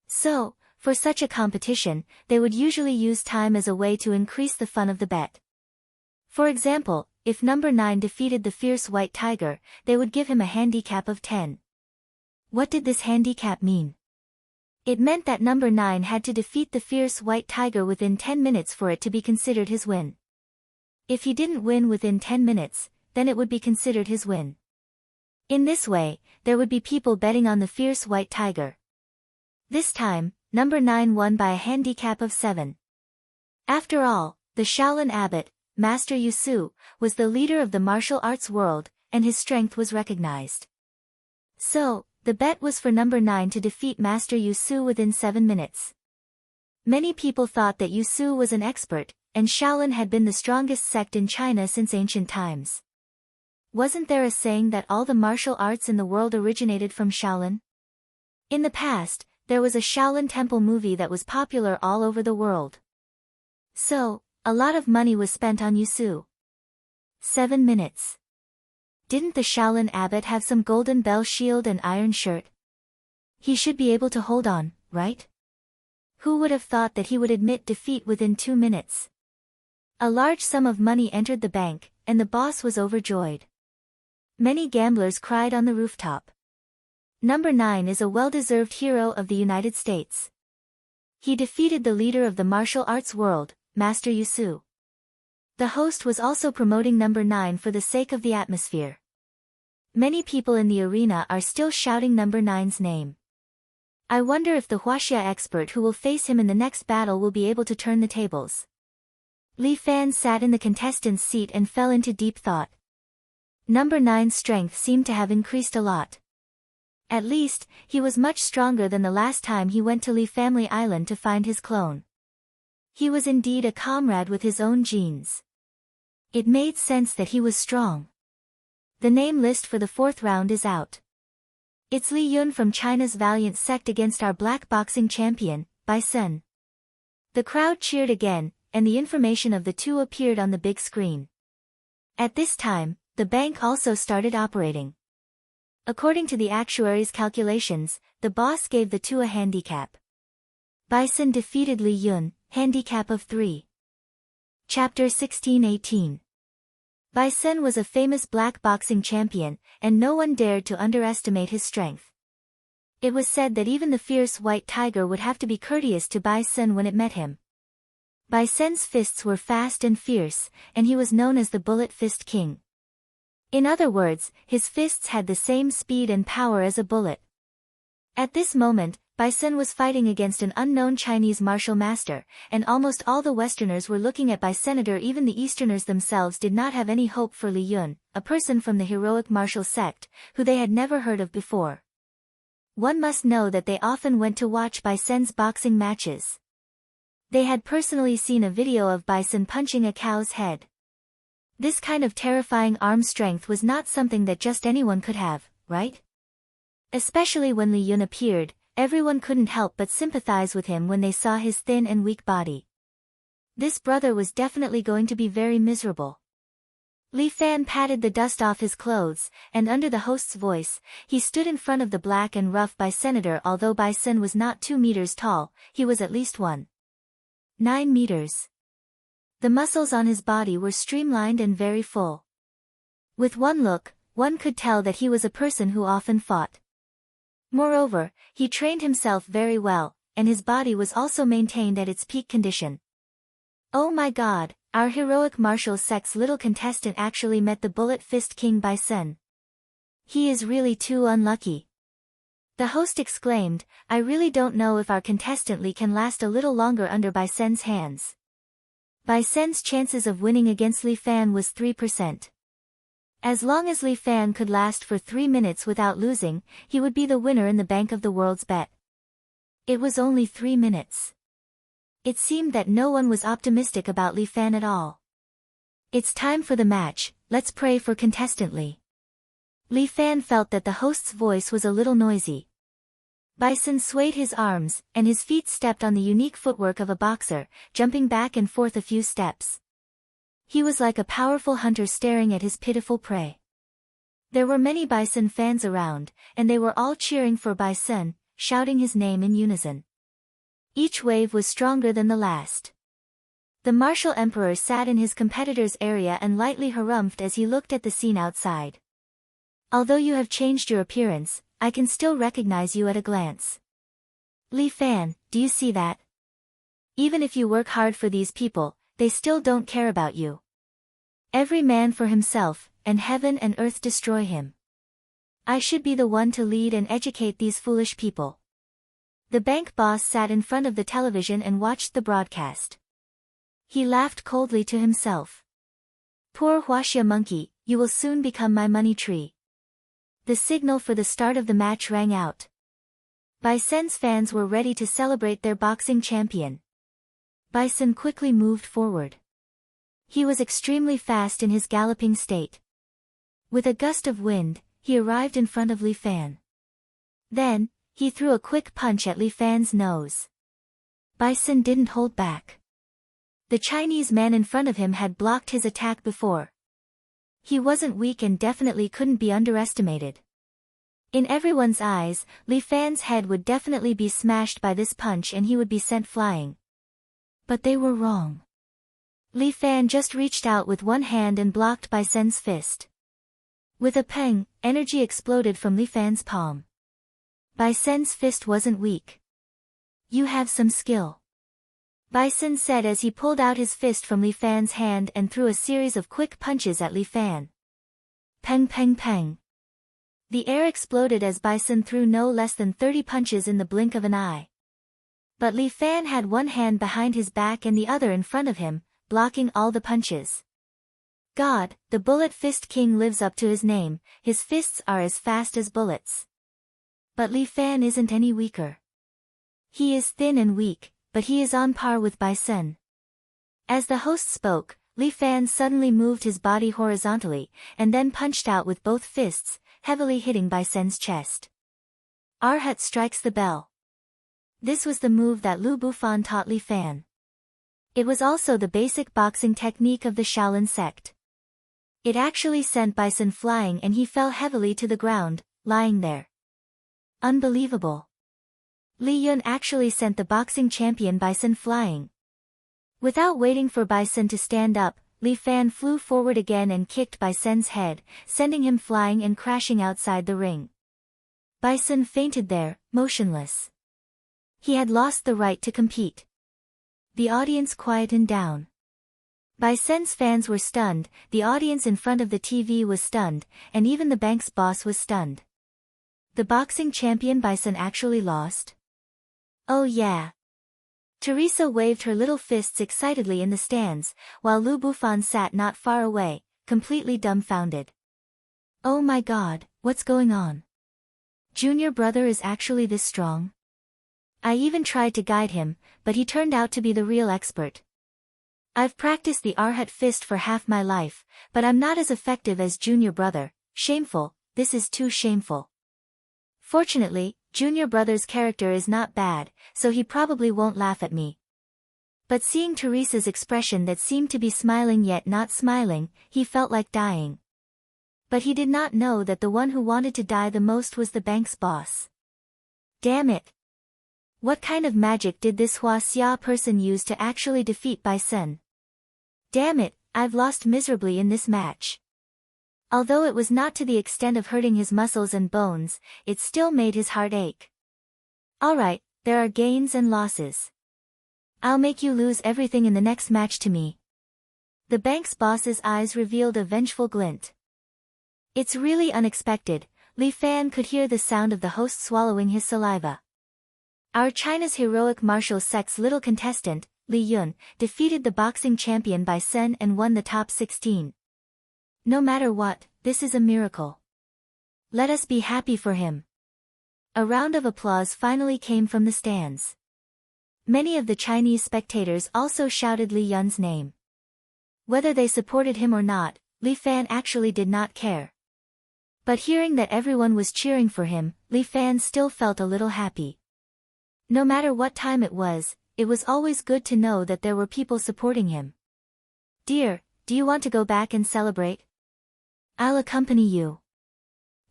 So, for such a competition, they would usually use time as a way to increase the fun of the bet. For example, if number 9 defeated the fierce white tiger, they would give him a handicap of 10. What did this handicap mean? It meant that number 9 had to defeat the fierce white tiger within 10 minutes for it to be considered his win. If he didn't win within 10 minutes, then it would be considered his win. In this way, there would be people betting on the fierce white tiger. This time, number 9 won by a handicap of 7. After all, the Shaolin abbot, Master Yusu, was the leader of the martial arts world, and his strength was recognized. So, the bet was for number 9 to defeat Master Yusu within 7 minutes. Many people thought that Yusu was an expert, and Shaolin had been the strongest sect in China since ancient times. Wasn't there a saying that all the martial arts in the world originated from Shaolin? In the past, there was a Shaolin Temple movie that was popular all over the world. So, a lot of money was spent on Yusu. 7 minutes. Didn't the Shaolin abbot have some golden bell shield and iron shirt? He should be able to hold on, right? Who would have thought that he would admit defeat within 2 minutes? A large sum of money entered the bank, and the boss was overjoyed. Many gamblers cried on the rooftop. Number 9 is a well-deserved hero of the United States. He defeated the leader of the martial arts world, Master Yusu. The host was also promoting number 9 for the sake of the atmosphere. Many people in the arena are still shouting number 9's name. I wonder if the Huaxia expert who will face him in the next battle will be able to turn the tables. Li Fan sat in the contestant's seat and fell into deep thought. Number 9's strength seemed to have increased a lot. At least, he was much stronger than the last time he went to Li Family Island to find his clone. He was indeed a comrade with his own genes. It made sense that he was strong. The name list for the 4th round is out. It's Li Yun from China's valiant sect against our black boxing champion, Bai Sun. The crowd cheered again, and the information of the two appeared on the big screen. At this time, the bank also started operating. According to the actuary's calculations, the boss gave the two a handicap. Bai Sun defeated Li Yun, handicap of 3. Chapter 16-18. Bai Sun was a famous black boxing champion, and no one dared to underestimate his strength. It was said that even the fierce white tiger would have to be courteous to Bai Sun when it met him. Bai Sun's fists were fast and fierce, and he was known as the Bullet Fist King. In other words, his fists had the same speed and power as a bullet. At this moment, Bai Sun was fighting against an unknown Chinese martial master, and almost all the Westerners were looking at Bai Sun. Even the Easterners themselves did not have any hope for Li Yun, a person from the heroic martial sect, who they had never heard of before. One must know that they often went to watch Bai Sun's boxing matches. They had personally seen a video of Bai Sun punching a cow's head. This kind of terrifying arm strength was not something that just anyone could have, right? Especially when Li Yun appeared, everyone couldn't help but sympathize with him when they saw his thin and weak body. This brother was definitely going to be very miserable. Li Fan patted the dust off his clothes, and under the host's voice, he stood in front of the black and rough Senator. Although Sun was not 2 meters tall, he was at least 1.9 meters. The muscles on his body were streamlined and very full. With one look, one could tell that he was a person who often fought. Moreover, he trained himself very well, and his body was also maintained at its peak condition. Oh my god, our heroic martial sex little contestant actually met the Bullet Fist King Sun. He is really too unlucky. The host exclaimed, I really don't know if our contestant Li can last a little longer under Sun's hands. Sun's chances of winning against Li Fan was 3%. As long as Li Fan could last for 3 minutes without losing, he would be the winner in the Bank of the World's bet. It was only 3 minutes. It seemed that no one was optimistic about Li Fan at all. It's time for the match, let's pray for contestant Li. Li Fan felt that the host's voice was a little noisy. Sun swayed his arms, and his feet stepped on the unique footwork of a boxer, jumping back and forth a few steps. He was like a powerful hunter staring at his pitiful prey. There were many Sun fans around, and they were all cheering for Sun, shouting his name in unison. Each wave was stronger than the last. The martial emperor sat in his competitor's area and lightly harumphed as he looked at the scene outside. Although you have changed your appearance, I can still recognize you at a glance. Li Fan, do you see that? Even if you work hard for these people, they still don't care about you. Every man for himself, and heaven and earth destroy him. I should be the one to lead and educate these foolish people. The bank boss sat in front of the television and watched the broadcast. He laughed coldly to himself. Poor Huaxia monkey, you will soon become my money tree. The signal for the start of the match rang out. Sun's fans were ready to celebrate their boxing champion. Sun quickly moved forward. He was extremely fast in his galloping state. With a gust of wind, he arrived in front of Li Fan. Then, he threw a quick punch at Li Fan's nose. Sun didn't hold back. The Chinese man in front of him had blocked his attack before. He wasn't weak and definitely couldn't be underestimated. In everyone's eyes, Li Fan's head would definitely be smashed by this punch and he would be sent flying. But they were wrong. Li Fan just reached out with one hand and blocked Sun's fist. With a pang, energy exploded from Li Fan's palm. Sun's fist wasn't weak. You have some skill. Sun said as he pulled out his fist from Li Fan's hand and threw a series of quick punches at Li Fan. Peng peng peng. The air exploded as Sun threw no less than 30 punches in the blink of an eye. But Li Fan had one hand behind his back and the other in front of him, blocking all the punches. God, the Bullet Fist King lives up to his name, his fists are as fast as bullets. But Li Fan isn't any weaker. He is thin and weak, but he is on par with Sun. As the host spoke, Li Fan suddenly moved his body horizontally, and then punched out with both fists, heavily hitting Sun's chest. Arhat strikes the bell. This was the move that Lu Bufan taught Li Fan. It was also the basic boxing technique of the Shaolin sect. It actually sent Sun flying and he fell heavily to the ground, lying there. Unbelievable. Li Yun actually sent the boxing champion Sun flying. Without waiting for Sun to stand up, Li Fan flew forward again and kicked Sun's head, sending him flying and crashing outside the ring. Sun fainted there, motionless. He had lost the right to compete. The audience quietened down. Sun's fans were stunned, the audience in front of the TV was stunned, and even the bank's boss was stunned. The boxing champion Sun actually lost? Oh yeah. Teresa waved her little fists excitedly in the stands, while Lu Bufan sat not far away, completely dumbfounded. Oh my god, what's going on? Junior brother is actually this strong? I even tried to guide him, but he turned out to be the real expert. I've practiced the Arhat fist for half my life, but I'm not as effective as junior brother. Shameful, this is too shameful. Fortunately, Junior Brother's character is not bad, so he probably won't laugh at me. But seeing Teresa's expression that seemed to be smiling yet not smiling, he felt like dying. But he did not know that the one who wanted to die the most was the bank's boss. Damn it! What kind of magic did this Hua Xia person use to actually defeat Bai Sen? Damn it, I've lost miserably in this match. Although it was not to the extent of hurting his muscles and bones, it still made his heart ache. Alright, there are gains and losses. I'll make you lose everything in the next match to me. The bank's boss's eyes revealed a vengeful glint. It's really unexpected, Li Fan could hear the sound of the host swallowing his saliva. Our China's heroic martial sect's little contestant, Li Yun, defeated the boxing champion Bai Sen and won the top 16. No matter what, this is a miracle. Let us be happy for him. A round of applause finally came from the stands. Many of the Chinese spectators also shouted Li Yun's name. Whether they supported him or not, Li Fan actually did not care. But hearing that everyone was cheering for him, Li Fan still felt a little happy. No matter what time it was always good to know that there were people supporting him. Dear, do you want to go back and celebrate? I'll accompany you.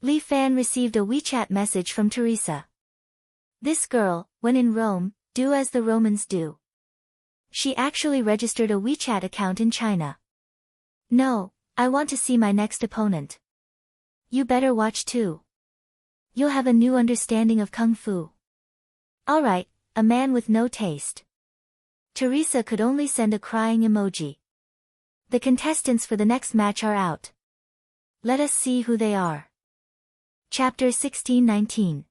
Li Fan received a WeChat message from Teresa. This girl, when in Rome, do as the Romans do. She actually registered a WeChat account in China. No, I want to see my next opponent. You better watch too. You'll have a new understanding of Kung Fu. Alright, a man with no taste. Teresa could only send a crying emoji. The contestants for the next match are out. Let us see who they are. Chapter 16-19.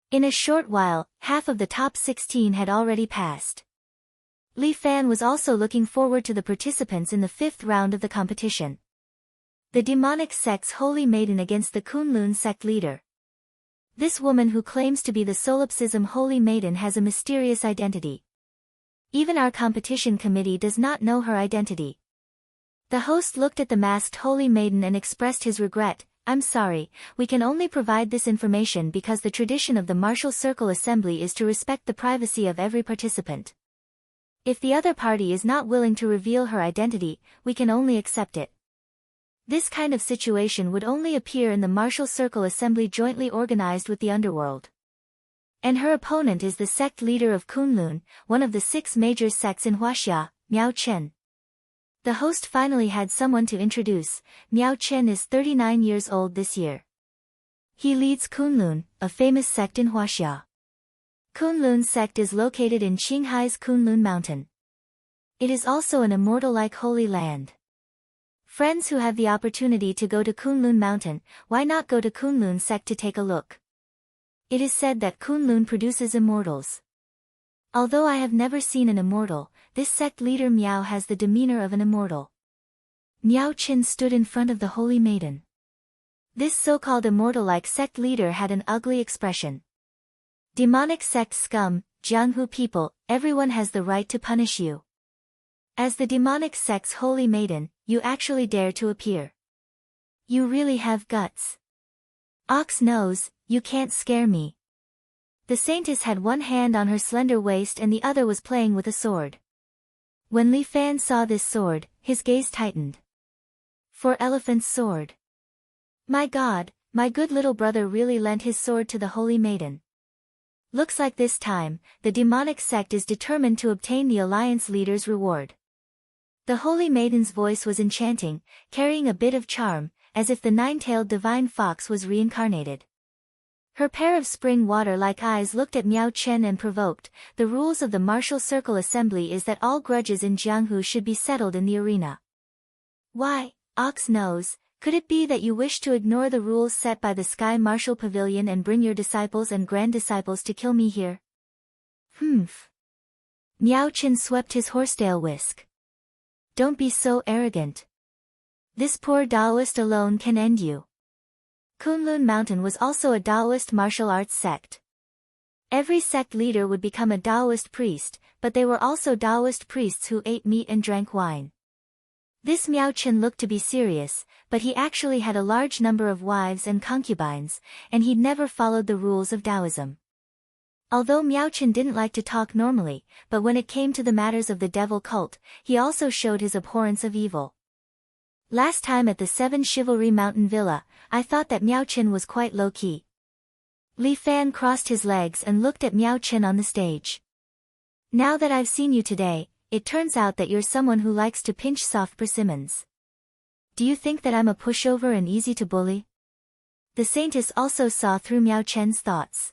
In a short while, half of the top 16 had already passed. Li Fan was also looking forward to the participants in the 5th round of the competition. The demonic sect's holy maiden against the Kunlun sect leader. This woman who claims to be the solipsism holy maiden has a mysterious identity. Even our competition committee does not know her identity. The host looked at the masked holy maiden and expressed his regret. I'm sorry, we can only provide this information because the tradition of the Martial Circle Assembly is to respect the privacy of every participant. If the other party is not willing to reveal her identity, we can only accept it. This kind of situation would only appear in the Martial Circle Assembly jointly organized with the underworld. And her opponent is the sect leader of Kunlun, one of the 6 major sects in Huaxia, Miao Chen. The host finally had someone to introduce. Miao Chen is 39 years old this year. He leads Kunlun, a famous sect in Huaxia. Kunlun sect is located in Qinghai's Kunlun Mountain. It is also an immortal-like holy land. Friends who have the opportunity to go to Kunlun Mountain, why not go to Kunlun sect to take a look? It is said that Kunlun produces immortals. Although I have never seen an immortal, this sect leader Miao has the demeanor of an immortal. Miao Chen stood in front of the holy maiden. This so-called immortal-like sect leader had an ugly expression. Demonic sect scum, Jianghu people, everyone has the right to punish you. As the demonic sect's holy maiden, you actually dare to appear. You really have guts. Ox nose, you can't scare me. The saintess had one hand on her slender waist and the other was playing with a sword. When Li Fan saw this sword, his gaze tightened. 4 elephant's sword. My God, my good little brother really lent his sword to the holy maiden. Looks like this time, the demonic sect is determined to obtain the alliance leader's reward. The holy maiden's voice was enchanting, carrying a bit of charm, as if the 9-tailed divine fox was reincarnated. Her pair of spring water-like eyes looked at Miao Chen and provoked. The rules of the Martial Circle Assembly is that all grudges in Jianghu should be settled in the arena. Why, Ox Nose, could it be that you wish to ignore the rules set by the Sky Martial Pavilion and bring your disciples and grand-disciples to kill me here? Humph. Miao Chen swept his horsetail whisk. Don't be so arrogant. This poor Taoist alone can end you. Kunlun Mountain was also a Taoist martial arts sect. Every sect leader would become a Taoist priest, but they were also Taoist priests who ate meat and drank wine. This Miao Chen looked to be serious, but he actually had a large number of wives and concubines, and he'd never followed the rules of Taoism. Although Miao Chen didn't like to talk normally, but when it came to the matters of the devil cult, he also showed his abhorrence of evil. Last time at the Seven Chivalry Mountain Villa, I thought that Miao Chen was quite low-key. Li Fan crossed his legs and looked at Miao Chen on the stage. Now that I've seen you today, it turns out that you're someone who likes to pinch soft persimmons. Do you think that I'm a pushover and easy to bully? The Saintess also saw through Miao Chen's thoughts.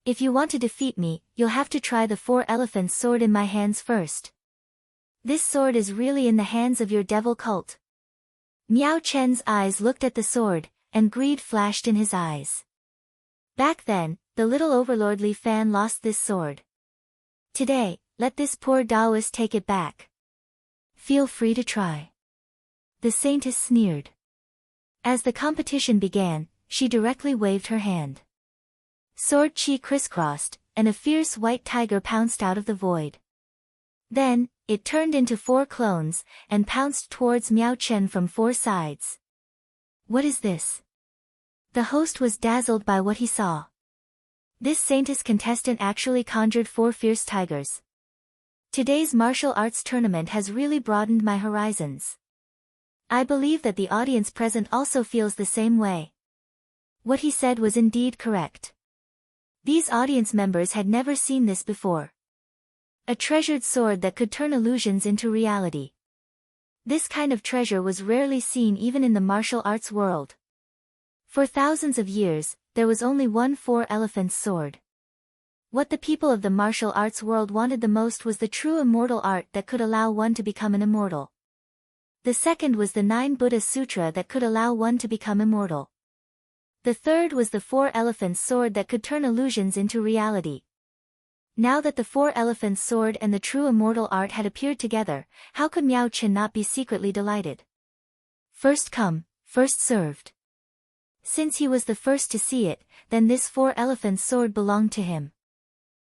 If you want to defeat me, you'll have to try the 4 elephants sword in my hands first. This sword is really in the hands of your devil cult. Miao Chen's eyes looked at the sword, and greed flashed in his eyes. Back then, the little overlord Li Fan lost this sword. Today, let this poor Taoist take it back. Feel free to try. The Saintess sneered. As the competition began, she directly waved her hand. Sword chi crisscrossed, and a fierce white tiger pounced out of the void. Then, it turned into 4 clones, and pounced towards Miao Chen from 4 sides. What is this? The host was dazzled by what he saw. This Saintess contestant actually conjured 4 fierce tigers. Today's martial arts tournament has really broadened my horizons. I believe that the audience present also feels the same way. What he said was indeed correct. These audience members had never seen this before. A treasured sword that could turn illusions into reality. This kind of treasure was rarely seen even in the martial arts world. For thousands of years, there was only one 4 elephants sword. What the people of the martial arts world wanted the most was the true immortal art that could allow one to become an immortal. The second was the 9 Buddha Sutra that could allow one to become immortal. The third was the 4 elephants sword that could turn illusions into reality. Now that the 4 elephants sword and the true immortal art had appeared together, how could Miao Chen not be secretly delighted? First come, first served. Since he was the first to see it, then this 4 elephants sword belonged to him.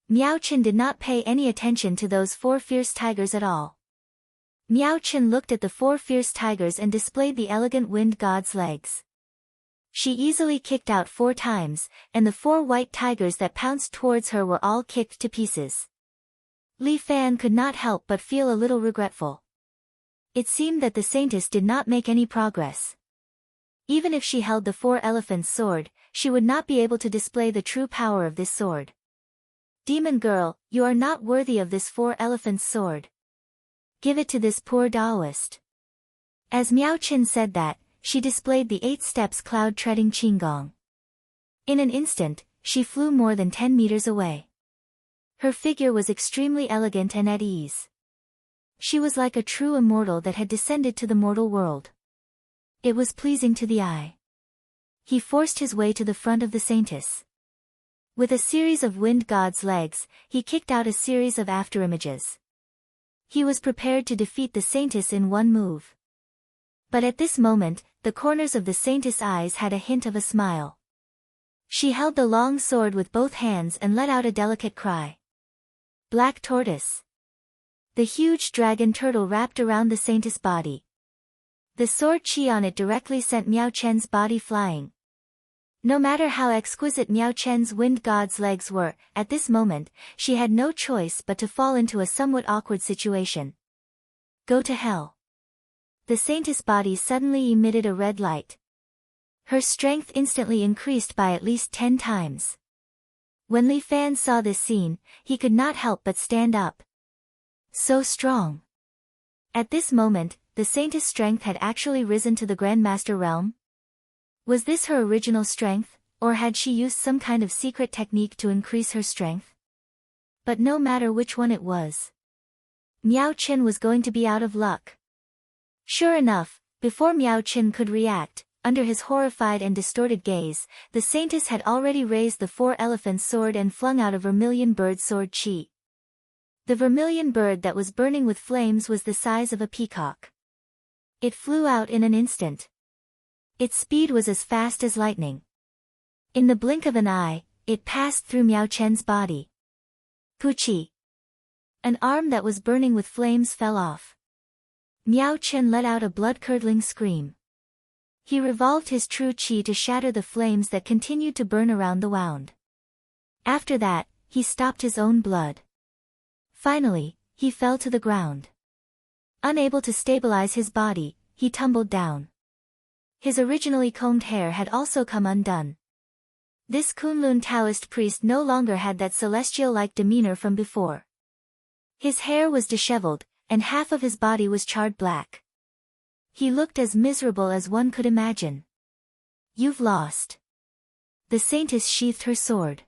Miao Chen did not pay any attention to those 4 fierce tigers at all. Miao Chen looked at the 4 fierce tigers and displayed the elegant wind god's legs. She easily kicked out 4 times, and the 4 white tigers that pounced towards her were all kicked to pieces. Li Fan could not help but feel a little regretful. It seemed that the Saintess did not make any progress. Even if she held the 4 elephants sword, she would not be able to display the true power of this sword. Demon girl, you are not worthy of this 4 elephants sword. Give it to this poor Taoist. As Miao Chen said that, she displayed the 8 steps cloud-treading qigong. In an instant, she flew more than 10 meters away. Her figure was extremely elegant and at ease. She was like a true immortal that had descended to the mortal world. It was pleasing to the eye. He forced his way to the front of the Saintess. With a series of wind god's legs, he kicked out a series of afterimages. He was prepared to defeat the Saintess in one move. But at this moment, the corners of the Saintess' eyes had a hint of a smile. She held the long sword with both hands and let out a delicate cry. Black tortoise. The huge dragon turtle wrapped around the Saintess' body. The sword chi on it directly sent Miao Chen's body flying. No matter how exquisite Miao Chen's wind god's legs were, at this moment, she had no choice but to fall into a somewhat awkward situation. Go to hell. The Saintess' body suddenly emitted a red light. Her strength instantly increased by at least 10 times. When Li Fan saw this scene, he could not help but stand up. So strong. At this moment, the Saintess' strength had actually risen to the Grandmaster realm. Was this her original strength, or had she used some kind of secret technique to increase her strength? But no matter which one it was, Miao Chen was going to be out of luck. Sure enough, before Miao Chen could react, under his horrified and distorted gaze, the Saintess had already raised the 4 elephants sword and flung out a vermilion bird sword chi. The vermilion bird that was burning with flames was the size of a peacock. It flew out in an instant. Its speed was as fast as lightning. In the blink of an eye, it passed through Miao Chen's body. Puchi. An arm that was burning with flames fell off. Miao Chen let out a blood-curdling scream. He revolved his true qi to shatter the flames that continued to burn around the wound. After that, he stopped his own blood. Finally, he fell to the ground. Unable to stabilize his body, he tumbled down. His originally combed hair had also come undone. This Kunlun Taoist priest no longer had that celestial-like demeanor from before. His hair was disheveled, and half of his body was charred black. He looked as miserable as one could imagine. "You've lost." The saintess sheathed her sword.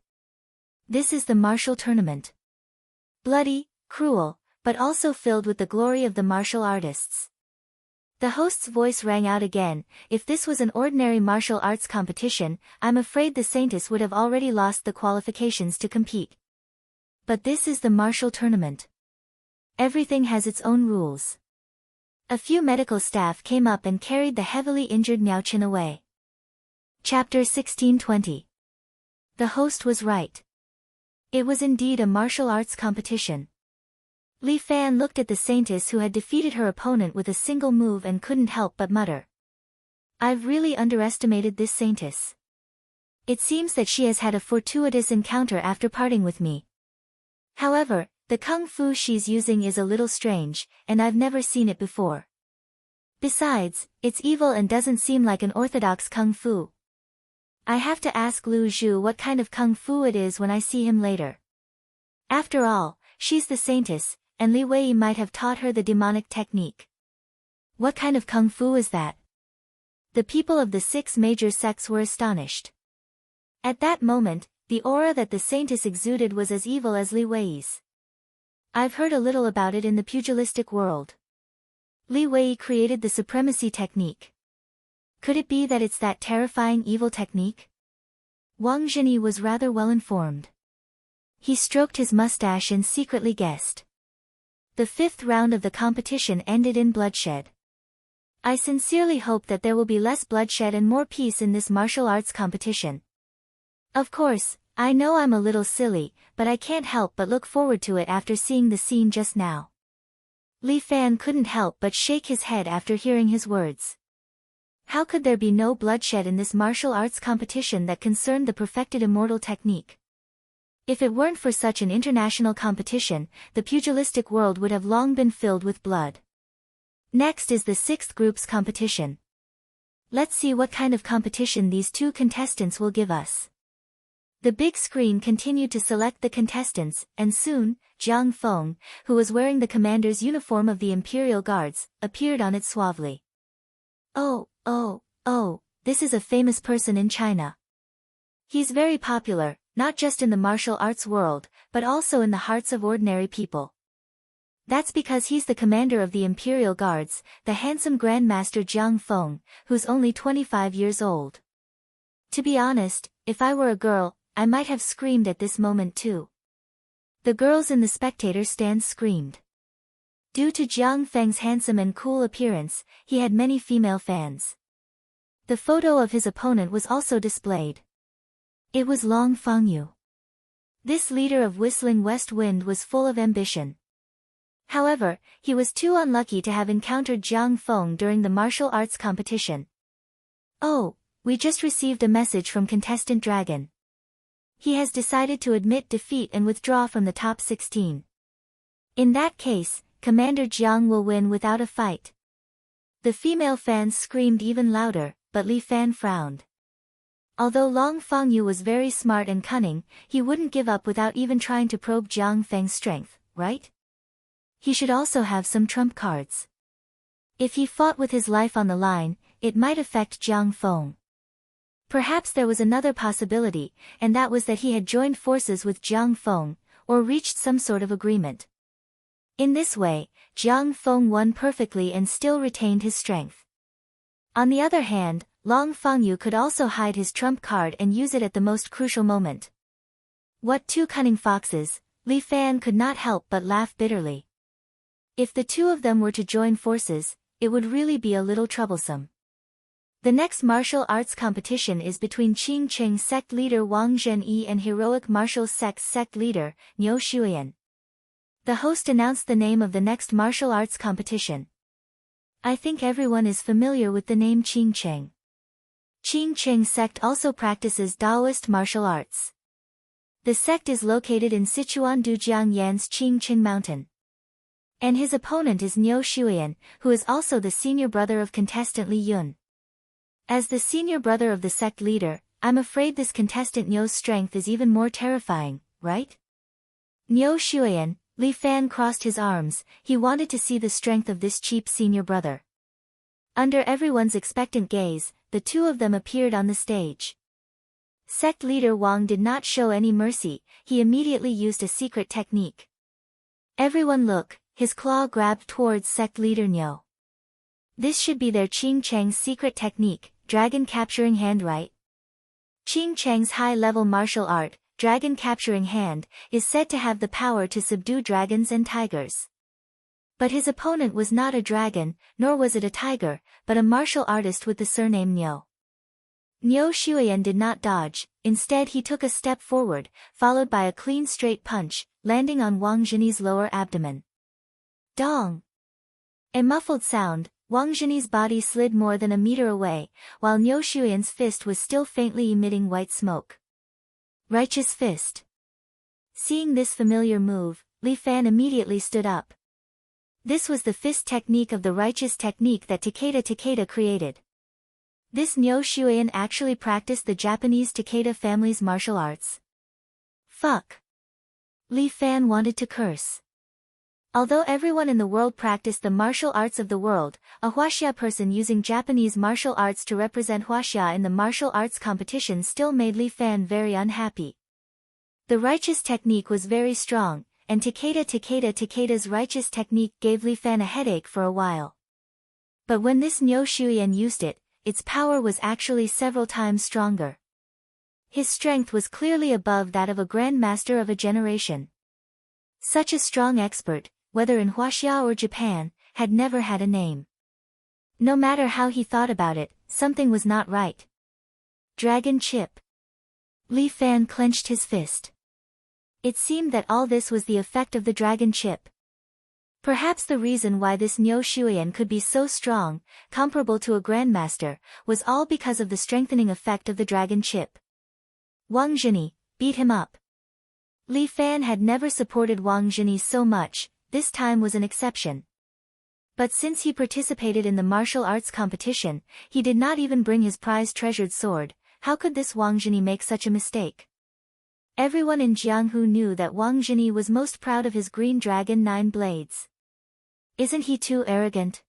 "This is the martial tournament. Bloody, cruel, but also filled with the glory of the martial artists." The host's voice rang out again. "If this was an ordinary martial arts competition, I'm afraid the saintess would have already lost the qualifications to compete. But this is the martial tournament. Everything has its own rules." A few medical staff came up and carried the heavily injured Miao Chen away. Chapter 1620. The host was right. It was indeed a martial arts competition. Li Fan looked at the saintess who had defeated her opponent with a single move and couldn't help but mutter. "I've really underestimated this saintess. It seems that she has had a fortuitous encounter after parting with me. However, the kung fu she's using is a little strange, and I've never seen it before. Besides, it's evil and doesn't seem like an orthodox kung fu. I have to ask Lu Zhu what kind of kung fu it is when I see him later. After all, she's the saintess, and Li Wei might have taught her the demonic technique. What kind of kung fu is that?" The people of the 6 major sects were astonished. At that moment, the aura that the saintess exuded was as evil as Li Wei's. "I've heard a little about it in the pugilistic world. Li Wei created the supremacy technique. Could it be that it's that terrifying evil technique?" Wang Zhenyi was rather well informed. He stroked his mustache and secretly guessed. The 5th round of the competition ended in bloodshed. "I sincerely hope that there will be less bloodshed and more peace in this martial arts competition. Of course, I know I'm a little silly, but I can't help but look forward to it after seeing the scene just now." Li Fan couldn't help but shake his head after hearing his words. How could there be no bloodshed in this martial arts competition that concerned the perfected immortal technique? If it weren't for such an international competition, the pugilistic world would have long been filled with blood. Next is the 6th group's competition. Let's see what kind of competition these 2 contestants will give us. The big screen continued to select the contestants, and soon, Jiang Feng, who was wearing the commander's uniform of the Imperial Guards, appeared on it suavely. Oh, this is a famous person in China. He's very popular, not just in the martial arts world, but also in the hearts of ordinary people. That's because he's the commander of the Imperial Guards, the handsome Grandmaster Jiang Feng, who's only 25 years old. To be honest, if I were a girl, I might have screamed at this moment too. The girls in the spectator stand screamed. Due to Jiang Feng's handsome and cool appearance, he had many female fans. The photo of his opponent was also displayed. It was Long Fangyu. This leader of Whistling West Wind was full of ambition. However, he was too unlucky to have encountered Jiang Feng during the martial arts competition. "Oh, we just received a message from contestant Dragon. He has decided to admit defeat and withdraw from the top 16. In that case, Commander Jiang will win without a fight." The female fans screamed even louder, but Li Fan frowned. Although Long Fangyu was very smart and cunning, he wouldn't give up without even trying to probe Jiang Feng's strength, right? He should also have some trump cards. If he fought with his life on the line, it might affect Jiang Feng. Perhaps there was another possibility, and that was that he had joined forces with Jiang Feng, or reached some sort of agreement. In this way, Jiang Feng won perfectly and still retained his strength. On the other hand, Long Fangyu could also hide his trump card and use it at the most crucial moment. What 2 cunning foxes, Li Fan could not help but laugh bitterly. If the 2 of them were to join forces, it would really be a little troublesome. The next martial arts competition is between Qing Cheng sect leader Wang Zhenyi and Heroic Martial Sects sect leader, Niu Shuyan. The host announced the name of the next martial arts competition. I think everyone is familiar with the name Qingcheng. Qingcheng sect also practices Taoist martial arts. The sect is located in Sichuan Dujiang Yan's Qingcheng Mountain. And his opponent is Niu Shuiyan, who is also the senior brother of contestant Li Yun. As the senior brother of the sect leader, I'm afraid this contestant Niu's strength is even more terrifying, right? Niu Shuiyan, Li Fan crossed his arms, he wanted to see the strength of this cheap senior brother. Under everyone's expectant gaze, the two of them appeared on the stage. Sect leader Wang did not show any mercy, he immediately used a secret technique. Everyone look, his claw grabbed towards sect leader Niu. This should be their Qingcheng's secret technique, dragon capturing hand, right? Qingcheng's high-level martial art, dragon capturing hand, is said to have the power to subdue dragons and tigers. But his opponent was not a dragon, nor was it a tiger, but a martial artist with the surname Niu. Niu Shuiyan did not dodge, instead he took a step forward, followed by a clean straight punch, landing on Wang Zhenyi's lower abdomen. Dong! A muffled sound, Wang Zhenyi's body slid more than a meter away, while Niu Shuiyan's fist was still faintly emitting white smoke. Righteous fist. Seeing this familiar move, Li Fan immediately stood up. This was the fist technique of the righteous technique that Takeda created. This Niu Shuiyan actually practiced the Japanese Takeda family's martial arts. Fuck! Li Fan wanted to curse. Although everyone in the world practiced the martial arts of the world, a Huaxia person using Japanese martial arts to represent Huaxia in the martial arts competition still made Li Fan very unhappy. The righteous technique was very strong, and Takeda's righteous technique gave Li Fan a headache for a while. But when this Niu Shuiyan used it, its power was actually several times stronger. His strength was clearly above that of a grandmaster of a generation. Such a strong expert, whether in Huaxia or Japan, had never had a name. No matter how he thought about it, something was not right. Dragon chip. Li Fan clenched his fist. It seemed that all this was the effect of the dragon chip. Perhaps the reason why this Niu Shuiyan could be so strong, comparable to a grandmaster, was all because of the strengthening effect of the dragon chip. Wang Zhenyi, beat him up. Li Fan had never supported Wang Zhenyi so much, this time was an exception. But since he participated in the martial arts competition, he did not even bring his prize-treasured sword. How could this Wang Zhenyi make such a mistake? Everyone in Jianghu knew that Wang Zhenyi was most proud of his green dragon 9 blades. Isn't he too arrogant?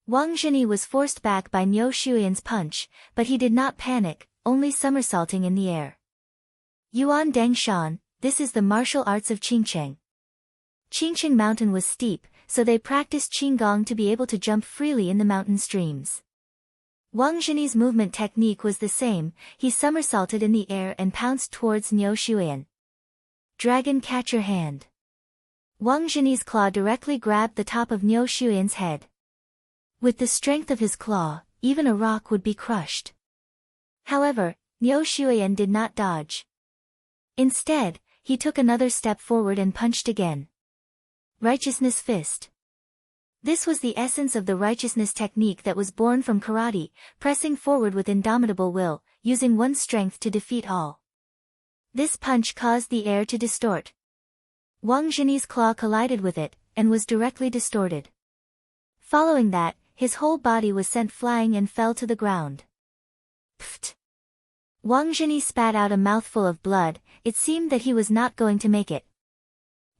Wang Zhenyi was forced back by Niu Shuiyan's punch, but he did not panic, only somersaulting in the air. Yuan Dangshan, this is the martial arts of Qingcheng. Qingcheng Mountain was steep, so they practiced Qinggong to be able to jump freely in the mountain streams. Wang Zhenyi's movement technique was the same, he somersaulted in the air and pounced towards Niu Shuiyan. Dragon catcher hand. Wang Zhenyi's claw directly grabbed the top of Niu Shuiyan's head. With the strength of his claw, even a rock would be crushed. However, Niu Shuiyan did not dodge. Instead, he took another step forward and punched again. Righteousness fist. This was the essence of the righteousness technique that was born from karate, pressing forward with indomitable will, using one's strength to defeat all. This punch caused the air to distort. Wang Zhenyi's claw collided with it, and was directly distorted. Following that, his whole body was sent flying and fell to the ground. Pfft! Wang Zhenyi spat out a mouthful of blood, it seemed that he was not going to make it.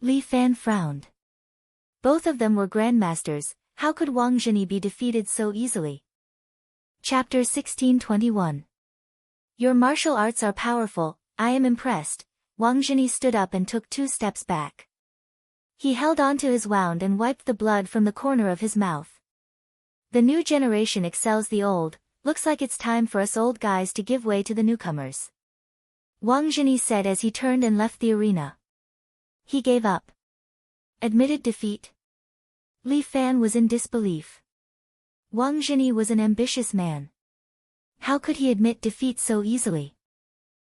Li Fan frowned. Both of them were grandmasters, how could Wang Zhenyi be defeated so easily? Chapter 1621. Your martial arts are powerful, I am impressed. Wang Zhenyi stood up and took 2 steps back. He held on to his wound and wiped the blood from the corner of his mouth. The new generation excels the old, looks like it's time for us old guys to give way to the newcomers. Wang Zhenyi said as he turned and left the arena. He gave up. Admitted defeat? Li Fan was in disbelief. Wang Zhenyi was an ambitious man. How could he admit defeat so easily?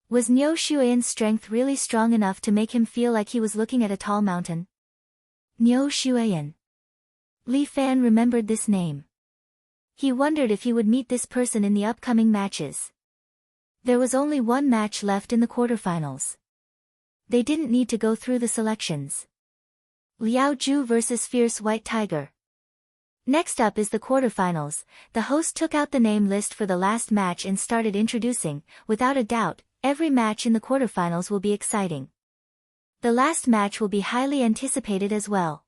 Was Niu Shuiyan's strength really strong enough to make him feel like he was looking at a tall mountain? Niu Shuiyan. Li Fan remembered this name. He wondered if he would meet this person in the upcoming matches. There was only one match left in the quarterfinals. They didn't need to go through the selections. Liao Ju vs Fierce White Tiger. Next up is the quarterfinals. The host took out the name list for the last match and started introducing. Without a doubt, every match in the quarterfinals will be exciting. The last match will be highly anticipated as well.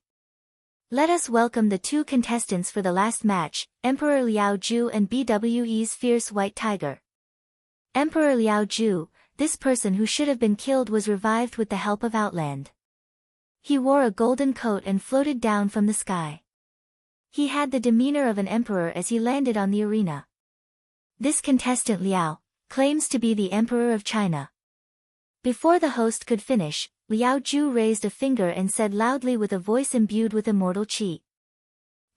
Let us welcome the two contestants for the last match, Emperor Liao Ju and BWE's Fierce White Tiger. Emperor Liao Ju, this person who should have been killed, was revived with the help of Outland. He wore a golden coat and floated down from the sky. He had the demeanor of an emperor as he landed on the arena. This contestant Liao claims to be the Emperor of China. Before the host could finish, Liao Ju raised a finger and said loudly with a voice imbued with immortal qi.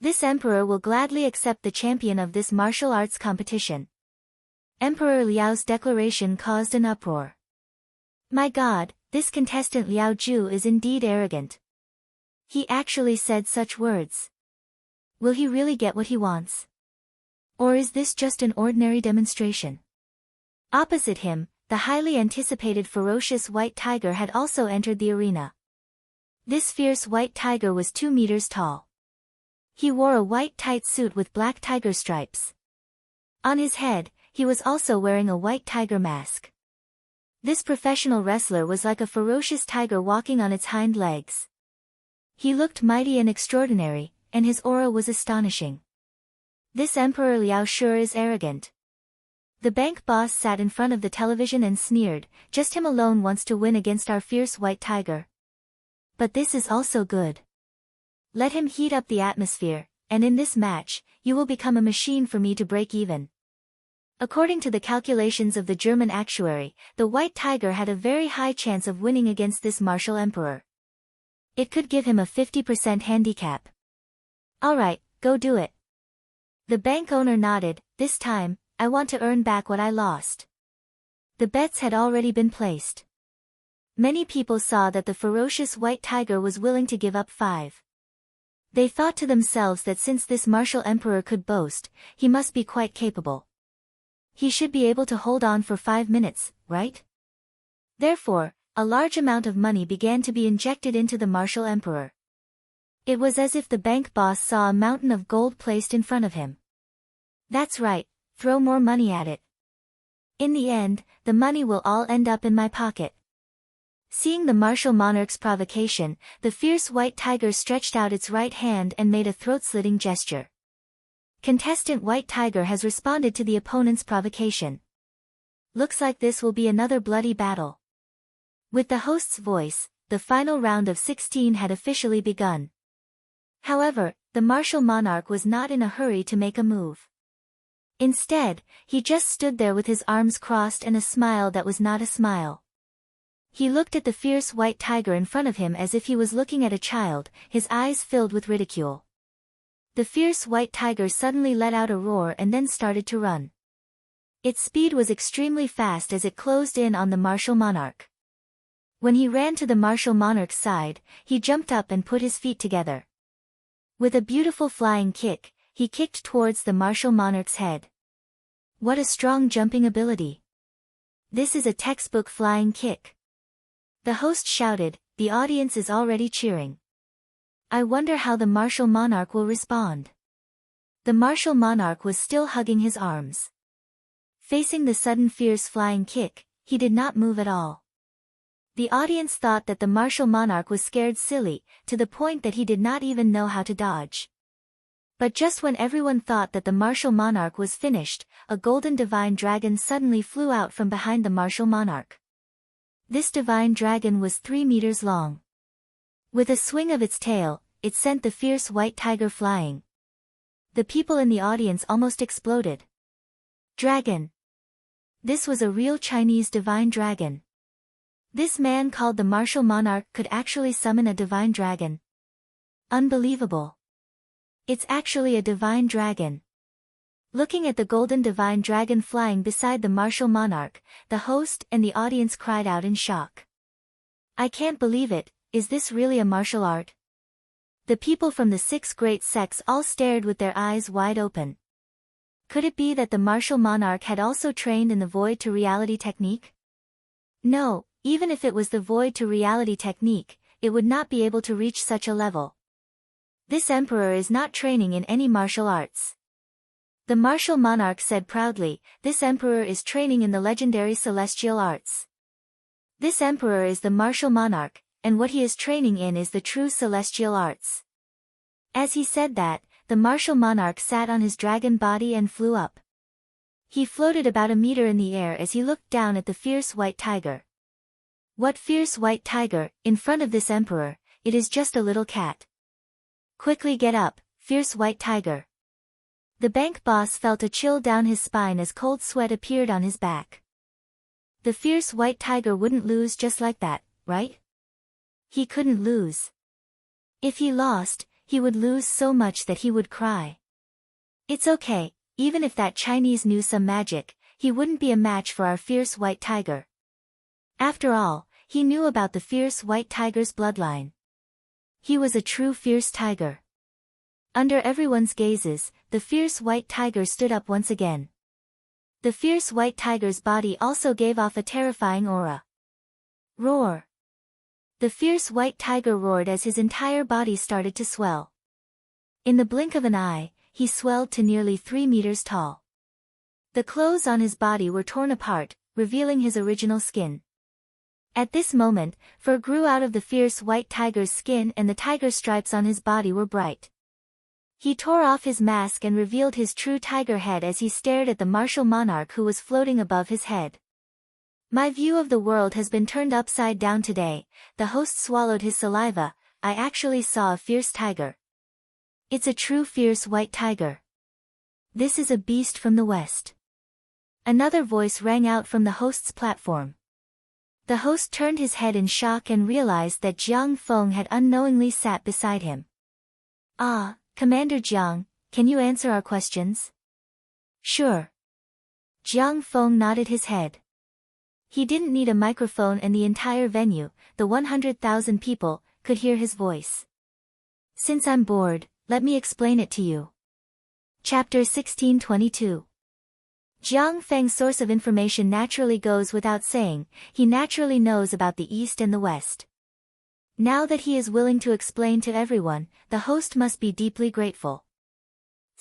This emperor will gladly accept the champion of this martial arts competition. Emperor Liao's declaration caused an uproar. My God, this contestant Liao Ju is indeed arrogant. He actually said such words. Will he really get what he wants? Or is this just an ordinary demonstration? Opposite him, the highly anticipated ferocious white tiger had also entered the arena. This fierce white tiger was 2 meters tall. He wore a white tight suit with black tiger stripes. On his head, he was also wearing a white tiger mask. This professional wrestler was like a ferocious tiger walking on its hind legs. He looked mighty and extraordinary, and his aura was astonishing. This Emperor Liao sure is arrogant. The bank boss sat in front of the television and sneered, just him alone wants to win against our fierce white tiger. But this is also good. Let him heat up the atmosphere, and in this match, you will become a machine for me to break even. According to the calculations of the German actuary, the white tiger had a very high chance of winning against this martial emperor. It could give him a 50% handicap. Alright, go do it. The bank owner nodded. This time, I want to earn back what I lost. The bets had already been placed. Many people saw that the ferocious white tiger was willing to give up 5. They thought to themselves that since this martial emperor could boast, he must be quite capable. He should be able to hold on for 5 minutes, right? Therefore, a large amount of money began to be injected into the martial emperor. It was as if the bank boss saw a mountain of gold placed in front of him. That's right. Throw more money at it. In the end, the money will all end up in my pocket. Seeing the martial monarch's provocation, the fierce white tiger stretched out its right hand and made a throat-slitting gesture. Contestant White Tiger has responded to the opponent's provocation. Looks like this will be another bloody battle. With the host's voice, the final round of 16 had officially begun. However, the martial monarch was not in a hurry to make a move. Instead, he just stood there with his arms crossed and a smile that was not a smile. He looked at the fierce white tiger in front of him as if he was looking at a child, his eyes filled with ridicule. The fierce white tiger suddenly let out a roar and then started to run. Its speed was extremely fast as it closed in on the martial monarch. When he ran to the martial monarch's side, he jumped up and put his feet together. With a beautiful flying kick, he kicked towards the martial monarch's head. What a strong jumping ability. This is a textbook flying kick. The host shouted, the audience is already cheering. I wonder how the martial monarch will respond. The martial monarch was still hugging his arms. Facing the sudden fierce flying kick, he did not move at all. The audience thought that the martial monarch was scared silly, to the point that he did not even know how to dodge. But just when everyone thought that the martial monarch was finished, a golden divine dragon suddenly flew out from behind the martial monarch. This divine dragon was 3 meters long. With a swing of its tail, it sent the fierce white tiger flying. The people in the audience almost exploded. Dragon! This was a real Chinese divine dragon. This man called the martial monarch could actually summon a divine dragon. Unbelievable. It's actually a divine dragon. Looking at the golden divine dragon flying beside the martial monarch, the host and the audience cried out in shock. I can't believe it, is this really a martial art? The people from the 6 great sects all stared with their eyes wide open. Could it be that the martial monarch had also trained in the void to reality technique? No, even if it was the void to reality technique, it would not be able to reach such a level. This emperor is not training in any martial arts. The martial monarch said proudly, this emperor is training in the legendary celestial arts. This emperor is the martial monarch, and what he is training in is the true celestial arts. As he said that, the martial monarch sat on his dragon body and flew up. He floated about a meter in the air as he looked down at the fierce white tiger. What fierce white tiger, in front of this emperor, it is just a little cat. Quickly get up, fierce white tiger. The bank boss felt a chill down his spine as cold sweat appeared on his back. The fierce white tiger wouldn't lose just like that, right? He couldn't lose. If he lost, he would lose so much that he would cry. It's okay, even if that Chinese knew some magic, he wouldn't be a match for our fierce white tiger. After all, he knew about the fierce white tiger's bloodline. He was a true fierce tiger. Under everyone's gazes, the fierce white tiger stood up once again. The fierce white tiger's body also gave off a terrifying aura. Roar! The fierce white tiger roared as his entire body started to swell. In the blink of an eye, he swelled to nearly 3 meters tall. The clothes on his body were torn apart, revealing his original skin. At this moment, fur grew out of the fierce white tiger's skin and the tiger stripes on his body were bright. He tore off his mask and revealed his true tiger head as he stared at the martial monarch who was floating above his head. My view of the world has been turned upside down today, the host swallowed his saliva, I actually saw a fierce tiger. It's a true fierce white tiger. This is a beast from the west. Another voice rang out from the host's platform. The host turned his head in shock and realized that Jiang Feng had unknowingly sat beside him. Ah, Commander Jiang, can you answer our questions? Sure. Jiang Feng nodded his head. He didn't need a microphone and the entire venue, the 100,000 people, could hear his voice. Since I'm bored, let me explain it to you. Chapter 1622. Jiang Feng's source of information naturally goes without saying, he naturally knows about the East and the West. Now that he is willing to explain to everyone, the host must be deeply grateful.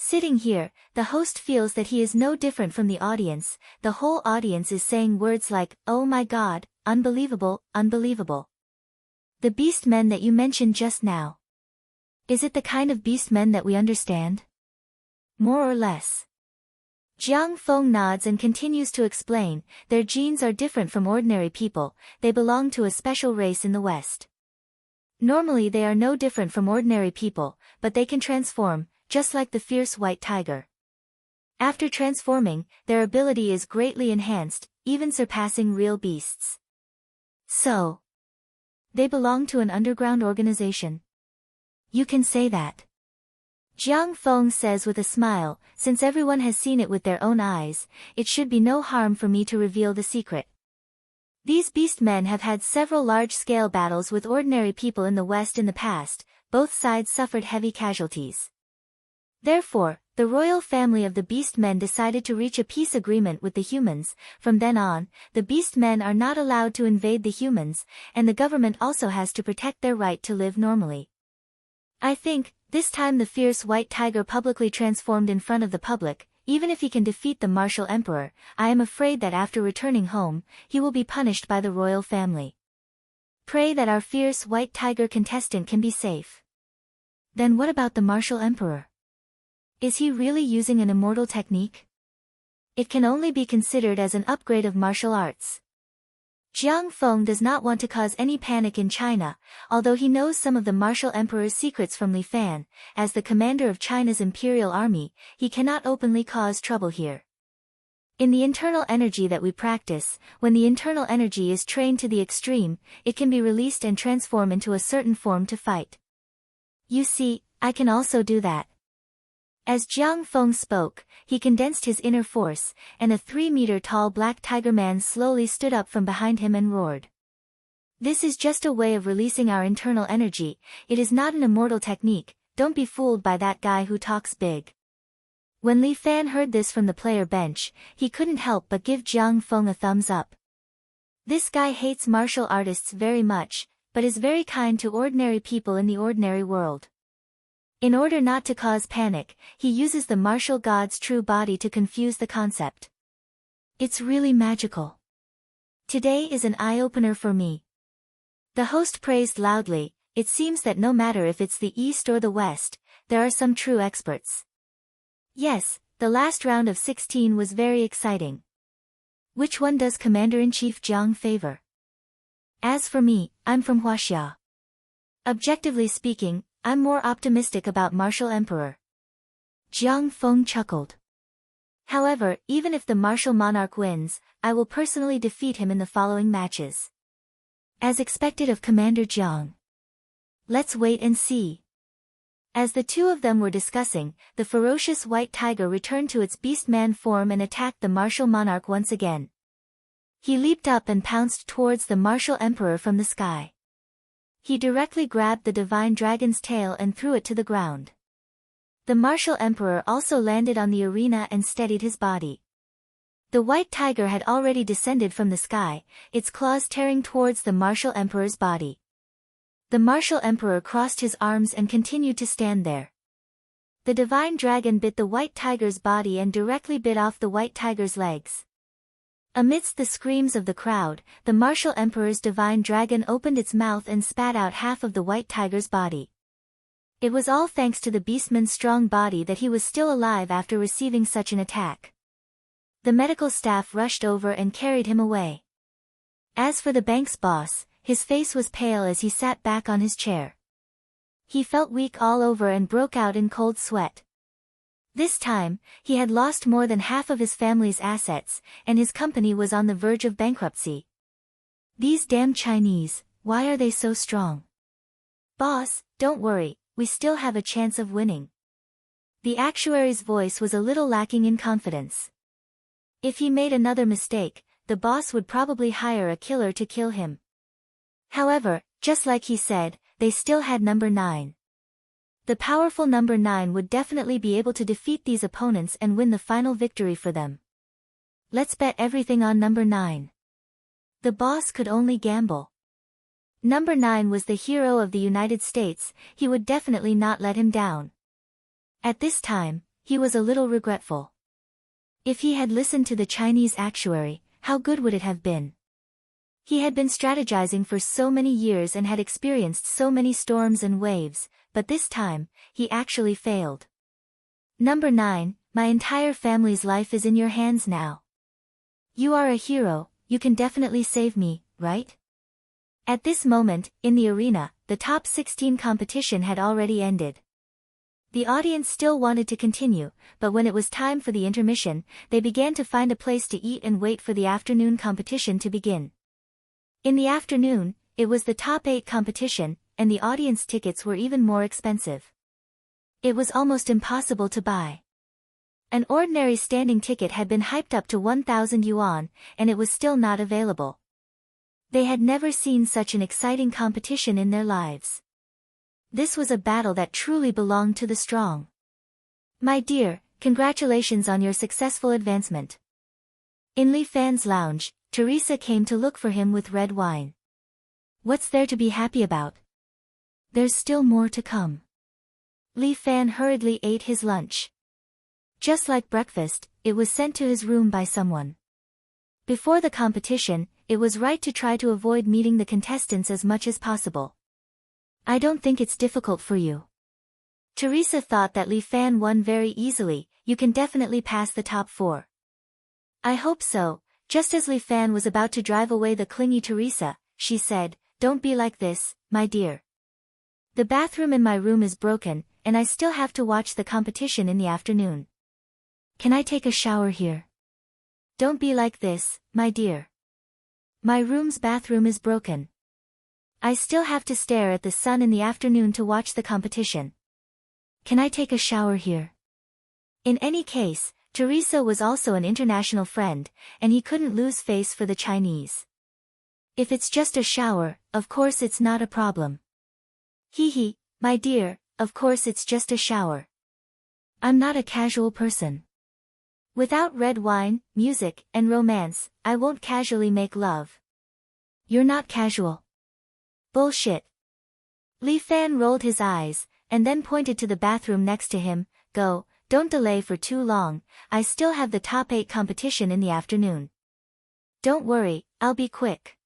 Sitting here, the host feels that he is no different from the audience, the whole audience is saying words like, oh my god, unbelievable, unbelievable. The beast men that you mentioned just now. Is it the kind of beast men that we understand? More or less. Jiang Feng nods and continues to explain, their genes are different from ordinary people, they belong to a special race in the West. Normally they are no different from ordinary people, but they can transform, just like the fierce white tiger. After transforming, their ability is greatly enhanced, even surpassing real beasts. So, they belong to an underground organization. You can say that. Jiang Feng says with a smile, since everyone has seen it with their own eyes, it should be no harm for me to reveal the secret. These beast men have had several large-scale battles with ordinary people in the West in the past, both sides suffered heavy casualties. Therefore, the royal family of the beast men decided to reach a peace agreement with the humans. From then on, the beast men are not allowed to invade the humans, and the government also has to protect their right to live normally. I think, this time the fierce white tiger publicly transformed in front of the public. Even if he can defeat the martial emperor, I am afraid that after returning home, he will be punished by the royal family. Pray that our fierce white tiger contestant can be safe. Then what about the martial emperor? Is he really using an immortal technique? It can only be considered as an upgrade of martial arts. Jiang Feng does not want to cause any panic in China, although he knows some of the martial emperor's secrets from Li Fan. As the commander of China's imperial army, he cannot openly cause trouble here. In the internal energy that we practice, when the internal energy is trained to the extreme, it can be released and transform into a certain form to fight. You see, I can also do that. As Jiang Feng spoke, he condensed his inner force, and a 3-meter-tall black tiger man slowly stood up from behind him and roared. This is just a way of releasing our internal energy, it is not an immortal technique, don't be fooled by that guy who talks big. When Li Fan heard this from the player bench, he couldn't help but give Jiang Feng a thumbs up. This guy hates martial artists very much, but is very kind to ordinary people in the ordinary world. In order not to cause panic, he uses the martial god's true body to confuse the concept. It's really magical. Today is an eye-opener for me. The host praised loudly. It seems that no matter if it's the East or the West, there are some true experts. Yes, the last round of 16 was very exciting. Which one does Commander-in-Chief Jiang favor? As for me, I'm from Huaxia. Objectively speaking, I'm more optimistic about Martial Emperor. Jiang Feng chuckled. However, even if the Martial Monarch wins, I will personally defeat him in the following matches. As expected of Commander Jiang. Let's wait and see. As the two of them were discussing, the ferocious white tiger returned to its beastman form and attacked the Martial Monarch once again. He leaped up and pounced towards the Martial Emperor from the sky. He directly grabbed the divine dragon's tail and threw it to the ground. The Martial Emperor also landed on the arena and steadied his body. The white tiger had already descended from the sky, its claws tearing towards the Martial Emperor's body. The Martial Emperor crossed his arms and continued to stand there. The divine dragon bit the white tiger's body and directly bit off the white tiger's legs. Amidst the screams of the crowd, the Martial Emperor's divine dragon opened its mouth and spat out half of the white tiger's body. It was all thanks to the beastman's strong body that he was still alive after receiving such an attack. The medical staff rushed over and carried him away. As for the bank's boss, his face was pale as he sat back on his chair. He felt weak all over and broke out in cold sweat. This time, he had lost more than half of his family's assets, and his company was on the verge of bankruptcy. These damn Chinese, why are they so strong? Boss, don't worry, we still have a chance of winning. The actuary's voice was a little lacking in confidence. If he made another mistake, the boss would probably hire a killer to kill him. However, just like he said, they still had number 9. The powerful number 9 would definitely be able to defeat these opponents and win the final victory for them. Let's bet everything on number 9. The boss could only gamble. Number 9 was the hero of the United States, he would definitely not let him down. At this time, he was a little regretful. If he had listened to the Chinese actuary, how good would it have been? He had been strategizing for so many years and had experienced so many storms and waves, but this time, he actually failed. Number 9, my entire family's life is in your hands now. You are a hero, you can definitely save me, right? At this moment, in the arena, the top 16 competition had already ended. The audience still wanted to continue, but when it was time for the intermission, they began to find a place to eat and wait for the afternoon competition to begin. In the afternoon, it was the top 8 competition, and the audience tickets were even more expensive. It was almost impossible to buy. An ordinary standing ticket had been hyped up to 1,000 yuan, and it was still not available. They had never seen such an exciting competition in their lives. This was a battle that truly belonged to the strong. My dear, congratulations on your successful advancement. In Li Fan's lounge, Teresa came to look for him with red wine. What's there to be happy about? There's still more to come. Li Fan hurriedly ate his lunch. Just like breakfast, it was sent to his room by someone. Before the competition, it was right to try to avoid meeting the contestants as much as possible. I don't think it's difficult for you. Teresa thought that Li Fan won very easily, you can definitely pass the top 4. I hope so. Just as Li Fan was about to drive away the clingy Teresa, she said, don't be like this, my dear. The bathroom in my room is broken, and I still have to watch the competition in the afternoon. Can I take a shower here? Don't be like this, my dear. My room's bathroom is broken. I still have to stare at the sun in the afternoon to watch the competition. Can I take a shower here? In any case, Teresa was also an international friend, and he couldn't lose face for the Chinese. If it's just a shower, of course it's not a problem. Hee hee, my dear, of course it's just a shower. I'm not a casual person. Without red wine, music, and romance, I won't casually make love. You're not casual. Bullshit. Li Fan rolled his eyes, and then pointed to the bathroom next to him. Go, don't delay for too long, I still have the top 8 competition in the afternoon. Don't worry, I'll be quick.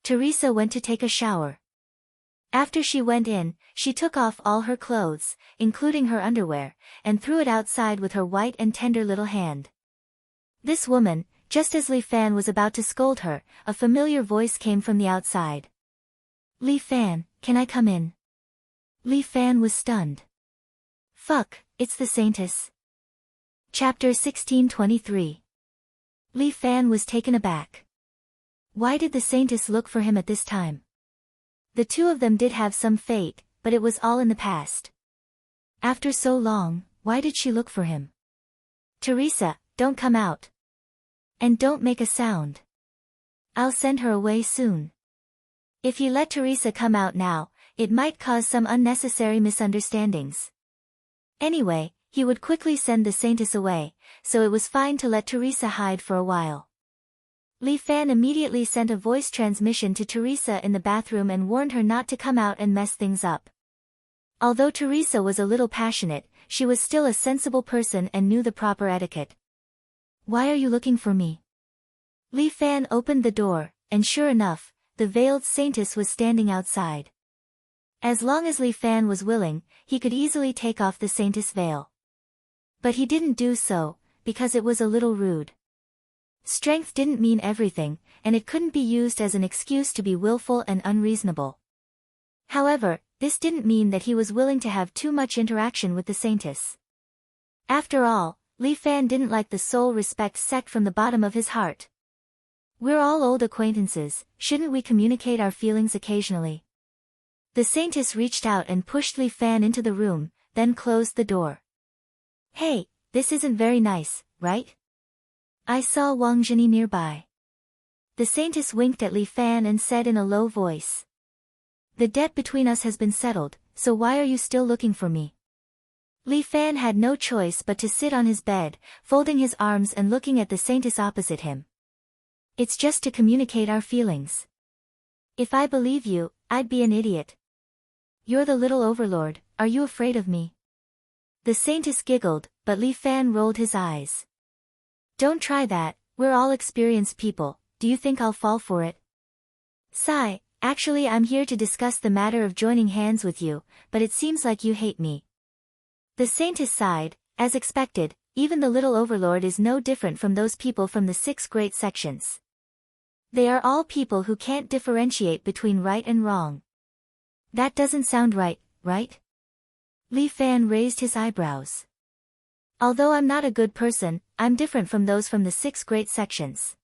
Teresa went to take a shower. After she went in, she took off all her clothes, including her underwear, and threw it outside with her white and tender little hand. This woman, just as Li Fan was about to scold her, a familiar voice came from the outside. Li Fan, can I come in? Li Fan was stunned. Fuck, it's the Saintess. Chapter 1623. Li Fan was taken aback. Why did the Saintess look for him at this time? The two of them did have some fate, but it was all in the past. After so long, why did she look for him? Teresa, don't come out. And don't make a sound. I'll send her away soon. If he let Teresa come out now, it might cause some unnecessary misunderstandings. Anyway, he would quickly send the Saintess away, so it was fine to let Teresa hide for a while. Li Fan immediately sent a voice transmission to Teresa in the bathroom and warned her not to come out and mess things up. Although Teresa was a little passionate, she was still a sensible person and knew the proper etiquette. Why are you looking for me? Li Fan opened the door, and sure enough, the veiled Saintess was standing outside. As long as Li Fan was willing, he could easily take off the Saintess veil. But he didn't do so, because it was a little rude. Strength didn't mean everything, and it couldn't be used as an excuse to be willful and unreasonable. However, this didn't mean that he was willing to have too much interaction with the Saintess. After all, Li Fan didn't like the soul respect sect from the bottom of his heart. We're all old acquaintances, shouldn't we communicate our feelings occasionally? The Saintess reached out and pushed Li Fan into the room, then closed the door. Hey, this isn't very nice, right? I saw Wang Zheni nearby. The Saintess winked at Li Fan and said in a low voice. The debt between us has been settled, so why are you still looking for me? Li Fan had no choice but to sit on his bed, folding his arms and looking at the Saintess opposite him. It's just to communicate our feelings. If I believe you, I'd be an idiot. You're the little overlord, are you afraid of me? The Saintess giggled, but Li Fan rolled his eyes. Don't try that, we're all experienced people, do you think I'll fall for it? Sigh, actually I'm here to discuss the matter of joining hands with you, but it seems like you hate me. The Saintess sighed, as expected, even the little overlord is no different from those people from the 6 great sections. They are all people who can't differentiate between right and wrong. That doesn't sound right, right? Li Fan raised his eyebrows. Although I'm not a good person, I'm different from those from the 6 great sections.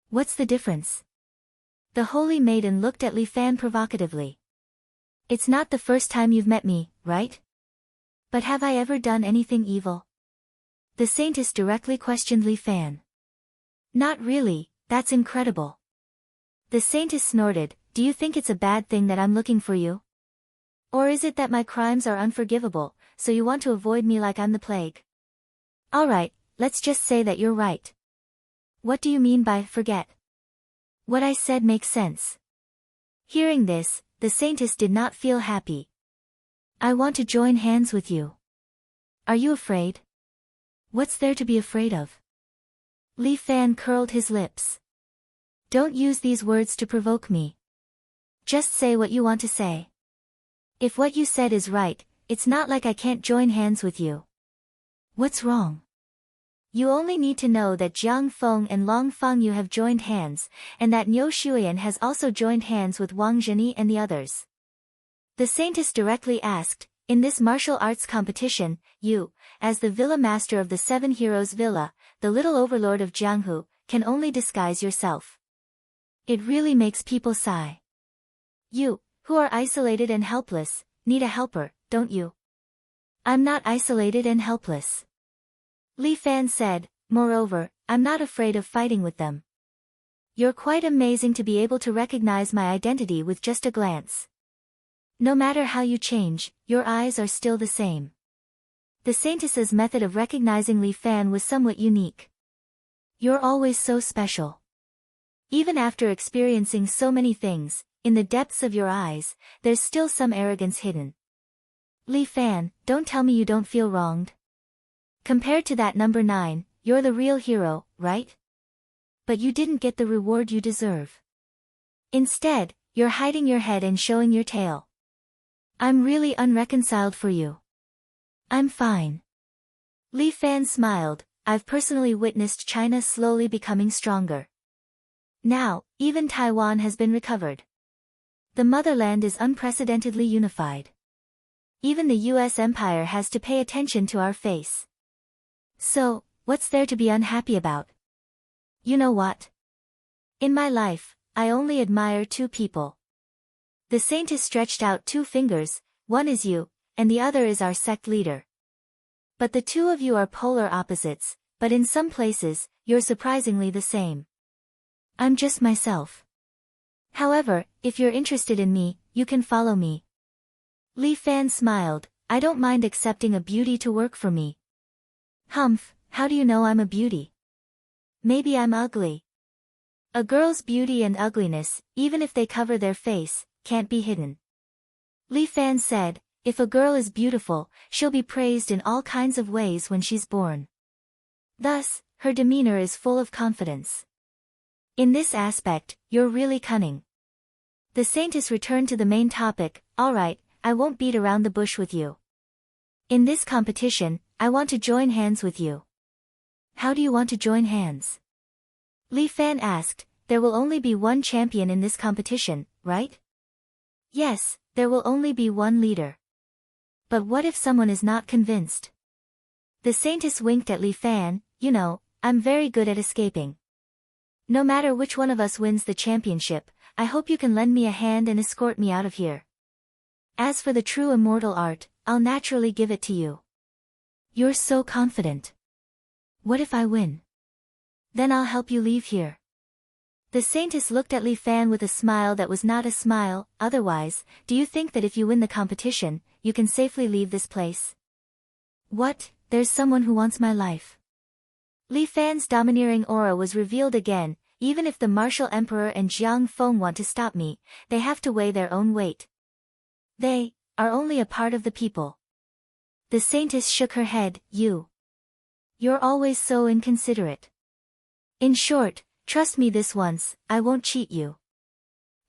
What's the difference? The holy maiden looked at Li Fan provocatively. It's not the first time you've met me, right? But have I ever done anything evil? The Saintess directly questioned Li Fan. Not really, that's incredible. The Saintess snorted, do you think it's a bad thing that I'm looking for you? Or is it that my crimes are unforgivable, so you want to avoid me like I'm the plague? Alright, let's just say that you're right. What do you mean by forget? What I said makes sense. Hearing this, the Saintess did not feel happy. I want to join hands with you. Are you afraid? What's there to be afraid of? Li Fan curled his lips. Don't use these words to provoke me. Just say what you want to say. If what you said is right, it's not like I can't join hands with you. What's wrong? You only need to know that Jiang Feng and Long Fengyu have joined hands, and that Niu Shuyan has also joined hands with Wang Zheni and the others. The Saintess directly asked, in this martial arts competition, you, as the villa master of the 7 Heroes Villa, the little overlord of Jianghu, can only disguise yourself. It really makes people sigh. You, who are isolated and helpless, need a helper, don't you? I'm not isolated and helpless. Li Fan said, moreover, I'm not afraid of fighting with them. You're quite amazing to be able to recognize my identity with just a glance. No matter how you change, your eyes are still the same. The Saintess's method of recognizing Li Fan was somewhat unique. You're always so special. Even after experiencing so many things, in the depths of your eyes, there's still some arrogance hidden. Li Fan, don't tell me you don't feel wronged. Compared to that number 9, you're the real hero, right? But you didn't get the reward you deserve. Instead, you're hiding your head and showing your tail. I'm really unreconciled for you. I'm fine. Li Fan smiled. I've personally witnessed China slowly becoming stronger. Now, even Taiwan has been recovered. The motherland is unprecedentedly unified. Even the US empire has to pay attention to our face. So, what's there to be unhappy about? You know what? In my life, I only admire 2 people. The Saintess stretched out 2 fingers, one is you, and the other is our sect leader. But the 2 of you are polar opposites, but in some places, you're surprisingly the same. I'm just myself. However, if you're interested in me, you can follow me. Li Fan smiled. I don't mind accepting a beauty to work for me. Humph, how do you know I'm a beauty? Maybe I'm ugly. A girl's beauty and ugliness, even if they cover their face, can't be hidden. Li Fan said, if a girl is beautiful, she'll be praised in all kinds of ways when she's born. Thus, her demeanor is full of confidence. In this aspect, you're really cunning. The Saintess returned to the main topic. Alright, I won't beat around the bush with you. In this competition, I want to join hands with you. How do you want to join hands? Li Fan asked. There will only be one champion in this competition, right? Yes, there will only be one leader. But what if someone is not convinced? The Saintess winked at Li Fan. You know, I'm very good at escaping. No matter which one of us wins the championship, I hope you can lend me a hand and escort me out of here. As for the true immortal art, I'll naturally give it to you. You're so confident. What if I win? Then I'll help you leave here. The Saintess looked at Li Fan with a smile that was not a smile. Otherwise, do you think that if you win the competition, you can safely leave this place? What? There's someone who wants my life. Li Fan's domineering aura was revealed again. Even if the martial emperor and Jiang Feng want to stop me, they have to weigh their own weight. They are only a part of the people. The Saintess shook her head. You're always so inconsiderate. In short, trust me this once, I won't cheat you.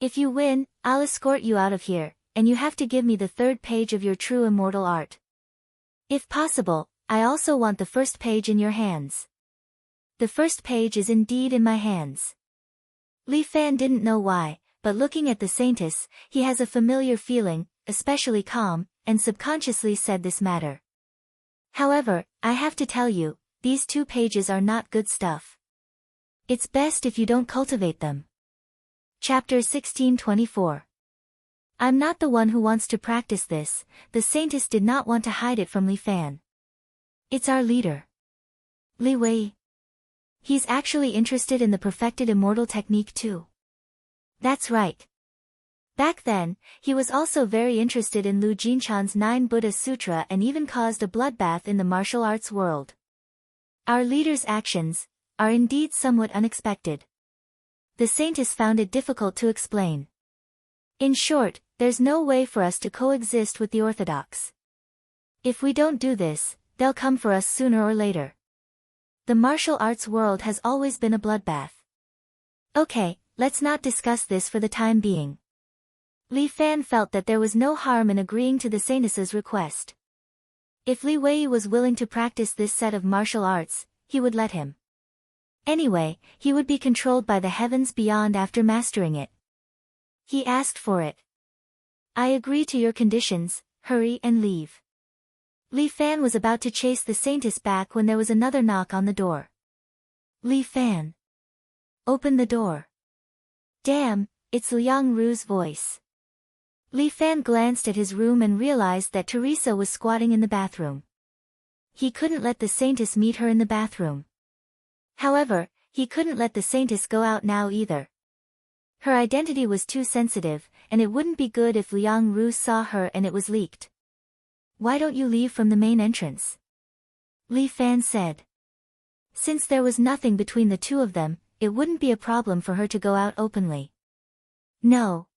If you win, I'll escort you out of here, and you have to give me the 3rd page of your true immortal art. If possible, I also want the 1st page in your hands. The 1st page is indeed in my hands. Li Fan didn't know why, but looking at the Saintess, he has a familiar feeling, especially calm, and subconsciously said this matter. However, I have to tell you, these 2 pages are not good stuff. It's best if you don't cultivate them. Chapter 1624. I'm not the one who wants to practice this. The Saintess did not want to hide it from Li Fan. It's our leader. Li Wei. He's actually interested in the perfected immortal technique too. That's right. Back then, he was also very interested in Lu Jinchan's 9 Buddha Sutra and even caused a bloodbath in the martial arts world. Our leader's actions are indeed somewhat unexpected. The Saintess found it difficult to explain. In short, there's no way for us to coexist with the orthodox. If we don't do this, they'll come for us sooner or later. The martial arts world has always been a bloodbath. Okay, let's not discuss this for the time being. Li Fan felt that there was no harm in agreeing to the Saintess's request. If Li Wei was willing to practice this set of martial arts, he would let him. Anyway, he would be controlled by the heavens beyond after mastering it. He asked for it. I agree to your conditions, hurry and leave. Li Fan was about to chase the Saintess back when there was another knock on the door. Li Fan. Open the door. Damn, it's Liang Ru's voice. Li Fan glanced at his room and realized that Teresa was squatting in the bathroom. He couldn't let the Saintess meet her in the bathroom. However, he couldn't let the Saintess go out now either. Her identity was too sensitive, and it wouldn't be good if Liang Ru saw her and it was leaked. Why don't you leave from the main entrance? Li Fan said. Since there was nothing between the two of them, it wouldn't be a problem for her to go out openly. No.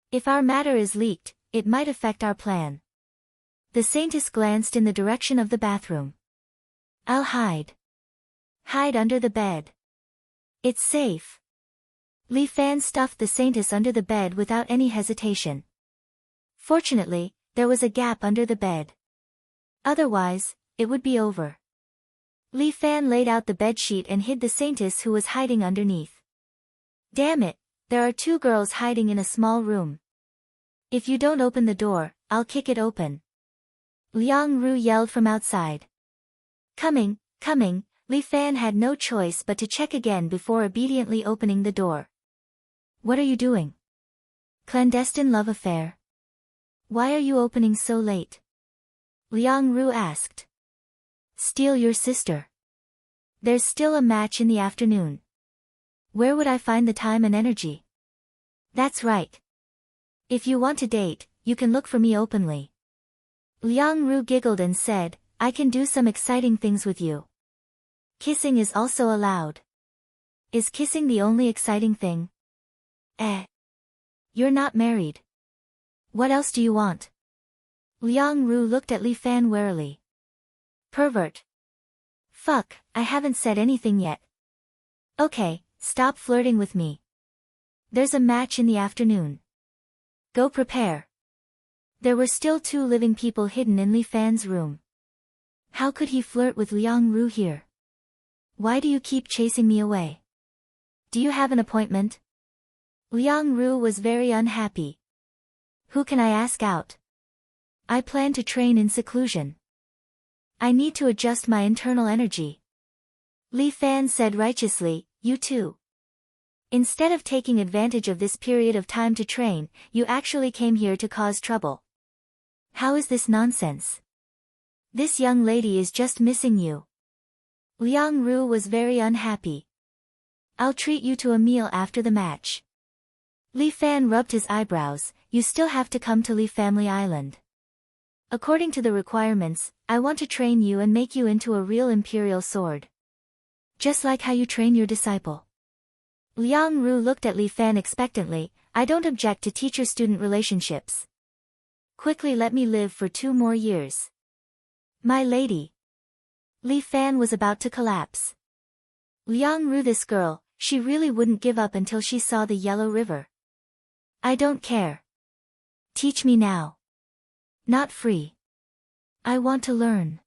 If our matter is leaked, it might affect our plan. The Saintess glanced in the direction of the bathroom. I'll hide. Hide under the bed. It's safe. Li Fan stuffed the Saintess under the bed without any hesitation. Fortunately, there was a gap under the bed. Otherwise, it would be over. Li Fan laid out the bedsheet and hid the Saintess who was hiding underneath. Damn it, there are two girls hiding in a small room. If you don't open the door, I'll kick it open. Liang Ru yelled from outside. Coming, coming, Li Fan had no choice but to check again before obediently opening the door. What are you doing? Clandestine love affair? Why are you opening so late? Liang Ru asked. Steal your sister. There's still a match in the afternoon. Where would I find the time and energy? That's right. If you want to date, you can look for me openly. Liang Ru giggled and said, I can do some exciting things with you. Kissing is also allowed. Is kissing the only exciting thing? You're not married. What else do you want? Liang Ru looked at Li Fan warily. Pervert. Fuck, I haven't said anything yet. Okay, stop flirting with me. There's a match in the afternoon. Go prepare. There were still two living people hidden in Li Fan's room. How could he flirt with Liang Ru here? Why do you keep chasing me away? Do you have an appointment? Liang Ru was very unhappy. Who can I ask out? I plan to train in seclusion. I need to adjust my internal energy. Li Fan said righteously, you too. Instead of taking advantage of this period of time to train, you actually came here to cause trouble. How is this nonsense? This young lady is just missing you. Liang Ru was very unhappy. I'll treat you to a meal after the match. Li Fan rubbed his eyebrows. You still have to come to Li Family Island. According to the requirements, I want to train you and make you into a real imperial sword. Just like how you train your disciple. Liang Ru looked at Li Fan expectantly. I don't object to teacher-student relationships. Quickly let me live for 2 more years. My lady. Li Fan was about to collapse. Liang Ru, this girl, she really wouldn't give up until she saw the Yellow River. I don't care. Teach me now. Not free. I want to learn.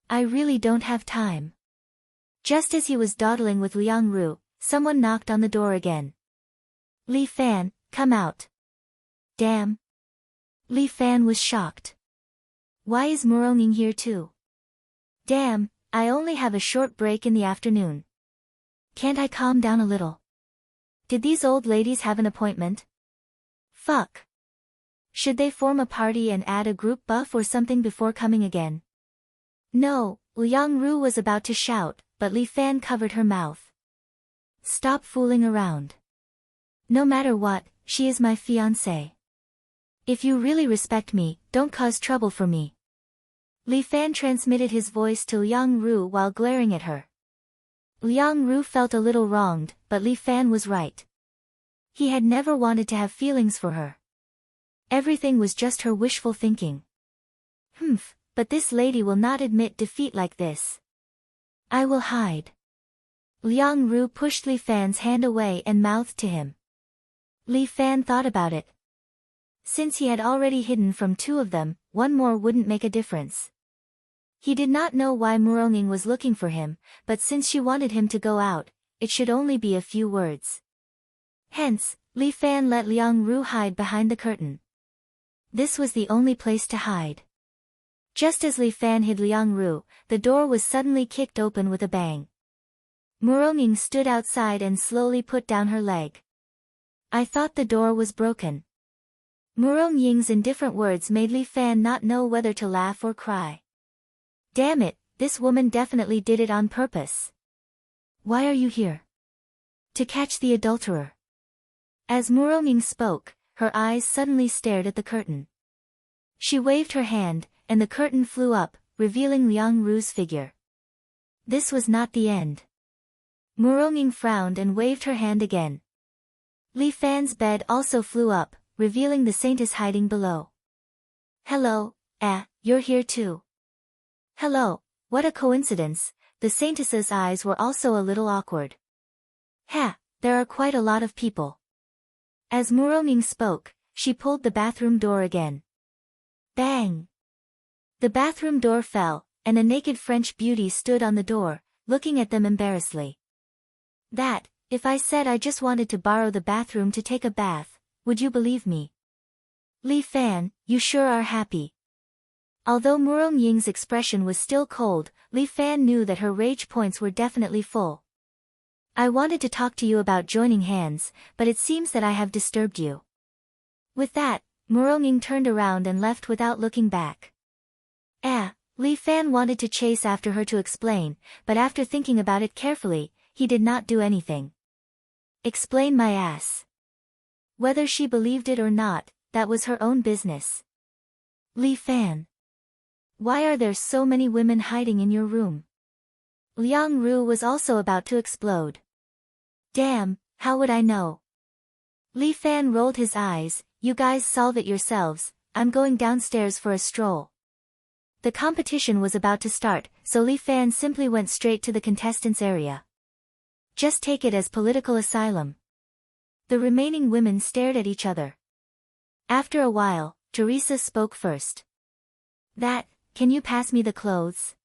I really don't have time. Just as he was dawdling with Liang Ru, someone knocked on the door again. Li Fan, come out. Damn. Li Fan was shocked. Why is Muronging here too? Damn, I only have a short break in the afternoon. Can't I calm down a little? Did these old ladies have an appointment? Fuck. Should they form a party and add a group buff or something before coming again? No, Liang Ru was about to shout, but Li Fan covered her mouth. Stop fooling around. No matter what, she is my fiancée. If you really respect me, don't cause trouble for me. Li Fan transmitted his voice to Liang Ru while glaring at her. Liang Ru felt a little wronged, but Li Fan was right. He had never wanted to have feelings for her. Everything was just her wishful thinking. But this lady will not admit defeat like this. I will hide. Liang Ru pushed Li Fan's hand away and mouthed to him. Li Fan thought about it. Since he had already hidden from 2 of them, 1 more wouldn't make a difference. He did not know why Muronging was looking for him, but since she wanted him to go out, it should only be a few words. Hence, Li Fan let Liang Ru hide behind the curtain. This was the only place to hide. Just as Li Fan hid Liang Ru, the door was suddenly kicked open with a bang. Muronging stood outside and slowly put down her leg. I thought the door was broken. Muronging's indifferent words made Li Fan not know whether to laugh or cry. Damn it, this woman definitely did it on purpose. Why are you here? To catch the adulterer. As Muronging spoke, her eyes suddenly stared at the curtain. She waved her hand, and the curtain flew up, revealing Liang Ru's figure. This was not the end. Muronging frowned and waved her hand again. Li Fan's bed also flew up, revealing the saintess hiding below. Hello, you're here too. Hello, what a coincidence. The saintess's eyes were also a little awkward. There are quite a lot of people. As Muronging spoke, she pulled the bathroom door again. Bang! The bathroom door fell, and a naked French beauty stood on the door, looking at them embarrassedly. If I said I just wanted to borrow the bathroom to take a bath, would you believe me? Li Fan, you sure are happy. Although Murongying's expression was still cold, Li Fan knew that her rage points were definitely full. I wanted to talk to you about joining hands, but it seems that I have disturbed you. With that, Murongying turned around and left without looking back. Li Fan wanted to chase after her to explain, but after thinking about it carefully, he did not do anything. Explain my ass. Whether she believed it or not, that was her own business. Li Fan. Why are there so many women hiding in your room? Liang Ru was also about to explode. Damn, how would I know? Li Fan rolled his eyes. You guys solve it yourselves, I'm going downstairs for a stroll. The competition was about to start, so Li Fan simply went straight to the contestants' area. Just take it as political asylum. The remaining women stared at each other. After a while, Teresa spoke first. Can you pass me the clothes?